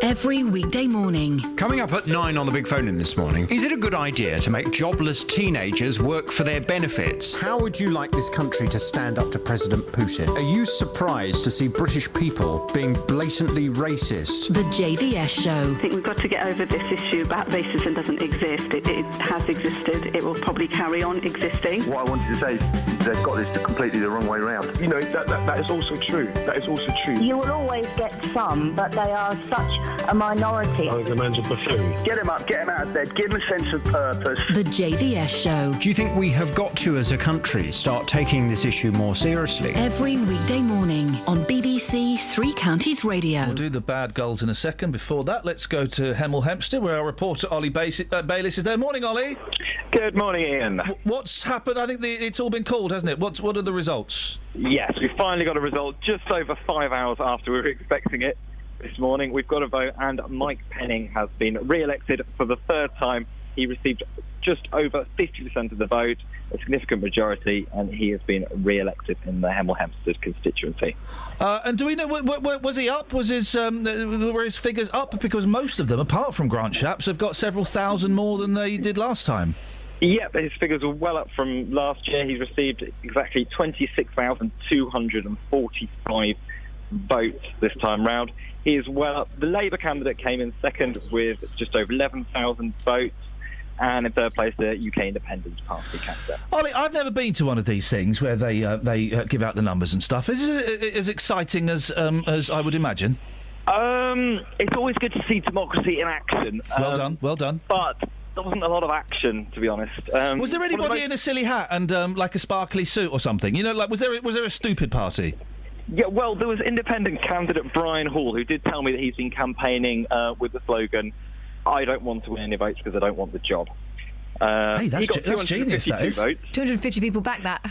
Every weekday morning. Coming up at 9 on the Big Phone In this morning, is it a good idea to make jobless teenagers work for their benefits? How would you like this country to stand up to President Putin? Are you surprised to see British people being blatantly racist? The JVS Show. I think we've got to get over this issue about racism doesn't exist. It has existed. It will probably carry on existing. What I wanted to say is they've got this completely the wrong way round. You know, that is also true. That is also true. You will always get some, but they are such a minority. I think the man's a buffoon. Get him up, get him out of bed, give him a sense of purpose. The JVS Show. Do you think we have got to, as a country, start taking this issue more seriously? Every weekday morning on BBC Three Counties Radio. We'll do the bad goals in a second. Before that, let's go to Hemel Hempstead, where our reporter Ollie Bayliss is there. Morning, Ollie. Good morning, Ian. What's happened? I think it's all been called, hasn't it? What are the results? Yes, we finally got a result just over 5 hours after we were expecting it. This morning we've got a vote, and Mike Penning has been re-elected for the third time. He received just over 50% of the vote, a significant majority, and he has been re-elected in the Hemel Hempstead constituency. And do we know, was he up? Were his figures up? Because most of them, apart from Grant Shapps, have got several thousand more than they did last time. Yep, his figures were well up from last year. He received exactly 26,245 votes this time round. He is well up. The Labour candidate came in second with just over 11,000 votes, and in third place the UK Independence Party candidate. Ollie, I've never been to one of these things where they give out the numbers and stuff. Is it as exciting as I would imagine? It's always good to see democracy in action. Well done. But there wasn't a lot of action, to be honest. Was there anybody in a silly hat and like a sparkly suit or something? You know, like was there a stupid party? Yeah, well, there was independent candidate Brian Hall, who did tell me that he's been campaigning with the slogan, "I don't want to win any votes because I don't want the job." Hey, that's genius, that is. Votes. 250 people back that.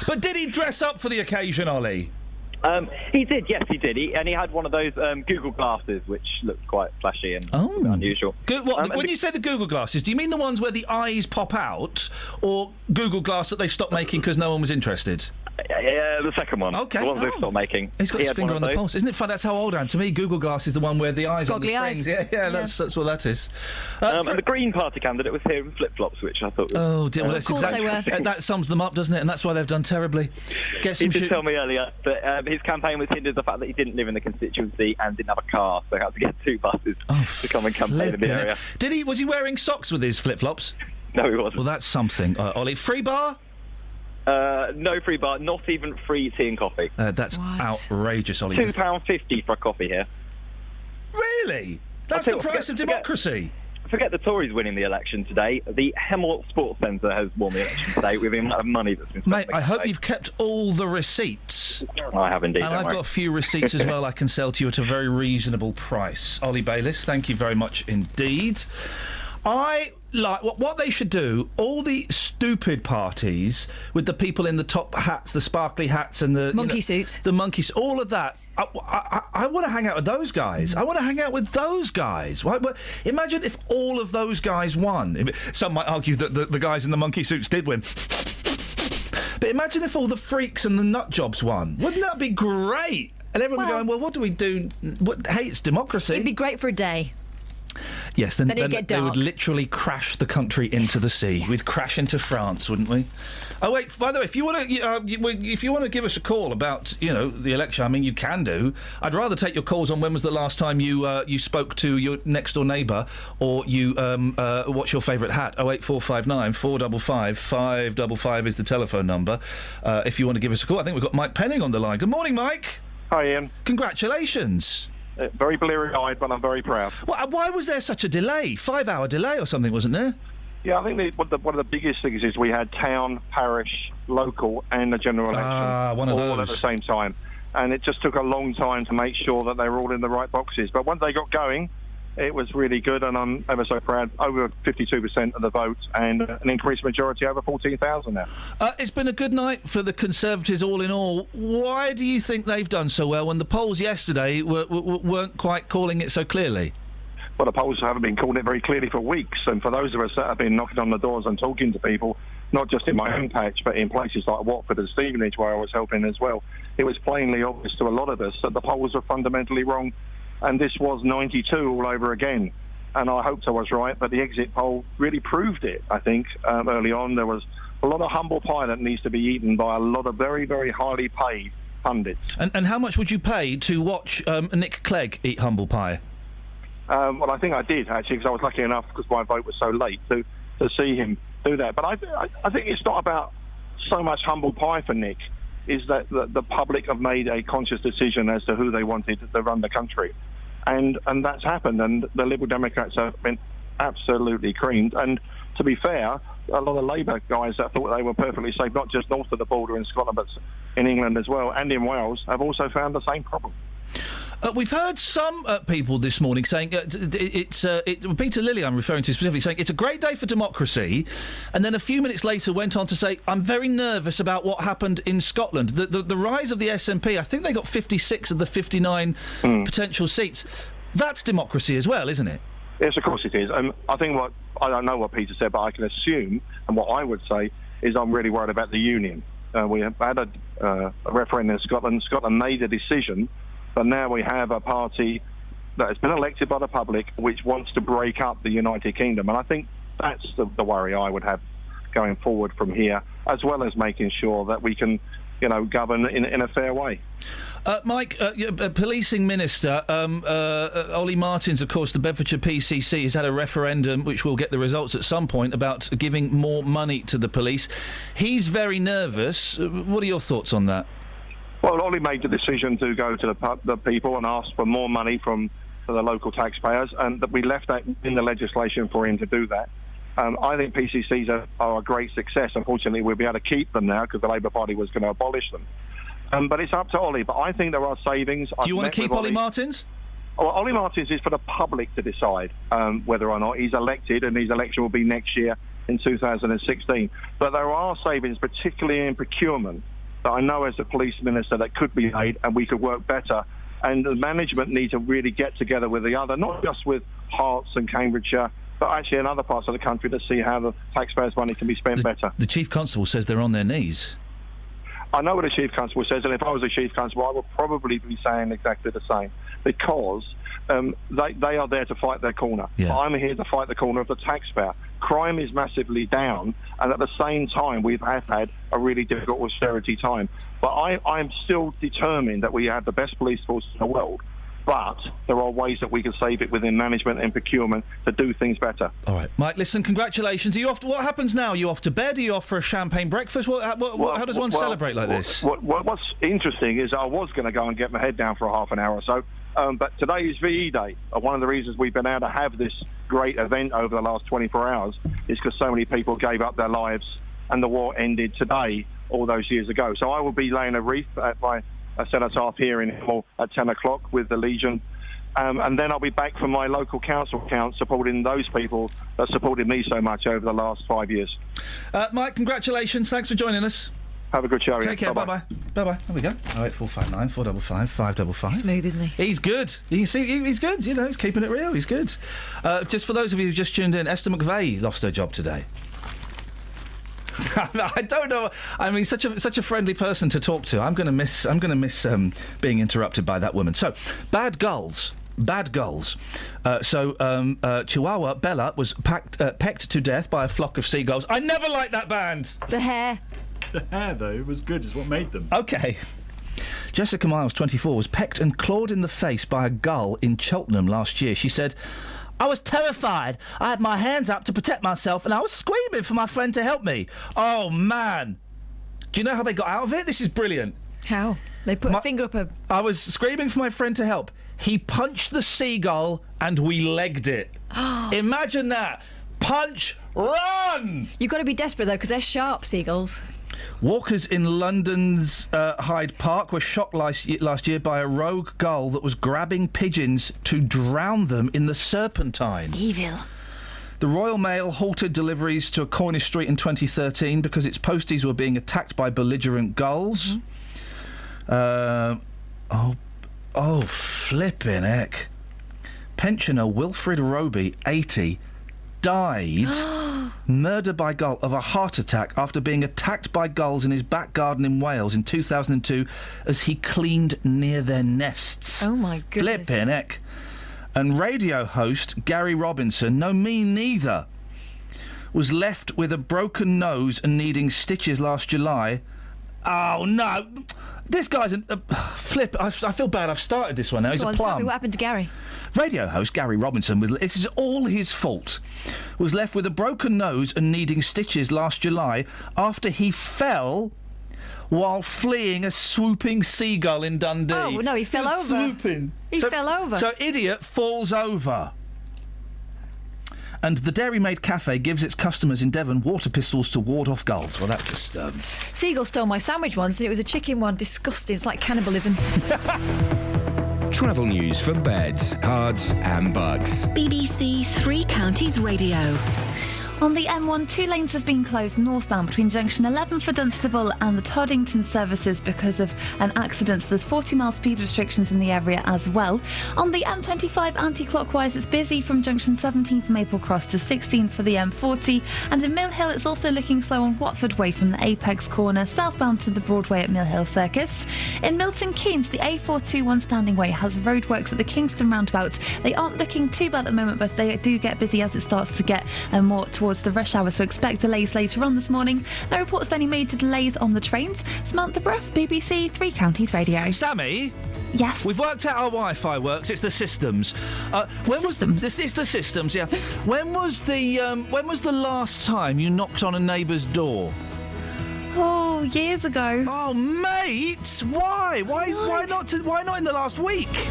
But did he dress up for the occasion, Ollie? He did, yes, he did. He had one of those Google glasses, which looked quite flashy and unusual. When you say the Google glasses, do you mean the ones where the eyes pop out, or Google Glass that they stopped making because no one was interested? Yeah, the second one. Okay. The ones they've stopped making. He's got He his had finger one on of the those. pulse. Isn't it fun? That's how old I am. To me, Google Glass is the one where the eyes on the Goggly eyes. springs. Yeah, that's what that is. And the Green Party candidate was here in flip-flops, which I thought was... Oh, dear. Well, of that's course exactly, they were. that sums them up, doesn't it? And that's why they've done terribly. Get He some did tell me earlier that his campaign was hindered the fact that he didn't live in the constituency and didn't have a car, so he had to get 2 buses to come and campaign in the area. Was he wearing socks with his flip-flops? No, he wasn't. Well, that's something. Ollie, free bar? No free bar, not even free tea and coffee. That's outrageous, Ollie. £2.50 for a coffee here. Really? That's the price of democracy. Forget the Tories winning the election today. The Hemel Sports Centre has won the election today with the amount of money that's been spent. Mate, I hope you've kept all the receipts. I have indeed. And I've got a few receipts as well I can sell to you at a very reasonable price. Ollie Bayliss, thank you very much indeed. I like what they should do. All the stupid parties with the people in the top hats, the sparkly hats, and the monkey suits, the monkeys, all of that. I want to hang out with those guys. I want to hang out with those guys. Right? Imagine if all of those guys won. Some might argue that the guys in the monkey suits did win. But imagine if all the freaks and the nut jobs won. Wouldn't that be great? And everyone going, well, what do we do? Hey, it's democracy. It'd be great for a day. Yes, then it'd get they would dark. literally crash the country into the sea. We'd crash into France, wouldn't we? Oh wait, by the way, if you want to give us a call about the election, I mean you can do. I'd rather take your calls on when was the last time you spoke to your next door neighbour, or you what's your favourite hat? 08459 455 555 is the telephone number. If you want to give us a call, I think we've got Mike Penning on the line. Good morning, Mike. Hi, Ian. Congratulations. Very bleary-eyed, but I'm very proud. Why was there such a delay? 5-hour delay or something, wasn't there? Yeah, I think one of the biggest things is we had town, parish, local, and the general election one of all those. at the same time. And it just took a long time to make sure that they were all in the right boxes. But once they got going, it was really good, and I'm ever so proud. Over 52% of the vote, and an increased majority, over 14,000 now. It's been a good night for the Conservatives all in all. Why do you think they've done so well when the polls yesterday weren't quite calling it so clearly? Well, the polls haven't been calling it very clearly for weeks, and for those of us that have been knocking on the doors and talking to people, not just in my own patch, but in places like Watford and Stevenage, where I was helping as well, it was plainly obvious to a lot of us that the polls were fundamentally wrong, and this was 92 all over again. And I hoped I was right, but the exit poll really proved it, I think. Early on, there was a lot of humble pie that needs to be eaten by a lot of very, very highly paid pundits. And how much would you pay to watch Nick Clegg eat humble pie? Well, I think I did, actually, because I was lucky enough, because my vote was so late, to see him do that. But I think it's not about so much humble pie for Nick, is that the public have made a conscious decision as to who they wanted to run the country. And that's happened, and the Liberal Democrats have been absolutely creamed. And to be fair, a lot of Labour guys that thought they were perfectly safe, not just north of the border in Scotland, but in England as well, and in Wales, have also found the same problem. We've heard some people this morning saying Peter Lilly, I'm referring to specifically, saying it's a great day for democracy, and then a few minutes later went on to say, I'm very nervous about what happened in Scotland. The rise of the SNP, I think they got 56 of the 59 potential seats. That's democracy as well, isn't it? Yes, of course it is. And I think I don't know what Peter said, but I can assume, and what I would say, is I'm really worried about the union. We have had a referendum in Scotland. Scotland made a decision, but now we have a party that has been elected by the public which wants to break up the United Kingdom. And I think that's the worry I would have going forward from here, as well as making sure that we can, govern in a fair way. Mike, policing minister, Ollie Martins, of course, the Bedfordshire PCC, has had a referendum, which will get the results at some point, about giving more money to the police. He's very nervous. What are your thoughts on that? Well, Ollie made the decision to go to the people and ask for more money from the local taxpayers, and that we left that in the legislation for him to do that. I think PCCs are a great success. Unfortunately, we'll be able to keep them now because the Labour Party was going to abolish them. But it's up to Ollie. But I think there are savings. Do you want to keep Ollie Martins? Well, Ollie Martins is for the public to decide whether or not he's elected, and his election will be next year in 2016. But there are savings, particularly in procurement, that I know as a police minister that could be made, and we could work better. And the management need to really get together with the other, not just with Herts and Cambridgeshire, but actually in other parts of the country, to see how the taxpayers' money can be spent better. The Chief Constable says they're on their knees. I know what a chief constable says, and if I was a chief constable, I would probably be saying exactly the same, because they are there to fight their corner. Yeah. I'm here to fight the corner of the taxpayer. Crime is massively down, and at the same time, we have had a really difficult austerity time. But I'm still determined that we have the best police force in the world. But there are ways that we can save it within management and procurement to do things better. All right, Mike. Listen, congratulations. Are you off? What happens now? Are you off to bed? Are you off for a champagne breakfast? How does one celebrate like this? What's interesting is I was going to go and get my head down for a half an hour or so, but today is VE Day. One of the reasons we've been able to have this great event over the last 24 hours is because so many people gave up their lives, and the war ended today, all those years ago. So I will be laying a wreath at my cenotaph here in Hill at 10 o'clock with the Legion. And then I'll be back for my local council account, supporting those people that supported me so much over the last 5 years. Mike, congratulations. Thanks for joining us. Have a good show. Take care. Bye-bye. Bye-bye. There we go. 08459 455 555. Smooth, isn't he? He's good. You can see he's good. You know, he's keeping it real. He's good. Just for those of you who just tuned in, Esther McVeigh lost her job today. I don't know. I mean, such a friendly person to talk to. I'm going to miss being interrupted by that woman. So, bad gulls. Chihuahua Bella was pecked to death by a flock of seagulls. I never liked that band. The hair. The hair, though, was good. Is what made them. Okay. Jessica Miles, 24, was pecked and clawed in the face by a gull in Cheltenham last year. She said, "I was terrified. I had my hands up to protect myself and I was screaming for my friend to help me. Oh, man." Do you know how they got out of it? This is brilliant. How? They put a finger up a... I was screaming for my friend to help. He punched the seagull and we legged it. Imagine that. Punch, run! You've got to be desperate, though, because they're sharp, seagulls. Walkers in London's Hyde Park were shot last year by a rogue gull that was grabbing pigeons to drown them in the Serpentine. Evil. The Royal Mail halted deliveries to a Cornish street in 2013 because its posties were being attacked by belligerent gulls. Flippin' heck. Pensioner Wilfred Roby, 80, died, murdered by gull, of a heart attack after being attacked by gulls in his back garden in Wales in 2002 as he cleaned near their nests. Oh, my goodness. Flippin' heck. And radio host Gary Robinson, no, me neither, was left with a broken nose and needing stitches last July. Oh, no. This guy's flip. I feel bad I've started this one now. He's a plum. Tell me what happened to Gary. Radio host Gary Robinson, this is all his fault, was left with a broken nose and needing stitches last July after he fell while fleeing a swooping seagull in Dundee. Oh, no, he fell over. Swooping. He fell over. So idiot falls over. And the Dairy Maid Cafe gives its customers in Devon water pistols to ward off gulls. Well, that just... Seagull stole my sandwich once, and it was a chicken one. Disgusting. It's like cannibalism. Travel news for beds, cards and bugs. BBC Three Counties Radio. On the M1, 2 lanes have been closed northbound between junction 11 for Dunstable and the Toddington services because of an accident. So there's 40-mile speed restrictions in the area as well. On the M25 anti-clockwise, it's busy from junction 17 for Maple Cross to 16 for the M40. And in Mill Hill, it's also looking slow on Watford Way from the Apex corner southbound to the Broadway at Mill Hill Circus. In Milton Keynes, the A421 Standing Way has roadworks at the Kingston roundabout. They aren't looking too bad at the moment, but they do get busy as it starts to get more towards the rush hour, so expect delays later on this morning. No reports of any major delays on the trains. Samantha Bruff, BBC Three Counties Radio. Sammy? Yes? We've worked out how Wi-Fi works. It's the systems. It's the systems, yeah. When was the last time you knocked on a neighbour's door? Oh, years ago. Oh, mate! Why? Why not in the last week?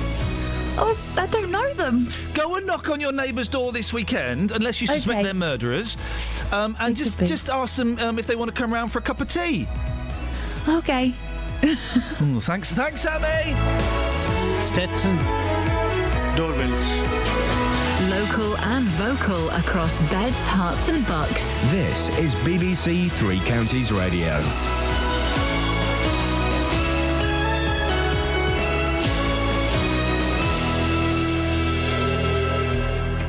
Oh, I don't know them. Go and knock on your neighbour's door this weekend, unless you suspect they're murderers, and just ask them if they want to come round for a cup of tea. Okay. Thanks, Sammy. Stetson. Doorbells. Local and vocal across beds, hearts and bucks. This is BBC Three Counties Radio.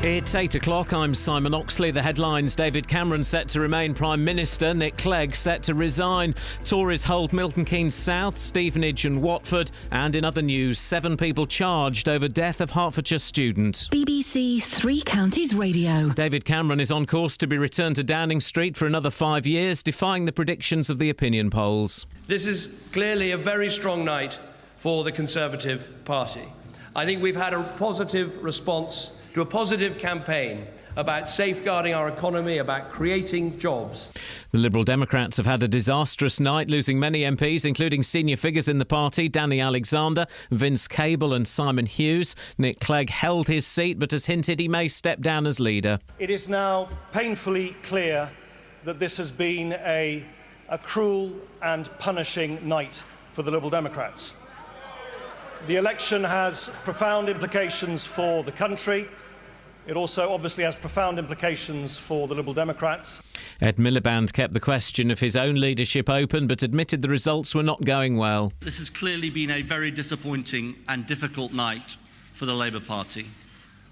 It's 8 o'clock. I'm Simon Oxley. The headlines: David Cameron set to remain Prime Minister, Nick Clegg set to resign, Tories hold Milton Keynes South, Stevenage and Watford, and in other news, 7 people charged over death of Hertfordshire student. BBC Three Counties Radio. David Cameron is on course to be returned to Downing Street for another 5 years, defying the predictions of the opinion polls. This is clearly a very strong night for the Conservative Party. I think we've had a positive response to a positive campaign about safeguarding our economy, about creating jobs. The Liberal Democrats have had a disastrous night, losing many MPs, including senior figures in the party, Danny Alexander, Vince Cable and Simon Hughes. Nick Clegg held his seat but has hinted he may step down as leader. It is now painfully clear that this has been a cruel and punishing night for the Liberal Democrats. The election has profound implications for the country. It also obviously has profound implications for the Liberal Democrats. Ed Miliband kept the question of his own leadership open but admitted the results were not going well. This has clearly been a very disappointing and difficult night for the Labour Party.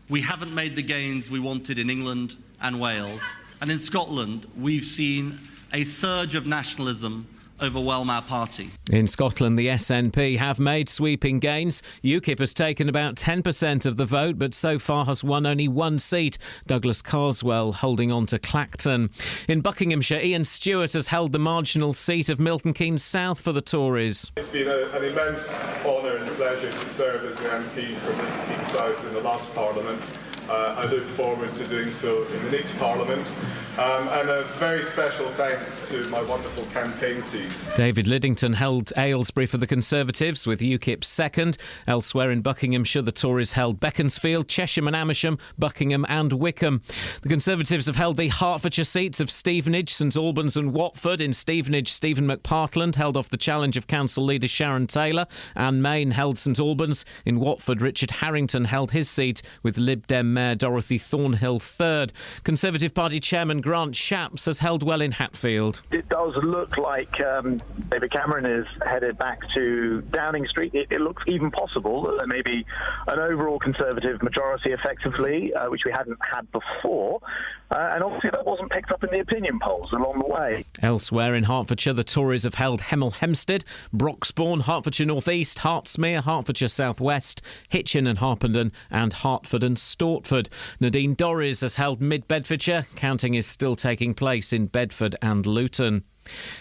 We haven't made the gains we wanted in England and Wales. And in Scotland, we've seen a surge of nationalism overwhelm our party. In Scotland, the SNP have made sweeping gains. UKIP has taken about 10% of the vote, but so far has won only one seat, Douglas Carswell holding on to Clacton. In Buckinghamshire, Iain Stewart has held the marginal seat of Milton Keynes South for the Tories. It's been an immense honour and pleasure to serve as the MP for Milton Keynes South in the last Parliament. I look forward to doing so in the next Parliament. And a very special thanks to my wonderful campaign team. David Liddington held Aylesbury for the Conservatives, with UKIP second. Elsewhere in Buckinghamshire, the Tories held Beaconsfield, Chesham and Amersham, Buckingham and Wickham. The Conservatives have held the Hertfordshire seats of Stevenage, St Albans and Watford. In Stevenage, Stephen McPartland held off the challenge of Council leader Sharon Taylor. Anne Main held St Albans. In Watford, Richard Harrington held his seat, with Lib Dem Mayor Dorothy Thornhill third. Conservative Party Chairman Grant Shapps has held well in Hatfield. It does look like David Cameron is headed back to Downing Street. It looks even possible that there may be an overall Conservative majority effectively, which we hadn't had before. And obviously that wasn't picked up in the opinion polls along the way. Elsewhere in Hertfordshire, the Tories have held Hemel Hempstead, Broxbourne, Hertfordshire North East, Hertsmere, Hertfordshire South West, Hitchin and Harpenden, and Hertford and Stortford. Nadine Dorries has held Mid Bedfordshire. Counting is still taking place in Bedford and Luton.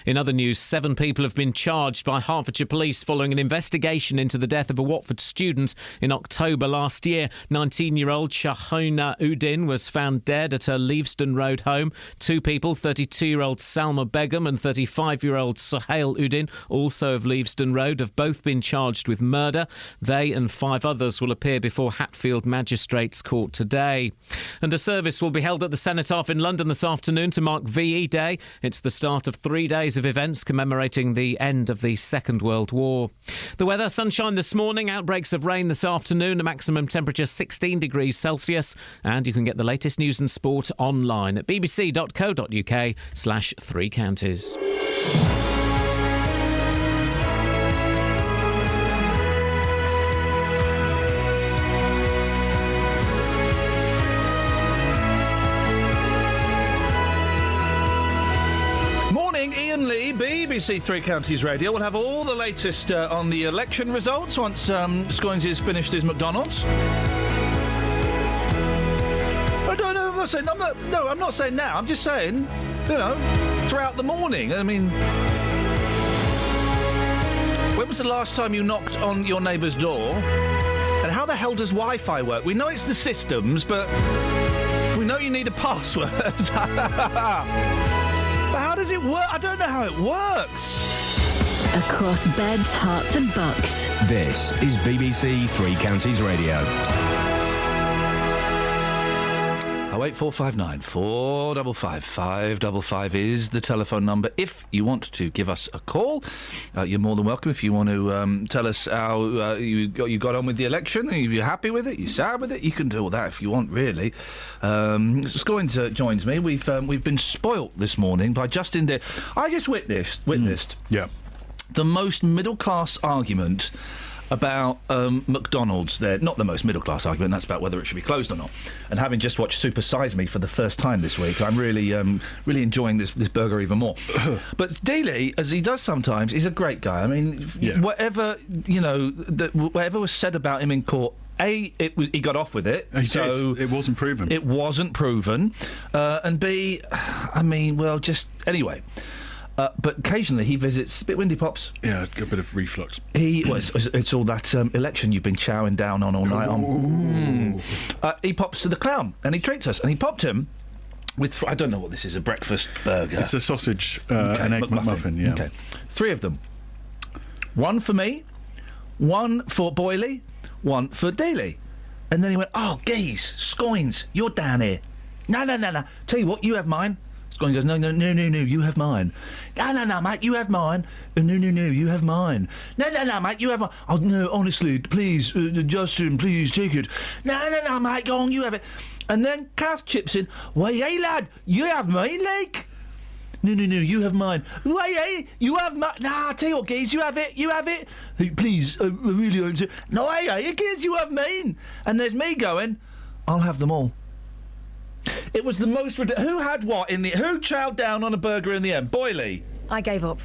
In other news, 7 people have been charged by Hertfordshire police following an investigation into the death of a Watford student in October last year. 19-year-old Shahona Udin was found dead at her Leavesden Road home. 2 people, 32-year-old Salma Begum and 35-year-old Suhail Udin, also of Leavesden Road, have both been charged with murder. They and 5 others will appear before Hatfield Magistrates Court today. And a service will be held at the Cenotaph in London this afternoon to mark VE Day. It's the start of 3 days of events commemorating the end of the Second World War. The weather: sunshine this morning, outbreaks of rain this afternoon, a maximum temperature 16 degrees Celsius, and you can get the latest news and sport online at bbc.co.uk/3 counties. Iain Lee, BBC Three Counties Radio. We'll have all the latest on the election results once Scoins has finished his McDonald's. I'm not saying now. I'm just saying, throughout the morning. I mean, when was the last time you knocked on your neighbour's door? And how the hell does Wi-Fi work? We know it's the systems, but we know you need a password. But how does it work? I don't know how it works. Across beds, hearts and bucks. This is BBC Three Counties Radio. 08459 455 555 is the telephone number. If you want to give us a call, you're more than welcome. If you want to tell us how you got on with the election, are you happy with it? You sad with it? You can do all that if you want, really. Scoins joins me. We've been spoilt this morning by Justin Deere. I just witnessed the most middle class argument about McDonald's. They're not the most middle-class argument. That's about whether it should be closed or not. And having just watched Super Size Me for the first time this week, I'm really enjoying this burger even more. But Dealey, as he does sometimes, he's a great guy. I mean, whatever was said about him in court, he got off with it. He did. It wasn't proven. It wasn't proven. And B, I mean, well, just anyway. But occasionally he visits a bit windy, Pops. Yeah, a bit of reflux. It's all that election you've been chowing down on all night on. He pops to the Clown and he treats us, and he popped him with I don't know what this is, a breakfast burger. It's a sausage and egg McMuffin. Yeah. Okay, 3 of them. 1 for me, 1 for Boyley, 1 for Dealey. And then he went, "Oh, geez, Scoins, you're down here. No. Tell you what, you have mine." Scoins goes, No, you have mine. No, mate, you have mine. No, you have mine. No, mate, you have mine. Oh, no, honestly, please, Justin, please take it. No, mate, go on, you have it. And then Kath chips in, "Well, hey, lad, you have mine, like." No, you have mine. Wait, hey, you have mine. Nah, I tell you what, Geez, you have it. Hey, please, I really want to. No, hey, Geez, you have mine. And there's me going, "I'll have them all." It was the most who had what in the... Who chowed down on a burger in the end? Boyley? I gave up.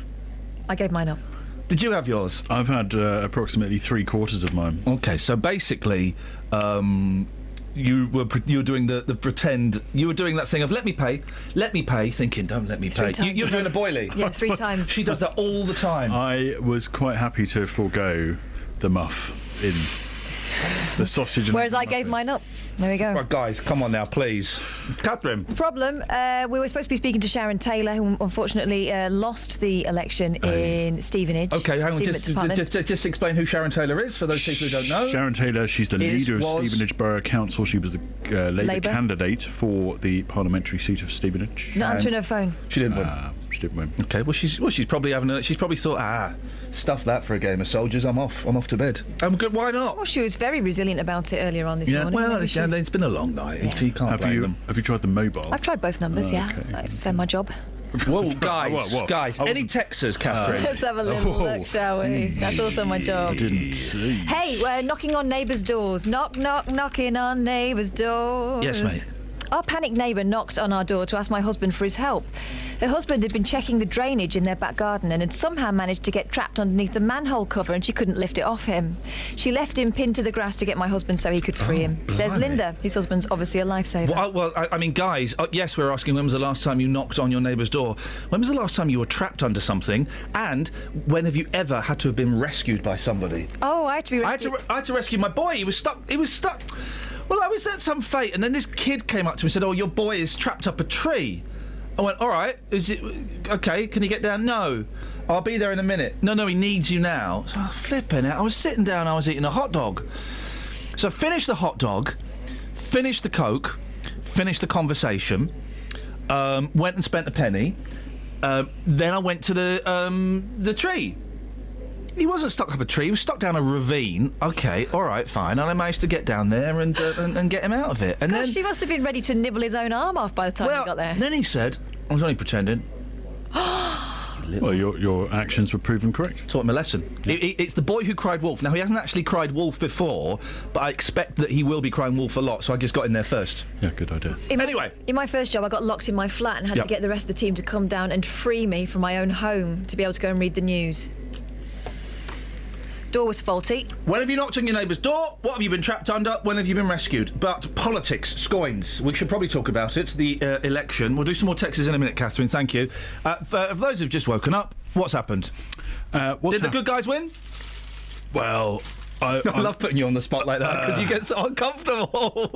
I gave mine up. Did you have yours? I've had approximately 3/4 of mine. OK, so basically... You were doing the pretend. You were doing that thing of let me pay, thinking don't let me pay. You're doing a Boyley. Yeah, 3 times. She does that all the time. I was quite happy to forego the muff in the sausage. Whereas I gave mine up. There we go. Right, guys, come on now, please. Catherine. Problem, we were supposed to be speaking to Sharon Taylor, who unfortunately lost the election in Stevenage. OK, hang on, just explain who Sharon Taylor is, for those people who don't know. Sharon Taylor, she's the leader of Stevenage Borough Council. She was the Labour candidate for the parliamentary seat of Stevenage. Not answering her phone. She didn't win. She didn't win. OK, well, she's probably she's probably thought, stuff that for a game of soldiers, I'm off to bed. Good, why not? Well, she was very resilient about it earlier on this morning. Well, it's been a long night. Yeah. You can't blame them. Have you tried the mobile? I've tried both numbers, Okay. That's my job. Whoa, guys, any texters, Catherine? Let's have a little look, shall we? That's also my job. I didn't see. Hey, we're knocking on neighbours' doors. Knock, knocking on neighbours' doors. Yes, mate. Our panicked neighbour knocked on our door to ask my husband for his help. Her husband had been checking the drainage in their back garden and had somehow managed to get trapped underneath the manhole cover, and she couldn't lift it off him. She left him pinned to the grass to get my husband so he could free him. Blimey. Says Linda. His husband's obviously a lifesaver. Well, I mean, guys, yes, we're asking when was the last time you knocked on your neighbour's door? When was the last time you were trapped under something? And when have you ever had to have been rescued by somebody? Oh, I had to be rescued. I had to rescue my boy. He was stuck. Well, I was at some fete, and then this kid came up to me and said, "Oh, your boy is trapped up a tree." I went, "All right, is it okay? Can he get down?" "No, I'll be there in a minute." No, he needs you now. So, flipping it. I was sitting down, I was eating a hot dog. So I finished the hot dog, finished the Coke, finished the conversation, went and spent a penny. Then I went to the tree. He wasn't stuck up a tree. He was stuck down a ravine. OK, all right, fine. And I managed to get down there and get him out of it. And Gosh, then she must have been ready to nibble his own arm off by the time he got there. Then he said, "I was only pretending." Well, your actions were proven correct. Taught him a lesson. It's the boy who cried wolf. Now, he hasn't actually cried wolf before, but I expect that he will be crying wolf a lot, so I just got in there first. Yeah, good idea. In my first job, I got locked in my flat and had to get the rest of the team to come down and free me from my own home to be able to go and read the news. Door was faulty. When have you knocked on your neighbour's door? What have you been trapped under? When have you been rescued? But politics, Scoins. We should probably talk about it. The election. We'll do some more texts in a minute, Catherine. Thank you. For those who've just woken up, what's happened? Did the good guys win? Well, I love putting you on the spot like that because you get so uncomfortable.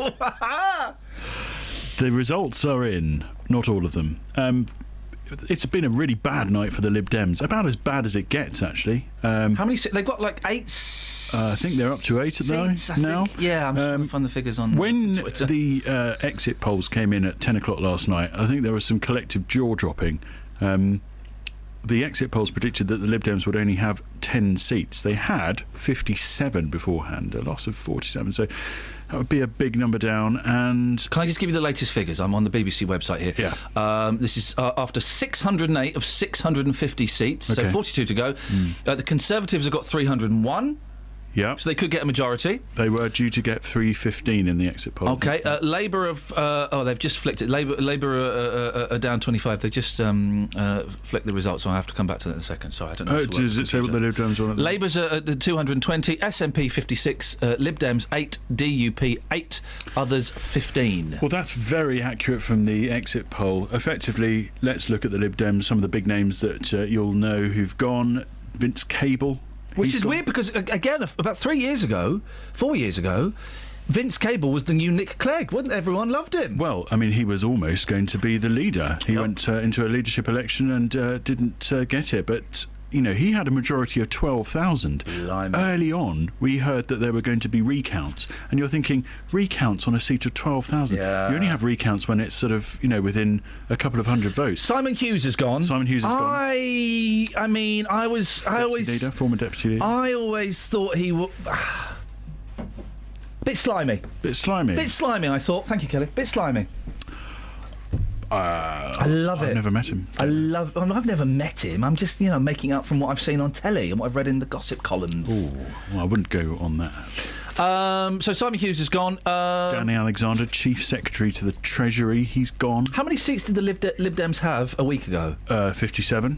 The results are in. Not all of them. It's been a really bad night for the Lib Dems. About as bad as it gets, actually. How many? They've got like 8. I think they're up to 8 now. Yeah, I'm just trying to find the figures on Twitter. When the exit polls came in at 10 o'clock last night, I think there was some collective jaw-dropping. The exit polls predicted that the Lib Dems would only have 10 seats. They had 57 beforehand, a loss of 47. So that would be a big number down. And can I just give you the latest figures? I'm on the BBC website here. Yeah. This is after 608 of 650 seats, so 42 to go. The Conservatives have got 301. Yeah. So they could get a majority. They were due to get 315 in the exit poll. Okay. Labour they've just flicked it. Labour are down 25. They just flicked the results, so I have to come back to that in a second. Sorry, I don't know. Does it say what the Lib Dems are? Labour's at 220, SNP 56, Lib Dems 8, DUP 8, others 15. Well, that's very accurate from the exit poll. Effectively, let's look at the Lib Dems, some of the big names that you'll know who've gone. Vince Cable. Which is weird because, again, about 4 years ago, Vince Cable was the new Nick Clegg, wasn't it? Everyone loved him. Well, I mean, he was almost going to be the leader. He went into a leadership election and didn't get it, but... You know, he had a majority of 12,000. Early on, we heard that there were going to be recounts. And you're thinking, recounts on a seat of 12,000? Yeah. You only have recounts when it's sort of, you know, within a couple of hundred votes. Simon Hughes has gone. Gone. I mean, I always... Former deputy leader. I always thought he would... Bit slimy. Bit slimy, I thought. Thank you, Kelly. Bit slimy. I love it. I've never met him. I've never met him. I'm just, making up from what I've seen on telly and what I've read in the gossip columns. Ooh, well, I wouldn't go on that. So Simon Hughes has gone. Danny Alexander, Chief Secretary to the Treasury, he's gone. How many seats did the Lib Dems have a week ago? 57.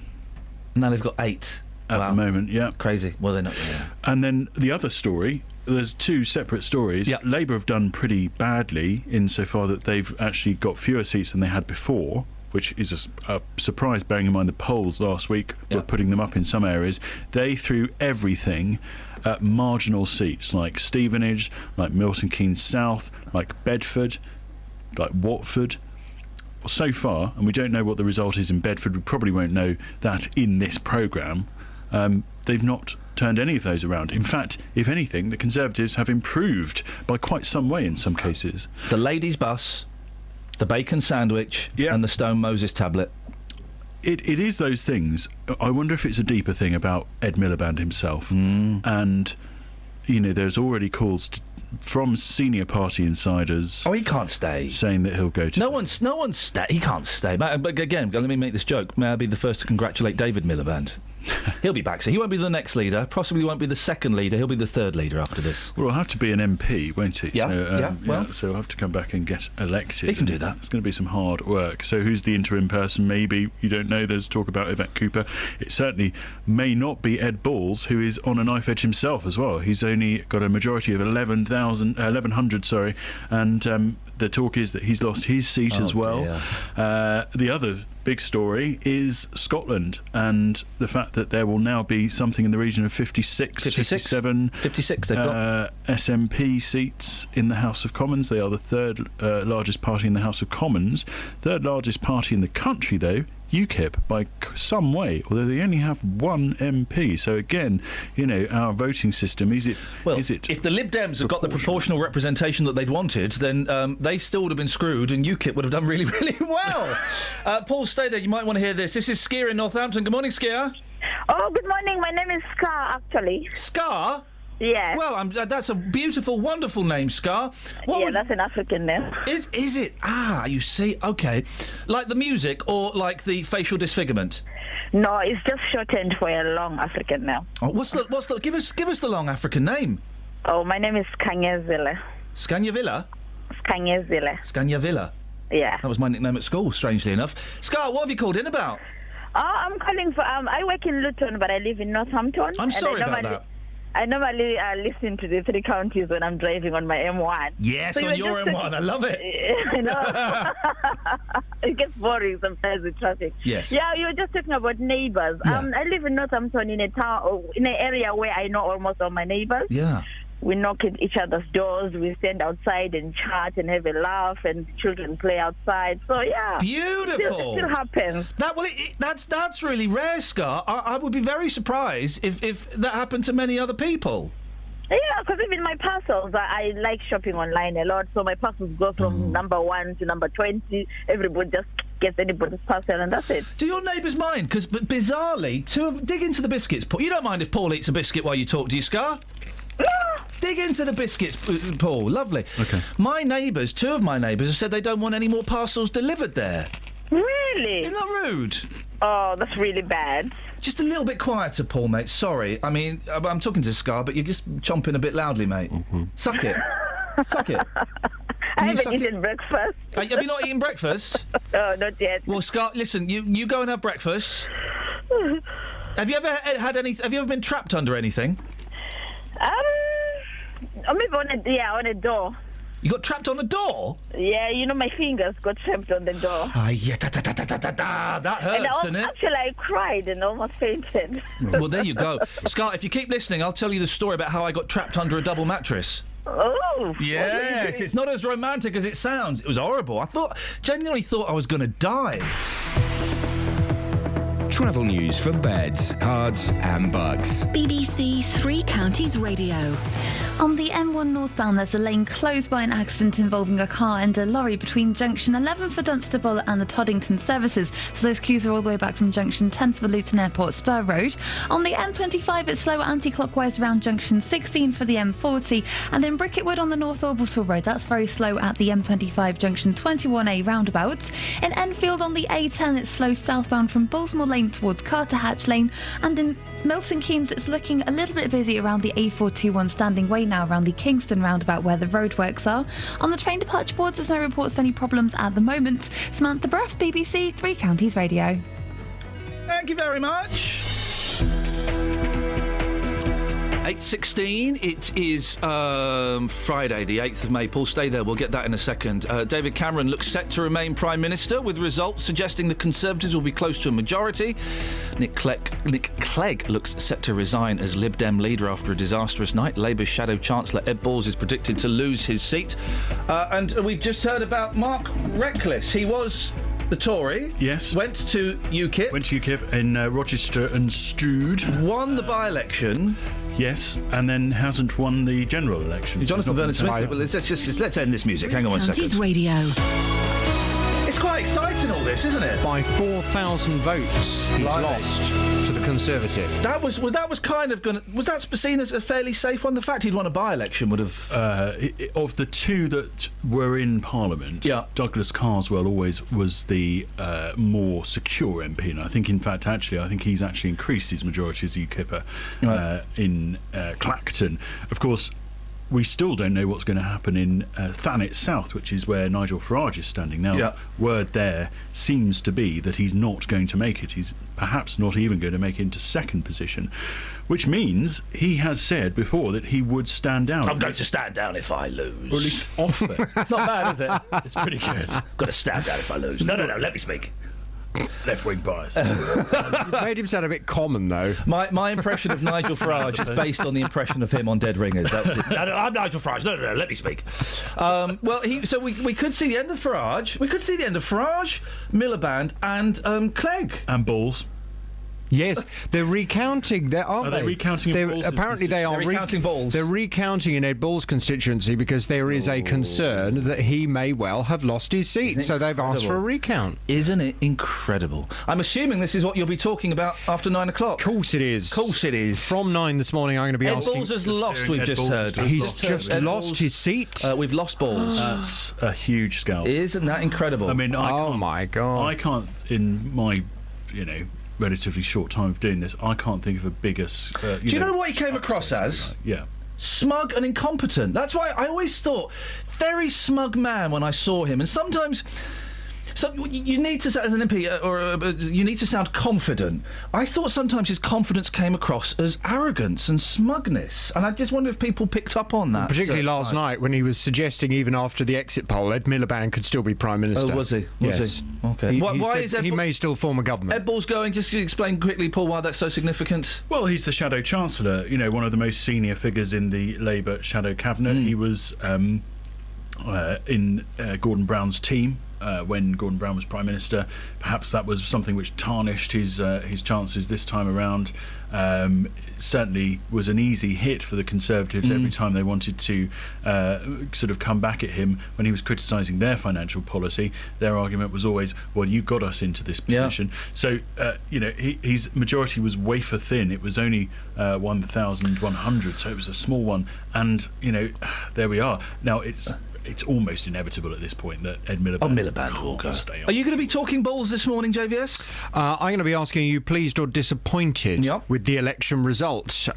Now they've got 8. At the moment, yeah. Crazy. Well, they're not. Yeah. And then the other story... There's two separate stories. Yep. Labour have done pretty badly insofar that they've actually got fewer seats than they had before, which is a surprise, bearing in mind the polls last week were putting them up in some areas. They threw everything at marginal seats like Stevenage, like Milton Keynes South, like Bedford, like Watford. So far, and we don't know what the result is in Bedford, we probably won't know that in this programme, they've not turned any of those around. In fact, if anything, the Conservatives have improved by quite some way in some cases. The ladies' bus, the bacon sandwich, and the Stone Moses tablet. It is those things. I wonder if it's a deeper thing about Ed Miliband himself. And, there's already calls from senior party insiders. Oh, he can't stay. Saying that he'll go to... No one's stay. He can't stay. But again, let me make this joke. May I be the first to congratulate David Miliband? He'll be back, so he won't be the next leader, possibly won't be the second leader, he'll be the third leader after this. Well, he'll have to be an MP, won't he? Yeah, so he'll have to come back and get elected. He can do that. It's going to be some hard work. So who's the interim person?Maybe, you don't know, there's talk about Yvette Cooper. It certainly may not be Ed Balls, who is on a knife edge himself as well. He's only got a majority of 1,100, and the talk is that he's lost his seat as well. The other big story is Scotland and the fact that there will now be something in the region of 57 56 they've got. SNP seats in the House of Commons. They are the third largest party in the House of Commons. Third largest party in the country, though, UKIP, by some way, although they only have one MP. So again, our voting system, is it... if the Lib Dems had got the proportional representation that they'd wanted, then they still would have been screwed and UKIP would have done really, really well. Paul, stay there. You might want to hear this. This is Skier in Northampton. Good morning, Skier. Oh, good morning. My name is Scar, actually. Scar? Yes. Well, that's a beautiful, wonderful name, Scar. That's an African name. Is it? Ah, you see. Okay. Like the music or like the facial disfigurement? No, it's just shortened for a long African name. Oh, what's the? Give us the long African name. Oh, my name is Skanyavilla. Skanyavilla? Skanyavilla. Skanyavilla. Yeah. That was my nickname at school, strangely enough. Scar, what have you called in about? Oh, I'm calling for. I work in Luton, but I live in Northampton. I'm sorry about that. I normally listen to the 3 counties when I'm driving on my M1. Yes, so on your M1. I love it. I know. It gets boring sometimes with traffic. Yes. Yeah, you were just talking about neighbours. Yeah. I live in Northampton in an area where I know almost all my neighbours. Yeah. We knock at each other's doors, we stand outside and chat and have a laugh, and children play outside. So, yeah. Beautiful. It still happens. That's really rare, Scar. I would be very surprised if that happened to many other people. Yeah, because even my parcels, I like shopping online a lot, so my parcels go from number 1 to number 20. Everybody just gets anybody's parcel, and that's it. Do your neighbours mind? Because bizarrely, dig into the biscuits. You don't mind if Paul eats a biscuit while you talk, do you, Scar? Dig into the biscuits, Paul. Lovely. Okay. My neighbours, 2 of my neighbours, have said they don't want any more parcels delivered there. Really? really? Isn't that rude? Oh, that's really bad. Just a little bit quieter, Paul, mate. Sorry. I mean, I'm talking to Scar, but you're just chomping a bit loudly, mate. Suck it. Suck it. I haven't eaten breakfast. Have you not eaten breakfast? No, not yet. Well, Scar, listen, you go and have breakfast. Have you ever had any? Have you ever been trapped under anything? Maybe on a door. You got trapped on a door? Yeah, you know, my fingers got trapped on the door. Yeah, that hurts, And doesn't it? Actually, I cried and almost fainted. Well, there you go. Scar, if you keep listening, I'll tell you the story about how I got trapped under a double mattress. Oh! Yes, it's not as romantic as it sounds. It was horrible. Genuinely thought I was going to die. Travel news for beds, cards and bugs. BBC Three Counties Radio. On the M1 northbound, there's a lane closed by an accident involving a car and a lorry between junction 11 for Dunstable and the Toddington services. So those queues are all the way back from junction 10 for the Luton Airport Spur Road. On the M25, it's slower anti-clockwise around junction 16 for the M40. And in Bricketwood on the North Orbital Road, that's very slow at the M25 junction 21A roundabouts. In Enfield on the A10, it's slow southbound from Bullsmore Lane towards Carter Hatch Lane. And in Milton Keynes, it's looking a little bit busy around the A421 Standing Way now around the Kingston roundabout where the roadworks are. On the train departure boards, there's no reports of any problems at the moment. Samantha Bruff, BBC Three Counties Radio. Thank you very much. 8:16. It is Friday, the 8th of May. Paul, stay there. We'll get that in a second. David Cameron looks set to remain Prime Minister, with results suggesting the Conservatives will be close to a majority. Nick Clegg looks set to resign as Lib Dem leader after a disastrous night. Labour's shadow Chancellor Ed Balls is predicted to lose his seat. And we've just heard about Mark Reckless. He was the Tory. Yes. Went to UKIP. Went to UKIP in Rochester and Strood. Won the by-election. Yes, and then hasn't won the general election. Jonathan Vernon-Smith. Well, let's end this music. Hang on one second. Counties Radio. It's quite exciting, all this, isn't it? By 4,000 votes, he's lost to the Conservative. That was kind of going to... Was that seen as a fairly safe one? The fact he'd won a by-election would have... Of the two that were in Parliament, Douglas Carswell always was the more secure MP, and I think, in fact, I think he's actually increased his majority as UKIPper in Clacton. Of course, we still don't know what's going to happen in Thanet South, which is where Nigel Farage is standing. Now, word there seems to be that he's not going to make it. He's perhaps not even going to make it into second position, which means he has said before that he would stand down. I'm going to stand down if I lose. Or at least offer. It's not bad, is it? It's pretty good. Got to stand down if I lose. No, let me speak. Left-wing bias. You made him sound a bit common, though. My impression of Nigel Farage is based on the impression of him on Dead Ringers. That's it. No, I'm Nigel Farage. No, let me speak. So we could see the end of Farage. We could see the end of Farage, Miliband, and Clegg. And Balls. Yes, they're recounting. Are they recounting? Apparently, they are recounting Balls. They're recounting in Ed Balls' constituency because there is a concern that he may well have lost his seat. So they've asked for a recount. Isn't it incredible? I'm assuming this is what you'll be talking about after 9 o'clock. Of course it is. From 9 this morning, I'm going to be asking. Ed Balls has lost. We've just heard. He's just lost his seat. We've lost Balls. That's a huge scalp. Isn't that incredible? I mean, oh my God! I can't, in my, relatively short time of doing this, I can't think of a bigger... Do you know what he came across as? Yeah. Smug and incompetent. That's why I always thought, very smug man when I saw him. And sometimes... So you need to, as an MP, you need to sound confident. I thought sometimes his confidence came across as arrogance and smugness, and I just wonder if people picked up on that. Particularly last night when he was suggesting, even after the exit poll, Ed Miliband could still be Prime Minister. Oh, was he? Yes. Okay. He may still form a government. Ed Balls going. Just explain quickly, Paul, why that's so significant. Well, he's the Shadow Chancellor. One of the most senior figures in the Labour Shadow Cabinet. He was in Gordon Brown's team. When Gordon Brown was Prime Minister, perhaps that was something which tarnished his chances this time around. It certainly was an easy hit for the Conservatives every time they wanted to sort of come back at him when he was criticising their financial policy. Their argument was always, well, you got us into this position. So, his majority was wafer thin. It was only 1,100, so it was a small one. And, there we are. Now, it's it's almost inevitable at this point that Ed Miliband, Miliband will go. Stay on. Are you going to be talking balls this morning, JVS? I'm going to be asking you pleased or disappointed with the election results.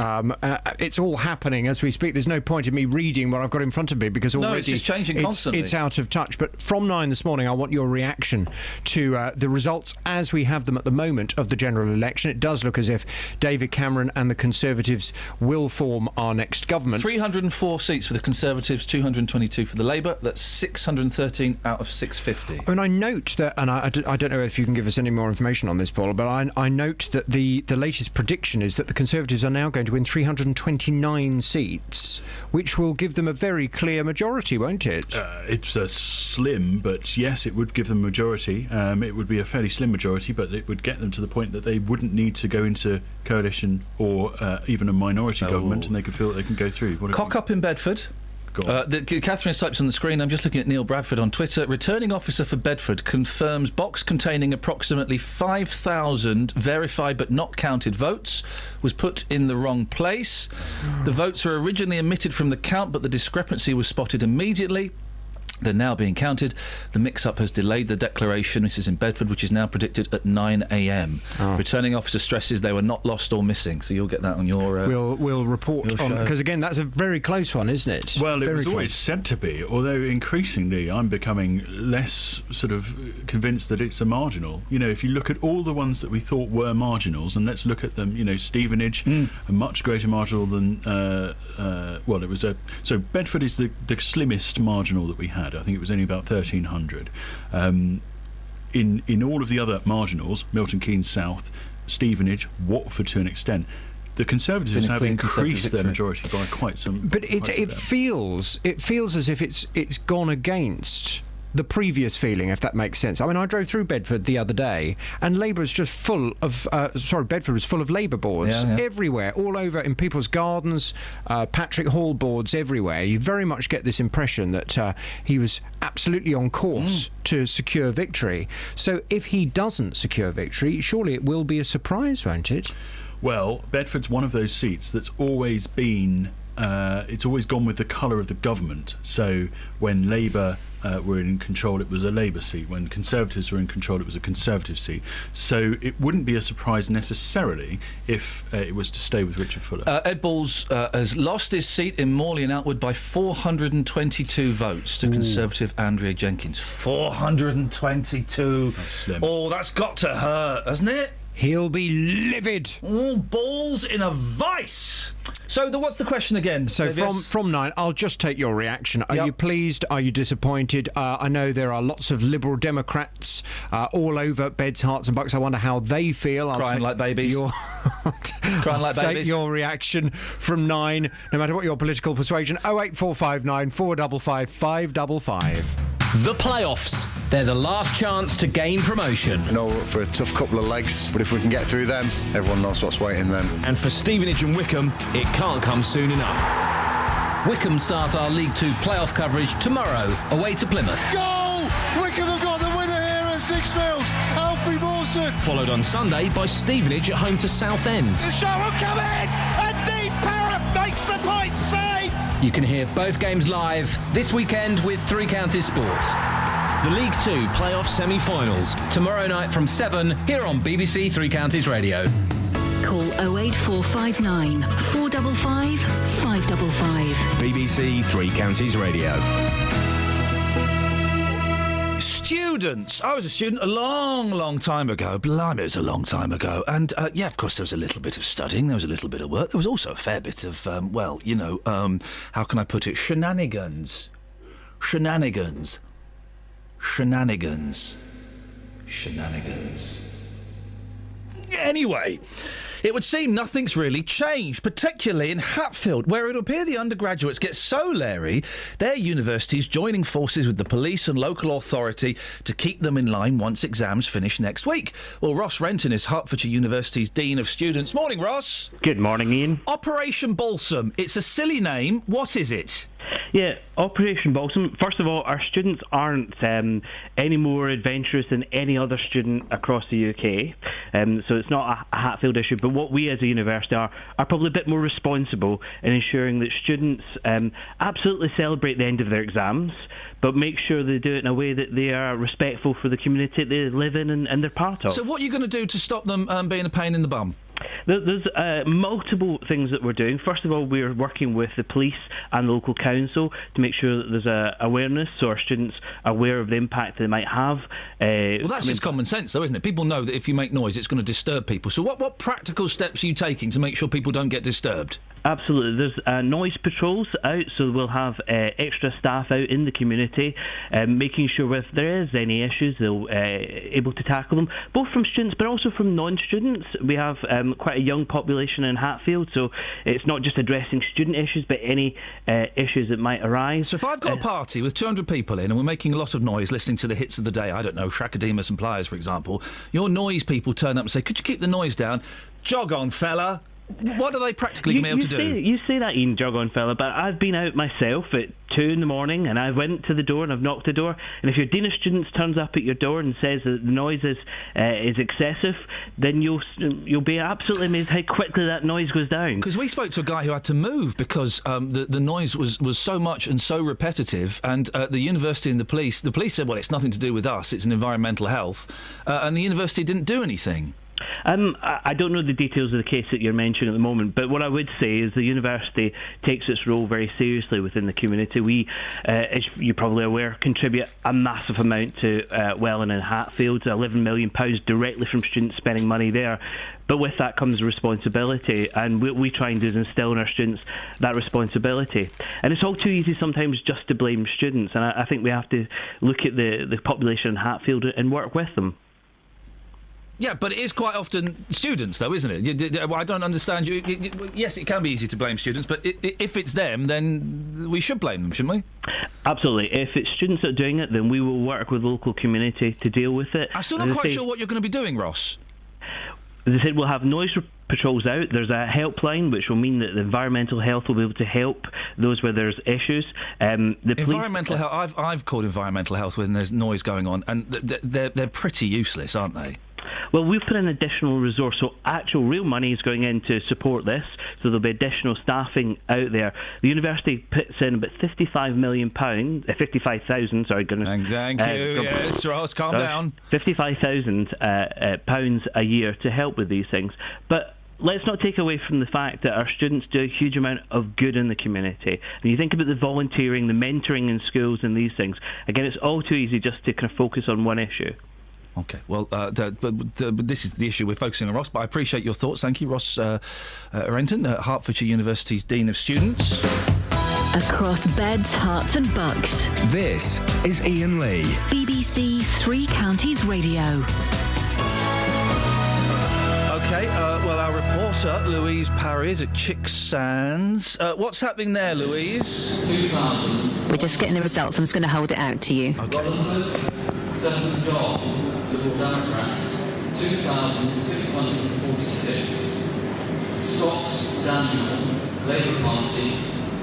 It's all happening as we speak. There's no point in me reading what I've got in front of me because already it's just changing constantly. It's out of touch. But from 9 this morning, I want your reaction to the results as we have them at the moment of the general election. It does look as if David Cameron and the Conservatives will form our next government. 304 seats for the Conservatives, 222 for the Labour. That's 613 out of 650. And I note that, and I don't know if you can give us any more information on this, Paul, but I note that the latest prediction is that the Conservatives are now going to win 329 seats, which will give them a very clear majority, won't it? It's slim, but yes, it would give them a majority. It would be a fairly slim majority, but it would get them to the point that they wouldn't need to go into coalition or even a minority government, and they could feel that they can go through. Cock up in Bedford. Catherine types on the screen. I'm just looking at Neil Bradford on Twitter. Returning officer for Bedford confirms box containing approximately 5,000 verified but not counted votes was put in the wrong place. The votes were originally omitted from the count, but the discrepancy was spotted immediately. They're now being counted. The mix-up has delayed the declaration. This is in Bedford, which is now predicted at 9 a.m. Returning officer stresses they were not lost or missing. So you'll get that on your... We'll report on... Because, again, that's a very close one, isn't it? Well, it very was close. always said to be, although increasingly I'm becoming less sort of convinced that it's a marginal. You know, if you look at all the ones that we thought were marginals, and let's look at them, you know, Stevenage, a much greater marginal than... it was a... So Bedford is the slimmest marginal that we had. I think it was only about 1,300. In all of the other marginals, Milton Keynes South, Stevenage, Watford to an extent, the Conservatives have increased their majority by quite some. But it feels as if it's gone against the previous feeling, if that makes sense. I mean, I drove through Bedford the other day, and Labour was just full of... Bedford was full of Labour boards everywhere, all over in people's gardens, Patrick Hall boards everywhere. You very much get this impression that he was absolutely on course to secure victory. So if he doesn't secure victory, surely it will be a surprise, won't it? Well, Bedford's one of those seats that's always been... it's always gone with the colour of the government. So when Labour were in control, it was a Labour seat. When Conservatives were in control, it was a Conservative seat. So it wouldn't be a surprise necessarily if it was to stay with Richard Fuller. Ed Balls has lost his seat in Morley and Outwood by 422 votes to Conservative Andrea Jenkins. 422. That's slim. Oh, that's got to hurt, hasn't it? He'll be livid. All balls in a vice. So what's the question again? So from 9, I'll just take your reaction. Are you pleased? Are you disappointed? I know there are lots of Liberal Democrats all over Beds, Herts and Bucks. I wonder how they feel. Crying like babies. Crying like babies. Take your reaction from 9, no matter what your political persuasion. 08459 455 555. The playoffs. They're the last chance to gain promotion. I know we're up for a tough couple of legs, but if we can get through them, everyone knows what's waiting then. And for Stevenage and Wickham, it can't come soon enough. Wickham start our League 2 playoff coverage tomorrow, away to Plymouth. Goal! Wickham have got the winner here at 6-0. Alfie Mawson. Followed on Sunday by Stevenage at home to Southend. The shot will come in, and Dean Parrott makes the point save. You can hear both games live this weekend with Three Counties Sports. The League 2 playoff semi-finals, tomorrow night from 7, here on BBC Three Counties Radio. Call 08459 455 555. BBC Three Counties Radio. Students. I was a student a long time ago. Blimey, it was a long time ago. And, of course, there was a little bit of studying. There was a little bit of work. There was also a fair bit of, how can I put it? Shenanigans. Anyway, it would seem nothing's really changed, particularly in Hatfield, where it would appear the undergraduates get so leery, their university's joining forces with the police and local authority to keep them in line once exams finish next week. Well, Ross Renton is Hertfordshire University's Dean of Students. Morning, Ross. Good morning, Ian. Operation Balsam. It's a silly name. What is it? Yeah, Operation Balsam. First of all, our students aren't any more adventurous than any other student across the UK, so it's not a Hatfield issue. But what we as a university are probably a bit more responsible in ensuring that students absolutely celebrate the end of their exams, but make sure they do it in a way that they are respectful for the community they live in and they're part of. So what are you going to do to stop them being a pain in the bum? There's multiple things that we're doing. First of all, we're working with the police and the local council to make sure that there's awareness, so our students are aware of the impact they might have. Well, that's just common sense, though, isn't it? People know that if you make noise, it's going to disturb people. So what practical steps are you taking to make sure people don't get disturbed? Absolutely. There's noise patrols out, so we'll have extra staff out in the community, making sure if there is any issues, they'll able to tackle them, both from students but also from non-students. We have quite a young population in Hatfield, so it's not just addressing student issues, but any issues that might arise. So if I've got a party with 200 people in and we're making a lot of noise listening to the hits of the day, I don't know, Shrakademus and Pliers, for example, your noise people turn up and say, could you keep the noise down? Jog on, fella. What are they practically going to be able to do? You say that, Iain, jog on, fella, but I've been out myself at 2 in the morning and I went to the door and I've knocked the door, and if your Dean of Students turns up at your door and says that the noise is excessive, then you'll be absolutely amazed how quickly that noise goes down. Because we spoke to a guy who had to move because the noise was so much and so repetitive, and the university and the police said, well, it's nothing to do with us, it's an environmental health, and the university didn't do anything. I don't know the details of the case that you're mentioning at the moment, but what I would say is the university takes its role very seriously within the community. We, as you're probably aware, contribute a massive amount to Welland and Hatfield, £11 million directly from students spending money there. But with that comes responsibility, and what we try and do is instill in our students that responsibility. And it's all too easy sometimes just to blame students, and I think we have to look at the population in Hatfield and work with them. Yeah, but it is quite often students, though, isn't it? I don't understand you. Yes, it can be easy to blame students, but if it's them, then we should blame them, shouldn't we? Absolutely. If it's students that are doing it, then we will work with the local community to deal with it. I'm still not quite sure what you're going to be doing, Ross. As I said, we'll have noise patrols out. There's a helpline, which will mean that the environmental health will be able to help those where there's issues. Environmental health. I've called environmental health when there's noise going on, and they're pretty useless, aren't they? Well, we've put in additional resource, so actual real money is going in to support this, so there'll be additional staffing out there. The university puts in about £55 million, 55,000, sorry, goodness. Thank you, yes, Ross, calm down. £55,000 a year to help with these things. But let's not take away from the fact that our students do a huge amount of good in the community. And you think about the volunteering, the mentoring in schools and these things. Again, it's all too easy just to kind of focus on one issue. OK, well, this is the issue we're focusing on, Ross, but I appreciate your thoughts. Thank you, Ross Renton, Hertfordshire University's Dean of Students. Across beds, hearts and bucks. This is Iain Lee. BBC Three Counties Radio. OK, well, our reporter, Louise Parry, is at Chicksands. What's happening there, Louise? We're just getting the results. I'm just going to hold it out to you. OK. Liberal Democrats, 2,646. Scott Daniel, Labour Party,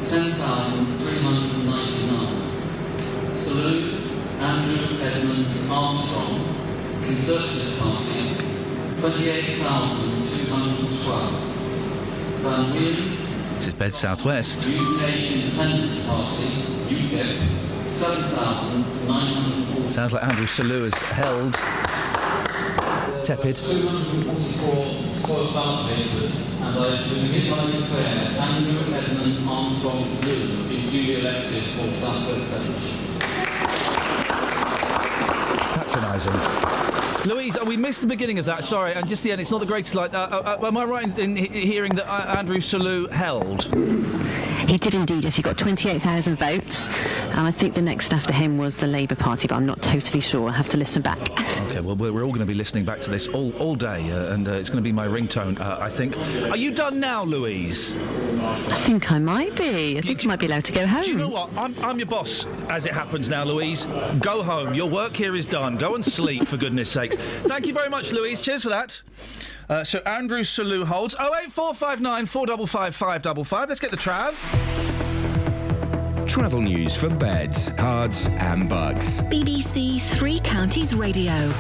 10,399. Salute Andrew Edmund Armstrong, Conservative Party, 28,212. Van Wien. This is Bed South West. UK Independence Party, UKIP, 7,940. Sounds like Andrew Selous has held. Tepid. 244 spoiled ballot papers, and I do hereby declare Andrew Edmund Armstrong Selous is duly elected for South West Bench. Patronising. Louise, we missed the beginning of that, sorry, and just the end, it's not the greatest light. Am I right in hearing that Andrew Selous held? He did indeed, yes. He got 28,000 votes, and I think the next after him was the Labour Party, but I'm not totally sure. I'll have to listen back. OK, well, we're all going to be listening back to this all day, and it's going to be my ringtone, I think. Are you done now, Louise? I think I might be. I think you might be allowed to go home. Do you know what? I'm your boss, as it happens now, Louise. Go home. Your work here is done. Go and sleep, for goodness sakes. Thank you very much, Louise. Cheers for that. So Andrew Selous holds 08459 455 555. Let's get the Trav. Travel news for beds, cards and bugs. BBC Three Counties Radio.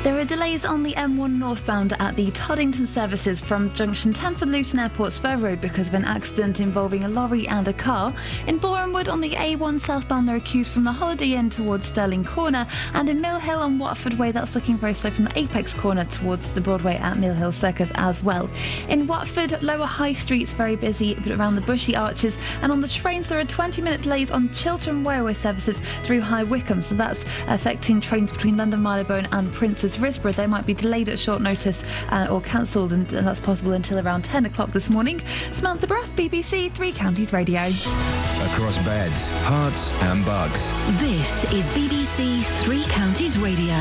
There are delays on the M1 northbound at the Toddington services from junction 10 for Luton Airport Spur Road because of an accident involving a lorry and a car. In Borehamwood on the A1 southbound there are queues from the Holiday Inn towards Stirling Corner, and in Mill Hill on Watford Way that's looking very slow from the Apex Corner towards the Broadway at Mill Hill Circus as well. In Watford, Lower High Street's very busy but around the Bushy Arches, and on the trains there are 20-minute delays on Chiltern Railway services through High Wycombe, so that's affecting trains between London Marylebone and Prince's Risborough. They might be delayed at short notice or cancelled, and that's possible until around 10 o'clock this morning. Samantha Bruff, BBC Three Counties Radio. Across beds, hearts and bugs. This is BBC Three Counties Radio.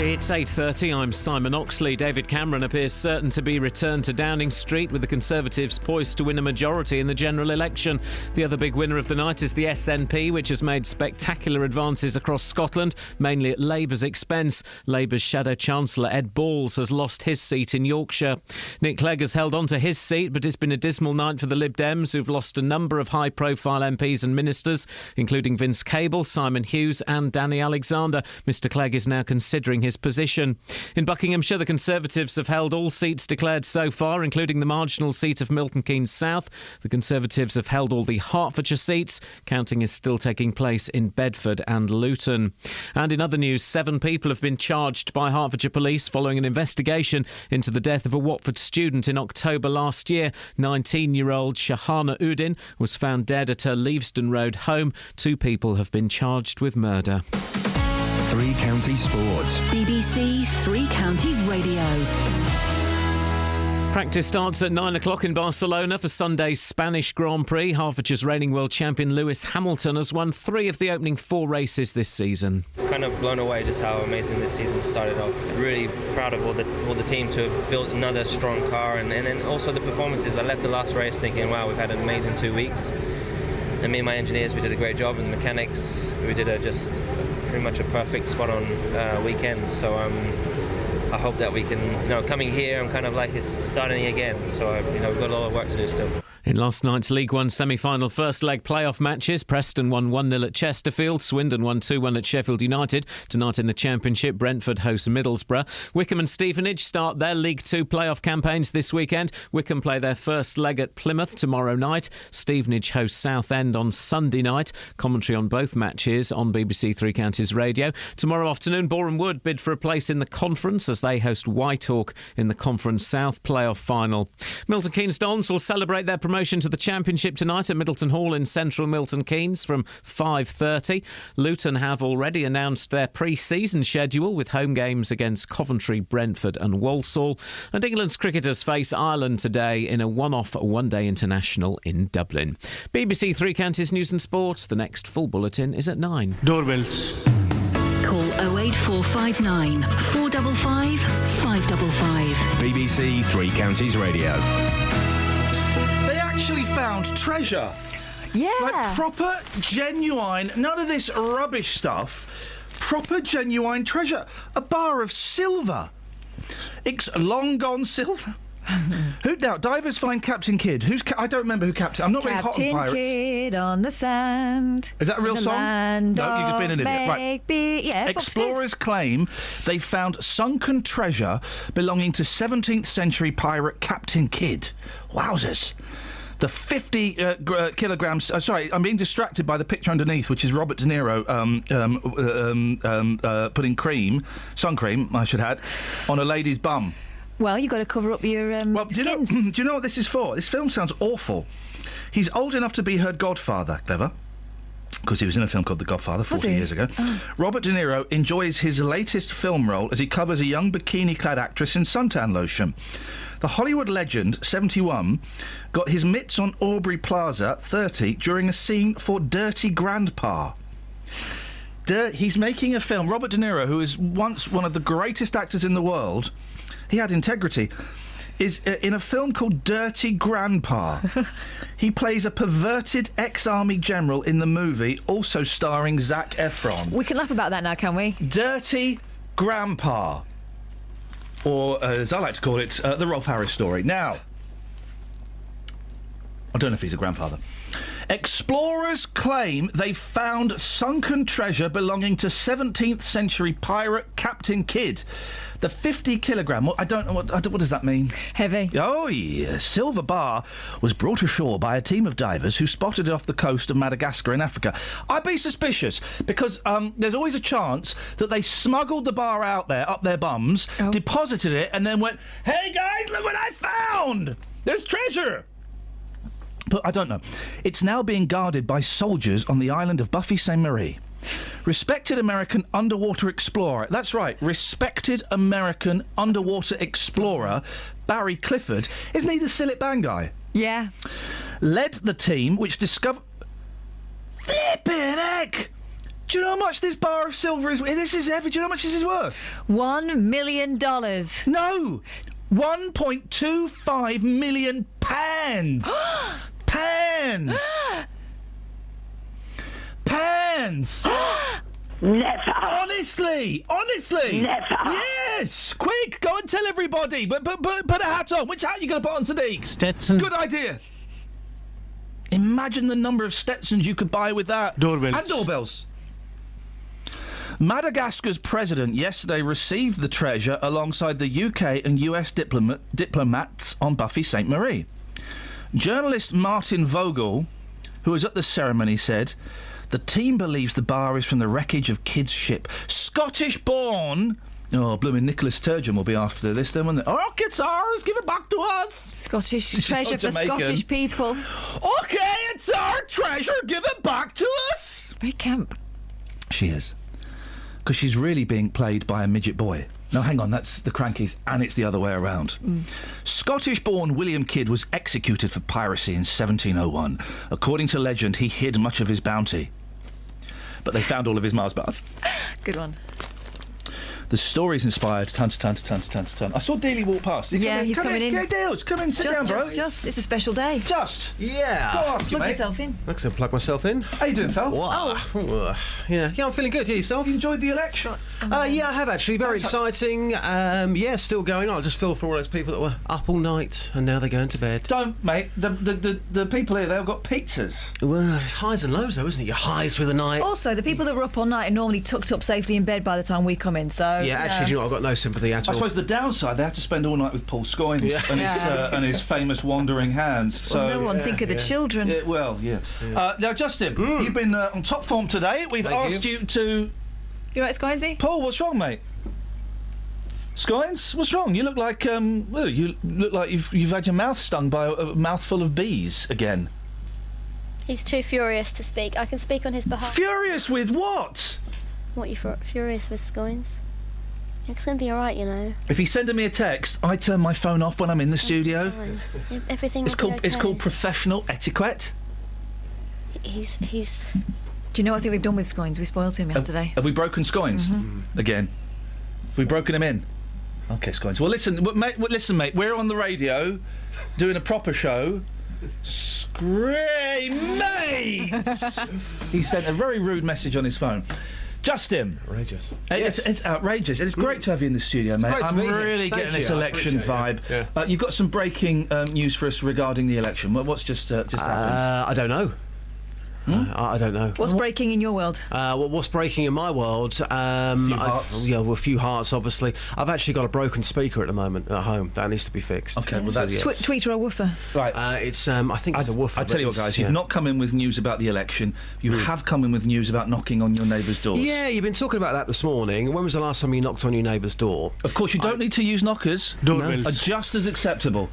It's 8:30. I'm Simon Oxley. David Cameron appears certain to be returned to Downing Street, with the Conservatives poised to win a majority in the general election. The other big winner of the night is the SNP, which has made spectacular advances across Scotland, mainly at Labour's expense. Labour's Shadow Chancellor Ed Balls has lost his seat in Yorkshire. Nick Clegg has held on to his seat, but it's been a dismal night for the Lib Dems, who've lost a number of high-profile MPs and ministers, including Vince Cable, Simon Hughes and Danny Alexander. Mr Clegg is now considering his position. In Buckinghamshire, the Conservatives have held all seats declared so far, including the marginal seat of Milton Keynes South. The Conservatives have held all the Hertfordshire seats. Counting is still taking place in Bedford and Luton. And in other news, 7 people have been charged by Hertfordshire police following an investigation into the death of a Watford student in October last year. 19-year-old Shahana Udin was found dead at her Leavesden Road home. 2 people have been charged with murder. Three Counties Sports. BBC Three Counties Radio. Practice starts at 9 o'clock in Barcelona for Sunday's Spanish Grand Prix. Hertfordshire's reigning world champion Lewis Hamilton has won 3 of the opening 4 races this season. Kind of blown away just how amazing this season started off. Really proud of all the team to have built another strong car, and then also the performances. I left the last race thinking, wow, we've had an amazing 2 weeks. And me and my engineers, we did a great job, and the mechanics, we did just pretty much a perfect spot-on weekend. So I hope that we can, coming here, I'm kind of like it's starting again. So we've got a lot of work to do still. In last night's League One semi-final first leg playoff matches, Preston won 1-0 at Chesterfield, Swindon won 2-1 at Sheffield United. Tonight in the Championship, Brentford hosts Middlesbrough. Wycombe and Stevenage start their League Two playoff campaigns this weekend. Wycombe play their first leg at Plymouth tomorrow night. Stevenage hosts Southend on Sunday night. Commentary on both matches on BBC Three Counties Radio. Tomorrow afternoon, Boreham Wood bid for a place in the conference as they host Whitehawk in the Conference South playoff final. Milton Keynes Dons will celebrate their promotion to the Championship tonight at Middleton Hall in central Milton Keynes from 5:30. Luton have already announced their pre-season schedule with home games against Coventry, Brentford and Walsall. And England's cricketers face Ireland today in a one-off one-day international in Dublin. BBC Three Counties News and Sport. The next full bulletin is at 9. Doorbells. Call 08459 455 555. BBC Three Counties Radio. Actually found treasure. Yeah. Like proper, genuine, none of this rubbish stuff. Proper, genuine treasure. A bar of silver. Long gone silver. Who now? Divers find Captain Kidd. I don't remember who Captain. I'm not really hot on pirates. Captain Kidd on the sand. Is that a real song? No, you've just been an idiot. Right. Yeah, Explorers claim they found sunken treasure belonging to 17th century pirate Captain Kidd. Wowzers. The 50 kilograms... sorry, I'm being distracted by the picture underneath, which is Robert De Niro putting sun cream, I should add, on a lady's bum. Well, you've got to cover up your skins. Do you know what this is for? This film sounds awful. He's old enough to be her godfather, Clever, because he was in a film called The Godfather 40 years ago. Oh. Robert De Niro enjoys his latest film role as he covers a young bikini-clad actress in suntan lotion. The Hollywood legend, 71, got his mitts on Aubrey Plaza, 30, during a scene for Dirty Grandpa. He's making a film. Robert De Niro, who is once one of the greatest actors in the world, he had integrity, is in a film called Dirty Grandpa. He plays a perverted ex-army general in the movie, also starring Zac Efron. We can laugh about that now, can we? Dirty Grandpa. or as I like to call it, the Rolf Harris story. Now, I don't know if he's a grandfather. Explorers claim they found sunken treasure belonging to 17th century pirate Captain Kidd. The 50-kilogram, I don't know, what does that mean? Heavy. Oh, yeah. Silver bar was brought ashore by a team of divers who spotted it off the coast of Madagascar in Africa. I'd be suspicious, because there's always a chance that they smuggled the bar out there, up their bums, deposited it, and then went, hey, guys, look what I found! There's treasure! But I don't know. It's now being guarded by soldiers on the island of Buffy St. Marie. Respected American underwater explorer, that's right, respected American underwater explorer Barry Clifford, isn't he the Sillet Bang guy? Yeah. Led the team which discovered... Flippin' heck! Do you know how much this bar of silver is? This is heavy. Do you know how much this is worth? $1 million. No! 1.25 million pounds! Pans! Pans! Never! Honestly! Never! Yes! Quick, go and tell everybody! But put a hat on. Which hat are you going to put on, Sadiq? Stetson. Good idea! Imagine the number of Stetsons you could buy with that. Doorbells. And doorbells. Madagascar's president yesterday received the treasure alongside the UK and US diplomats on Buffy St. Marie. Journalist Martin Vogel, who was at the ceremony, said, the team believes the bar is from the wreckage of Kidd's ship. Scottish-born... Oh, blooming Nicholas Sturgeon will be after this then, won't it? Oh, it's ours, give it back to us! Scottish treasure for Scottish people. OK, it's our treasure, give it back to us! Very camp. She is. Because she's really being played by a midget boy. No, hang on, that's the Crankies, and it's the other way around. Scottish-born William Kidd was executed for piracy in 1701. According to legend, he hid much of his bounty. But they found all of his Mars bars. Good one. The story's inspired... Ton. I saw Dealey walk past. He's coming in. Yeah, Deals, come in, sit down, bro. Just, it's a special day. Just. Yeah. Go after you, Plug mate. yourself in. I'm going to plug myself in. How you doing, Phil? Yeah, I'm feeling good. Yeah, yourself? You enjoyed the election? Yeah, I have actually. Very exciting. Yeah, still going on. I just feel for all those people that were up all night and now they're going to bed. Don't, mate. The people here, they've got pizzas. Well, it's highs and lows, though, isn't it? Your highs through the night. Also, the people that were up all night are normally tucked up safely in bed by the time we come in, so... Yeah, actually, do you know what? I've got no sympathy at all. I suppose the downside, they have to spend all night with Paul Scoynes and his famous wandering hands. So, well, no one think of the children. Now, Justin, you've been on top form today. We've asked you to... You right, Scoinesy? Paul, what's wrong, mate? Scoynes, what's wrong? You look like you've had your mouth stung by a mouthful of bees again. He's too furious to speak. I can speak on his behalf. Furious with what? What are you furious with, Scoynes? It's going to be alright, you know. If he's sending me a text, I turn my phone off when I'm in the studio. Everything It's called professional etiquette. He's... Do you know what I think we've done with Scoynes? We spoiled him yesterday. Have we broken Scoynes again? Have we broken him in? Okay, Scoynes. Well, listen, mate. We're on the radio, doing a proper show. Scream, mate! He sent a very rude message on his phone. Justin. Outrageous. It's outrageous. It's great to have you in the studio, mate. I'm really getting this election vibe. Yeah. You've got some breaking news for us regarding the election. What's just happened? I don't know. I don't know. What's breaking in your world? What's breaking in my world? A few hearts. A few hearts, obviously. I've actually got a broken speaker at the moment at home. That needs to be fixed. Okay, well, that's... Tweeter or woofer? Right. I think it's a woofer. I tell you what, guys, you've not come in with news about the election. You have come in with news about knocking on your neighbour's doors. Yeah, you've been talking about that this morning. When was the last time you knocked on your neighbour's door? Of course, you don't need to use knockers. Doorbells. Are just as acceptable.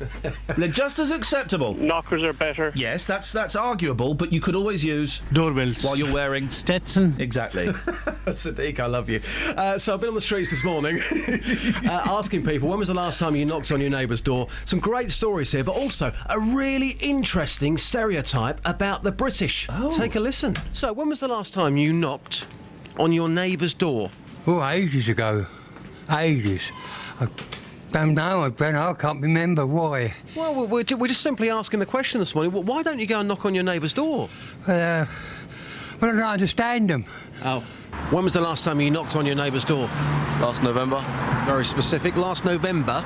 They're just as acceptable. Knockers are better. Yes, that's arguable, but you could always use... Doorbells. While you're wearing... Stetson. Exactly. Sadiq, I love you. So I've been on the streets this morning asking people, when was the last time you knocked on your neighbour's door? Some great stories here, but also a really interesting stereotype about the British. Take a listen. So, when was the last time you knocked on your neighbour's door? Oh, ages ago. Ages. I don't know, Ben. I can't remember why. Well, we're just simply asking the question this morning. Why don't you go and knock on your neighbour's door? But I don't understand them. Oh. When was the last time you knocked on your neighbour's door? Last November. Very specific. Last November?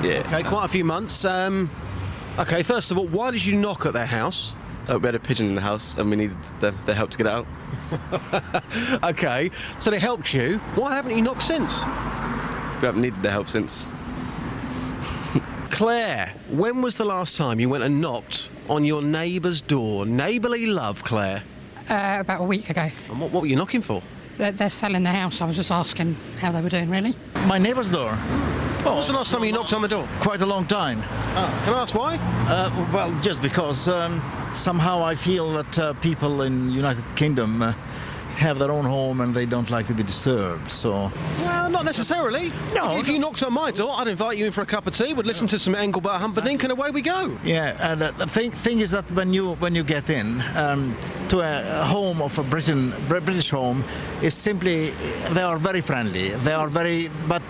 Yeah. Okay, quite a few months. Okay, first of all, why did you knock at their house? We had a pigeon in the house and we needed their help to get it out. Okay, so they helped you. Why haven't you knocked since? We haven't needed their help since. Claire, when was the last time you went and knocked on your neighbour's door? Neighbourly love, Claire. About a week ago. And what were you knocking for? They're selling their house. I was just asking how they were doing, really. My neighbour's door. When was the last time you knocked on the door? Quite a long time. Oh, can I ask why? Well, just because somehow I feel that people in United Kingdom have their own home and they don't like to be disturbed, so... Well, not necessarily. No. If you knocked on my door, I'd invite you in for a cup of tea, we'd listen to some Engelbert Humperdinck, and away we go. Yeah, and the thing is that when you get in to a home of a British home, is simply, they are very friendly, but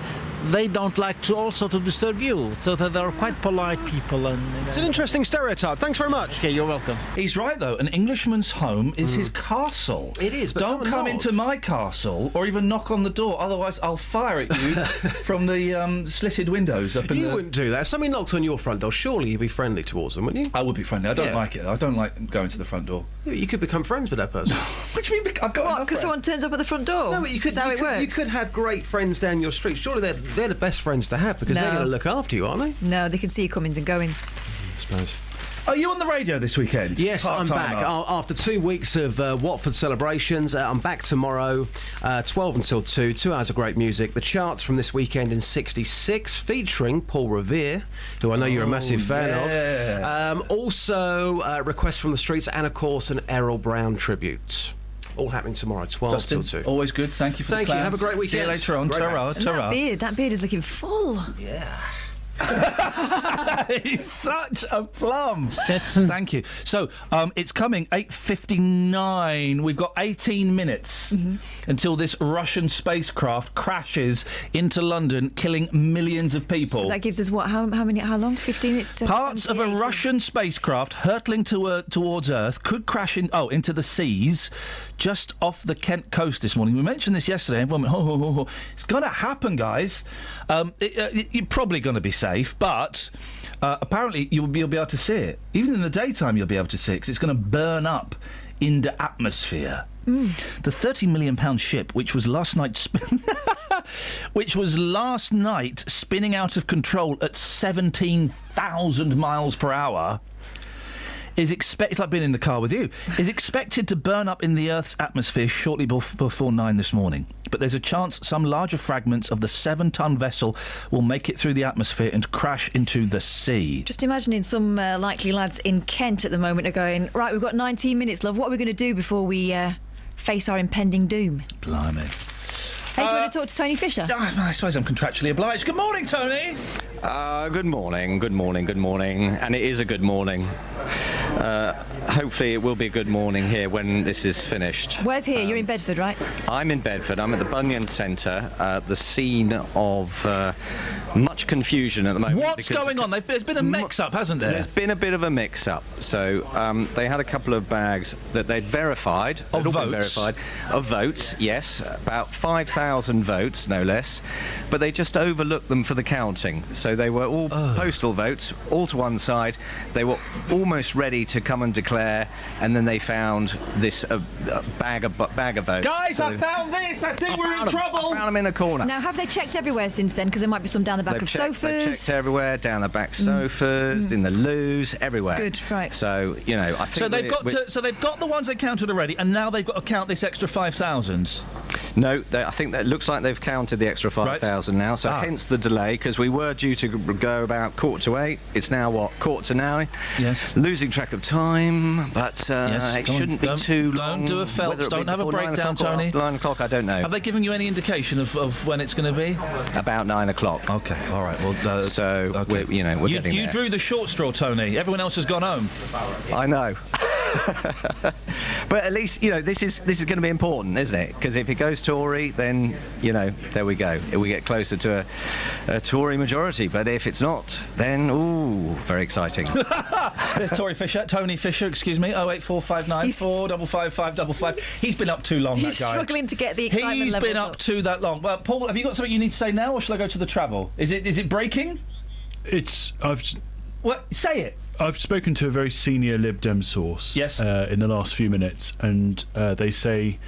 they don't like to disturb you, so that they're quite polite people. And it's an interesting stereotype. Thanks very much. Okay, you're welcome. He's right, though. An Englishman's home is his castle. It is, but don't come into my castle or even knock on the door, otherwise I'll fire at you from the slitted windows up in You wouldn't do that. If somebody knocked on your front door, surely you'd be friendly towards them, wouldn't you? I would be friendly. I don't like it. I don't like going to the front door. You could become friends with that person. What do you mean? I've got What, because someone turns up at the front door? No, but you could. Is that how it works? You could have great friends down your street. Surely they're the best friends to have because they're going to look after you, aren't they? No, they can see your comings and goings. I suppose. Are you on the radio this weekend? Yes, I'm back. After 2 weeks of Watford celebrations, I'm back tomorrow, 12 until 2, 2 hours of great music. The charts from this weekend in 66, featuring Paul Revere, who I know you're a massive fan of. Also, Request from the Streets and, of course, an Errol Brown tribute. All happening tomorrow, 12 Justin, till 2. Always good. Thank you for the plans. Thank you. Have a great weekend. See you later on. Great Ta-ra, ta-ra. That beard is looking full. Yeah. He's such a plum. Stetson. Thank you. So, it's coming 8:59. We've got 18 minutes until this Russian spacecraft crashes into London, killing millions of people. So that gives us what? How long? 15 minutes? Parts of a Russian spacecraft hurtling towards Earth could crash into the seas just off the Kent coast this morning. We mentioned this yesterday. Everyone went, it's going to happen, guys. You're probably going to be safe, but apparently you'll be able to see it. Even in the daytime you'll be able to see it because it's going to burn up into atmosphere. The £30 million ship, which was last night spinning out of control at 17,000 miles per hour, it's like being in the car with you, is expected to burn up in the Earth's atmosphere shortly before 9 this morning. But there's a chance some larger fragments of the 7-ton vessel will make it through the atmosphere and crash into the sea. Just imagining some likely lads in Kent at the moment are going, right, we've got 19 minutes, love, what are we going to do before we face our impending doom? Blimey. Hey, do you want to talk to Tony Fisher? I suppose I'm contractually obliged. Good morning, Tony. Good morning. And it is a good morning. Hopefully it will be a good morning here when this is finished. Where's here? You're in Bedford, right? I'm in Bedford. I'm at the Bunyan Centre, the scene of much confusion at the moment. What's going on? There's been a mix-up, hasn't there? There's been a bit of a mix-up. So they had a couple of bags that they'd verified. Of votes? Verified. Of votes, yes. About 5,000 votes, no less. But they just overlooked them for the counting. So they were all postal votes, all to one side. They were almost ready to come and declare, and then they found this bag of votes. Guys, I found this! I think we're in trouble! I found them in a corner. Now, have they checked everywhere since then? Because there might be some down the back of sofas. They've checked everywhere, down the back sofas, in the loos, everywhere. Good, right. So, you know, I think... So they've got the ones they counted already, and now they've got to count this extra 5,000? No, I think that looks like they've counted the extra 5,000 now, so hence the delay, because we were due to go about 7:45. It's now, 9:15? Yes. Losing track of time, but it shouldn't be too long. Don't do a Phelps, don't have a breakdown, Tony. 9 o'clock, I don't know. Have they given you any indication of when it's going to be? About 9 o'clock. Okay, all right. Well, so, we're getting there. You drew the short straw, Tony. Everyone else has gone home. I know. But at least, this is going to be important, isn't it? Because if it goes Tory, then, there we go. We get closer to a Tory majority. But if it's not, then, very exciting. There's Tory Fisher, Tony Fisher, excuse me, 08459 455 555. He's been up too long, He's that guy. struggling to get the excitement He's levels been up too that long. Well, Paul, have you got something you need to say now, or shall I go to the travel? Is it breaking? Say it. I've spoken to a very senior Lib Dem source in the last few minutes, and they say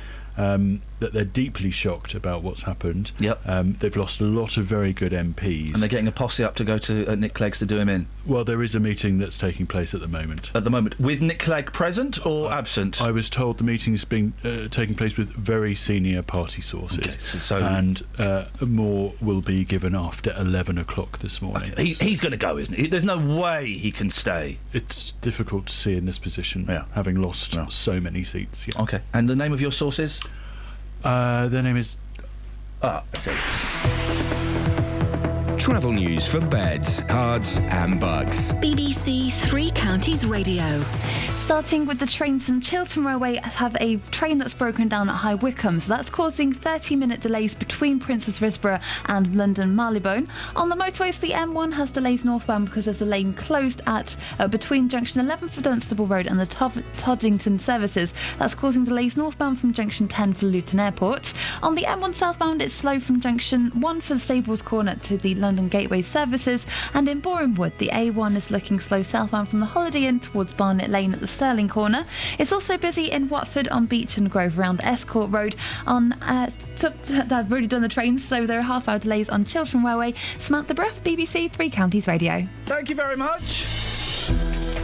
that they're deeply shocked about what's happened. Yep. They've lost a lot of very good MPs. And they're getting a posse up to go to Nick Clegg's to do him in? Well, there is a meeting that's taking place at the moment. At the moment? With Nick Clegg present or absent? I was told the meeting is taking place with very senior party sources. Okay, and more will be given after 11 o'clock this morning. Okay. He's going to go, isn't he? There's no way he can stay. It's difficult to see in this position, having lost so many seats. Yeah. Okay. And the name of your sources? Their name is... I see. Travel news for beds, cards and bugs. BBC Three Counties Radio. Starting with the trains, and Chiltern Railway have a train that's broken down at High Wycombe, so that's causing 30-minute delays between Princess Risborough and London Marylebone. On the motorways, the M1 has delays northbound because there's a lane closed at between junction 11 for Dunstable Road and the Toddington services. That's causing delays northbound from junction 10 for Luton Airport. On the M1 southbound, it's slow from junction 1 for the Stables Corner to the London Gateway services, and in Borehamwood, the A1 is looking slow southbound from the Holiday Inn towards Barnet Lane at the Stirling Corner. It's also busy in Watford on Beach and Grove around Escort Road. I've already done the trains, so there are half-hour delays on Chiltern Railway. Samantha Bruff, BBC Three Counties Radio. Thank you very much.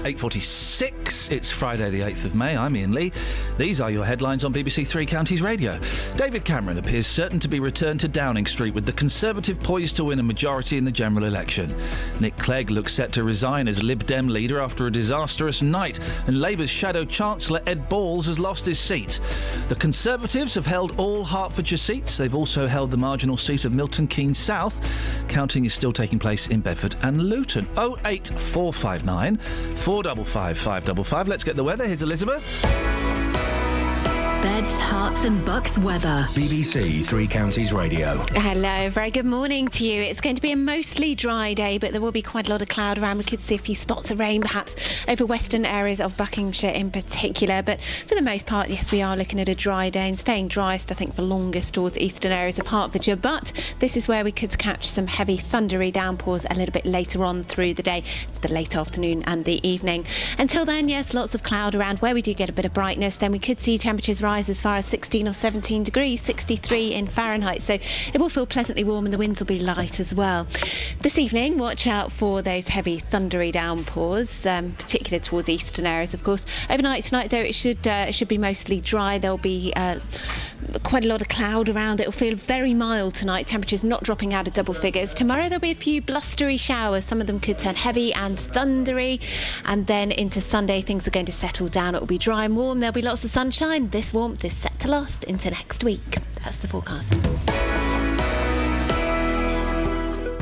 8:46. It's Friday the 8th of May. I'm Iain Lee. These are your headlines on BBC Three Counties Radio. David Cameron appears certain to be returned to Downing Street, with the Conservative poised to win a majority in the general election. Nick Clegg looks set to resign as Lib Dem leader after a disastrous night, and Labour's shadow Chancellor Ed Balls has lost his seat. The Conservatives have held all Hertfordshire seats. They've also held the marginal seat of Milton Keynes South. Counting is still taking place in Bedford and Luton. 08459 455 555. Let's get the weather. Here's Elizabeth. Beds, Herts and Bucks weather. BBC Three Counties Radio. Hello, very good morning to you. It's going to be a mostly dry day, but there will be quite a lot of cloud around. We could see a few spots of rain, perhaps over western areas of Buckinghamshire in particular. But for the most part, yes, we are looking at a dry day and staying driest, I think, for longest towards eastern areas of Hertfordshire. But this is where we could catch some heavy thundery downpours a little bit later on through the day. It's the late afternoon and the evening. Until then, yes, lots of cloud around. Where we do get a bit of brightness, then we could see temperatures rise as far as 16 or 17 degrees, 63 in Fahrenheit, so it will feel pleasantly warm and the winds will be light as well. This evening, watch out for those heavy thundery downpours, particularly towards eastern areas, of course. Overnight tonight, though, it should be mostly dry. There'll be quite a lot of cloud around. It'll feel very mild tonight, temperatures not dropping out of double figures. Tomorrow there'll be a few blustery showers. Some of them could turn heavy and thundery, and then into Sunday things are going to settle down. It'll be dry and warm. There'll be lots of sunshine. This warmth is set to last into next week. That's the forecast.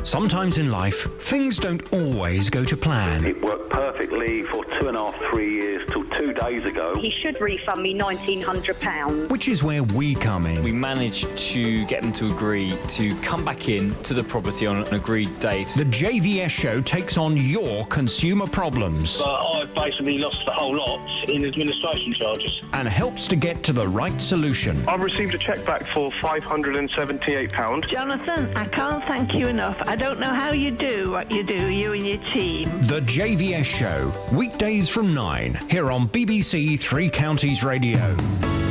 Sometimes in life, things don't always go to plan. It worked perfectly for 2.5, 3 years till 2 days ago. He should refund me £1,900. Which is where we come in. We managed to get them to agree to come back in to the property on an agreed date. The JVS show takes on your consumer problems. I've basically lost the whole lot in administration charges. And helps to get to the right solution. I've received a cheque back for £578. Jonathan, I can't thank you enough. I don't know how you do what you do, you and your team. The JVS show, weekdays from 9, here on BBC Three Counties Radio.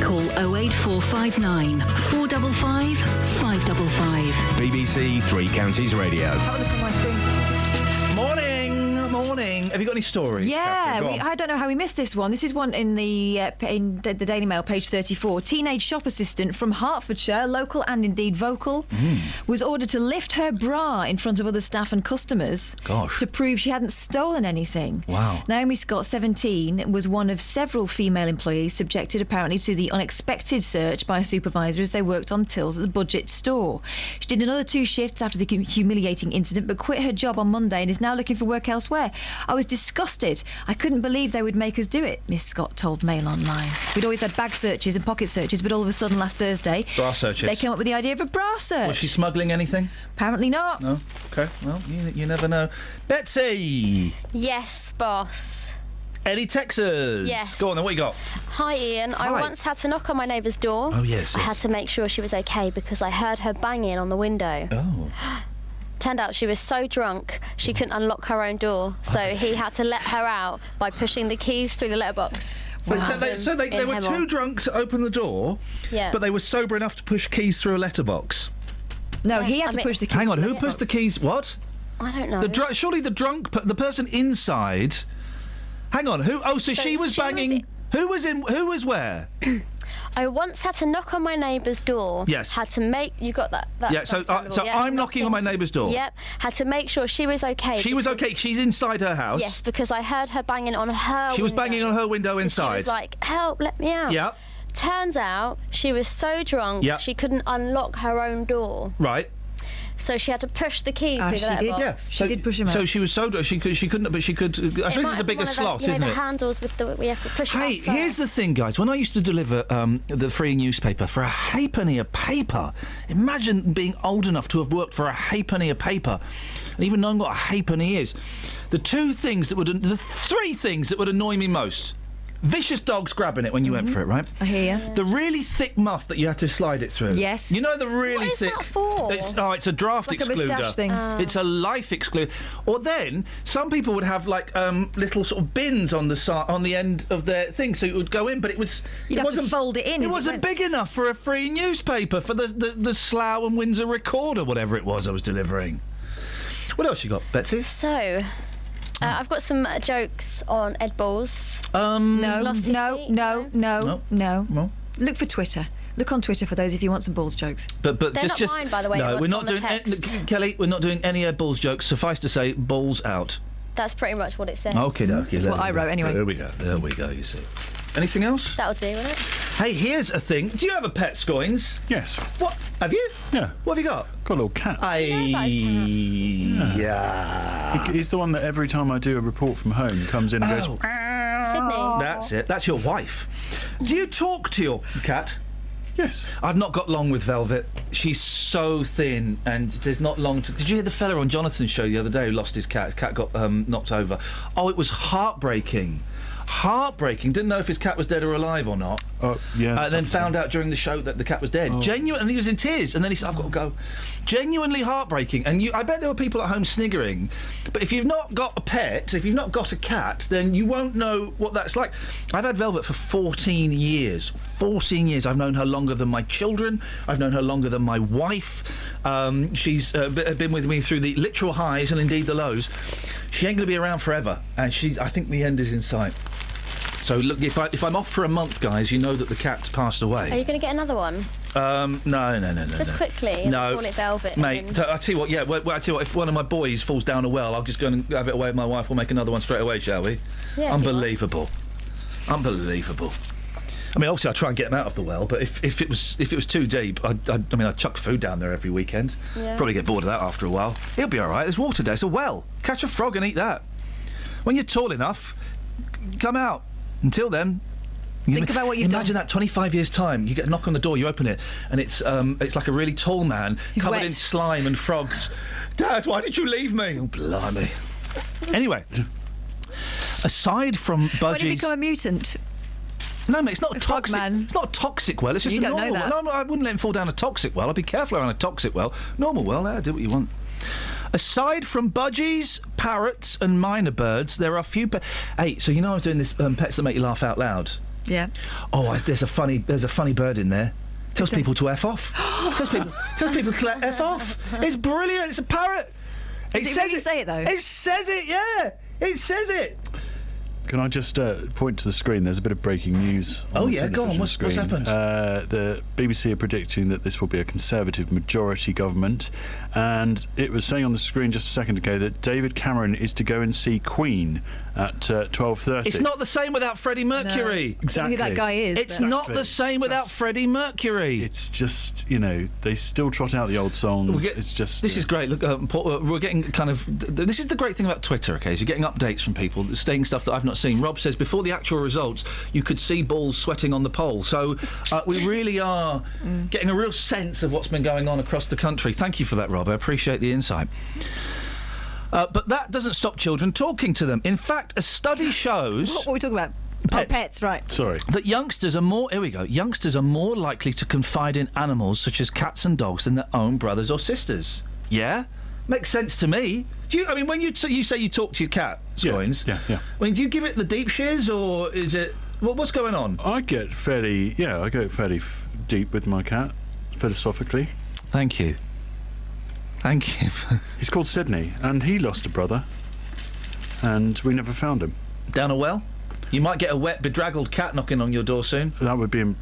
Call 08459 455 555. BBC Three Counties Radio. Have a look on my screen. Morning. Have you got any stories? Yeah, I don't know how we missed this one. This is one in the Daily Mail, page 34. Teenage shop assistant from Hertfordshire, local and indeed vocal, was ordered to lift her bra in front of other staff and customers to prove she hadn't stolen anything. Wow. Naomi Scott, 17, was one of several female employees subjected apparently to the unexpected search by a supervisor as they worked on tills at the budget store. She did another 2 shifts after the humiliating incident, but quit her job on Monday and is now looking for work elsewhere. I was disgusted. I couldn't believe they would make us do it, Miss Scott told Mail Online. We'd always had bag searches and pocket searches, but all of a sudden last Thursday... Bra searches. They came up with the idea of a bra search. Was she smuggling anything? Apparently not. No? OK, well, you never know. Betsy! Yes, boss. Eddie Texas. Yes. Go on then, what you got? Hi, Ian. Hi. I once had to knock on my neighbour's door. Oh, yes, I yes. had to make sure she was okay because I heard her banging on the window. Oh. Turned out she was so drunk she couldn't unlock her own door, so he had to let her out by pushing the keys through the letterbox. But so they were too drunk to open the door, Yeah. but they were sober enough to push keys through a letterbox. No, he had to push the keys. Hang on, through who the pushed the letterbox. keys? What? I don't know. Surely the person inside. Hang on, who? Oh, so she was banging. Who was where? I once had to knock on my neighbour's door. Yes. Had to make... You got that? Yeah, so understandable, yeah? I'm knocking on my neighbour's door. Yep. Had to make sure she was okay. She was okay. She's inside her house. Yes, because I heard her banging on her She was window. banging on her window So inside. She was like, help, let me out. Yep. Turns out she was so drunk Yep. she couldn't unlock her own door. Right. So she had to push the keys through the letterbox. Yeah, she did push him out. So she was so she couldn't, but she could. I suppose it's a bigger slot, isn't the it? handles with the we have to push. Hey, it up here's the thing, guys. When I used to deliver the free newspaper for a halfpenny a paper, imagine being old enough to have worked for a halfpenny a paper, and even knowing what a halfpenny is. The three things that would annoy me most. Vicious dogs grabbing it when you went for it, right? I hear you. The really thick muff that you had to slide it through. Yes. You know the really What is thick. that for? It's a draft It's like a excluder. moustache thing. It's a life excluder. Or then some people would have like little sort of bins on the end of their thing, so it would go in, but it was. You'd have to fold it in. It as wasn't went. big enough for a free newspaper for the Slough and Windsor Recorder, whatever it was I was delivering. What else you got, Betsy? So. I've got some jokes on Ed Balls. No. Look for Twitter. Look on Twitter for those if you want some balls jokes. But They're just not mine, by the way. No, They're we're not on the doing text. Kelly. We're not doing any Ed Balls jokes. Suffice to say, balls out. That's pretty much what it says. Okay, That's what I wrote anyway. There we go. You see. Anything else? That'll do, won't it? Hey, here's a thing. Do you have a pet, Scoins? Yes. What? Have you? Yeah. What have you got? Got a little cat. Yeah. He's the one that every time I do a report from home comes in and goes... Sydney. That's it. That's your wife. Do you talk to your cat? Yes. I've not got long with Velvet. She's so thin, and there's not long to... Did you hear the fella on Jonathan's show the other day who lost his cat? His cat got knocked over. Oh, it was heartbreaking. Heartbreaking. Didn't know if his cat was dead or alive or not. Oh, yeah. And then found out during the show that the cat was dead. Genuine, and he was in tears. And then he said, "I've got to go." Genuinely heartbreaking. And I bet there were people at home sniggering. But if you've not got a pet, if you've not got a cat, then you won't know what that's like. I've had Velvet for 14 years. 14 years. I've known her longer than my children. I've known her longer than my wife. She's been with me through the literal highs and indeed the lows. She ain't going to be around forever. And I think the end is in sight. So look, if I'm off for a month, guys, you know that the cat's passed away. Are you going to get another one? No. Just quickly. No, Call it Velvet. mate. I tell you what. Yeah, I tell you what. If one of my boys falls down a well, I'll just go and have it away with my wife. We'll make another one straight away, shall we? Yeah. Unbelievable. I mean, obviously, I try and get him out of the well, but if it was too deep, I'd chuck food down there every weekend. Yeah. Probably get bored of that after a while. He'll be all right. There's water there. It's a well. Catch a frog and eat that. When you're tall enough, come out. Until then, think about what you've done. Imagine that 25 years' time, you get a knock on the door, you open it, and it's like a really tall man covered wet. in slime and frogs. Dad, why did you leave me? Oh, blimey. Anyway, aside from budgies... When you become a mutant... No, mate, it's not a toxic. man. It's not a toxic well. It's just You a don't know normal that. well. No, I wouldn't let him fall down a toxic well. I'd be careful around a toxic well. Normal well, do what you want. Aside from budgies, parrots, and minor birds, there are few. Hey, so you know I was doing this pets that make you laugh out loud. Yeah. Oh, there's a funny bird in there. Tells people to f off. tells people to let f off. It's brilliant. It's a parrot. Does it really say it though? It says it. Yeah. It says it. Can I just point to the screen? There's a bit of breaking news. Oh, the yeah, go on. television What's screen. happened? The BBC are predicting that this will be a Conservative majority government, and it was saying on the screen just a second ago that David Cameron is to go and see Queen at 12:30. It's not the same without Freddie Mercury. No. Exactly. Who that guy is. It's not the same without Freddie Mercury. It's just, they still trot out the old songs. It's just... This is great. Look, Paul, we're getting kind of... This is the great thing about Twitter, OK? You're getting updates from people, saying stuff that I've not seen. Rob says, before the actual results, you could see balls sweating on the poll. So we really are getting a real sense of what's been going on across the country. Thank you for that, Rob. I appreciate the insight. But that doesn't stop children talking to them. In fact, a study shows... What are we talking about? Pets. Oh, pets, right. Sorry. That youngsters are more... Here we go. Youngsters are more likely to confide in animals such as cats and dogs than their own brothers or sisters. Yeah? Makes sense to me. Do you... I mean, when you say you talk to your cat, Scoins... Yeah. I mean, do you give it the deep shiz, or is it... What's going on? I go fairly deep with my cat, philosophically. Thank you. Thank you. He's called Sydney, and he lost a brother, and we never found him. Down a well? You might get a wet, bedraggled cat knocking on your door soon. That would be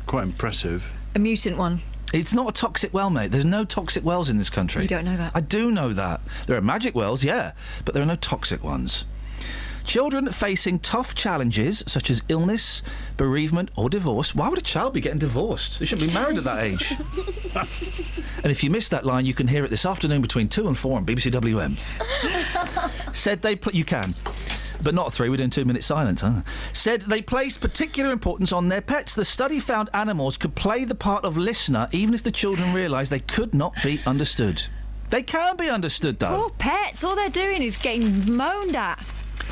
quite impressive. A mutant one. It's not a toxic well, mate. There's no toxic wells in this country. You don't know that? I do know that. There are magic wells, yeah, but there are no toxic ones. Children facing tough challenges such as illness, bereavement or divorce. Why would a child be getting divorced? They shouldn't be married at that age. And if you missed that line, you can hear it this afternoon between 2 and 4 on BBC WM. Said they... You can. But not 3, we're doing 2 minutes silence, huh? Said they placed particular importance on their pets. The study found animals could play the part of listener even if the children realised they could not be understood. They can be understood, though. Poor pets. All they're doing is getting moaned at.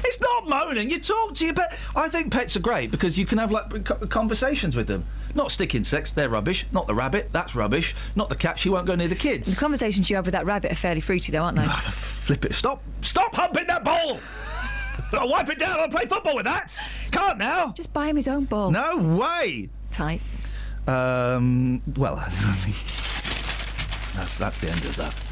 It's not moaning. You talk to your pet. I think pets are great because you can have conversations with them. Not stick insects, they're rubbish. Not the rabbit, that's rubbish. Not the cat, she won't go near the kids. The conversations you have with that rabbit are fairly fruity, though, aren't they? Flip it. Stop humping that ball! I'll wipe it down. I'll play football with that. Can't now. Just buy him his own ball. No way. Tight. Well, that's the end of that.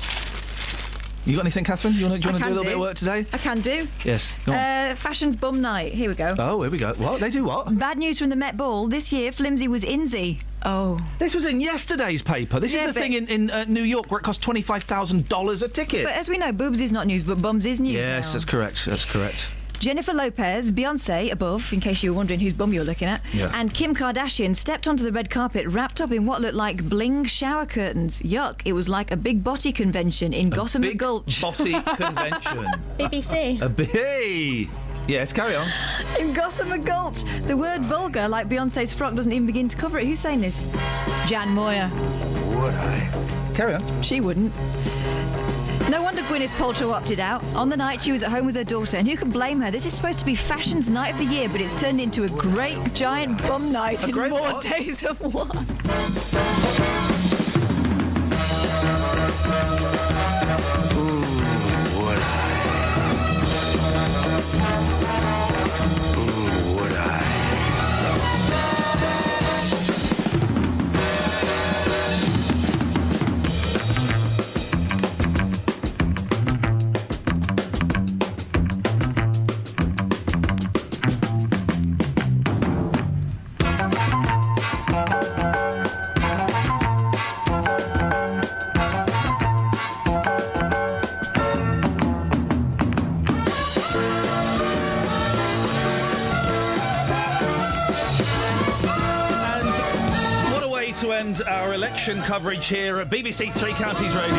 You got anything, Catherine? Do you want to do a little bit of work today? I can do. Yes. Go on. Fashion's bum night. Here we go. Oh, here we go. What? They do what? Bad news from the Met Ball. This year, flimsy was Inzy. Oh. This was in yesterday's paper. This is the thing in New York where it cost $25,000 a ticket. But as we know, boobs is not news, but bums is news. Yes, now. that's correct. That's correct. Jennifer Lopez, Beyoncé above, in case you were wondering whose bum you were looking at, and Kim Kardashian stepped onto the red carpet wrapped up in what looked like bling shower curtains. Yuck, it was like a big botty convention in Gossamer Gulch. Botty convention. BBC. Yes, carry on. In Gossamer Gulch. The word vulgar, like Beyoncé's frock, doesn't even begin to cover it. Who's saying this? Jan Moyer. Would I? Carry on. She wouldn't. No wonder Gwyneth Paltrow opted out. On the night, she was at home with her daughter, and who can blame her? This is supposed to be fashion's night of the year, but it's turned into a great giant bum night in more days of one. Our election coverage here at BBC Three Counties Radio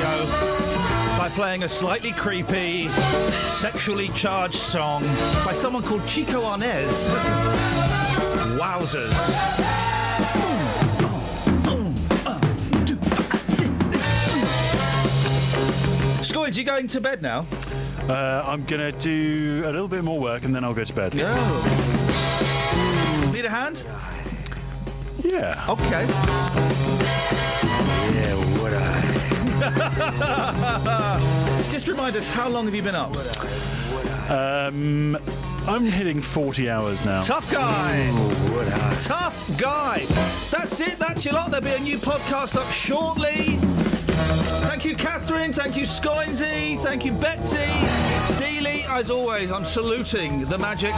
by playing a slightly creepy, sexually charged song by someone called Chico Arnez. Wowzers. Scoins, you going to bed now? I'm going to do a little bit more work and then I'll go to bed. Oh. Need a hand? Yeah. Okay. Yeah, would I? Just remind us, how long have you been up? I'm hitting 40 hours now. Tough guy. Ooh, would I? Tough guy. That's it. That's your lot. There'll be a new podcast up shortly. Thank you, Catherine. Thank you, Scoinsy. Thank you, Betsy. Dealey. As always, I'm saluting the magic.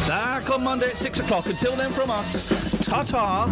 Back on Monday at 6 o'clock. Until then, from us, ta-ta.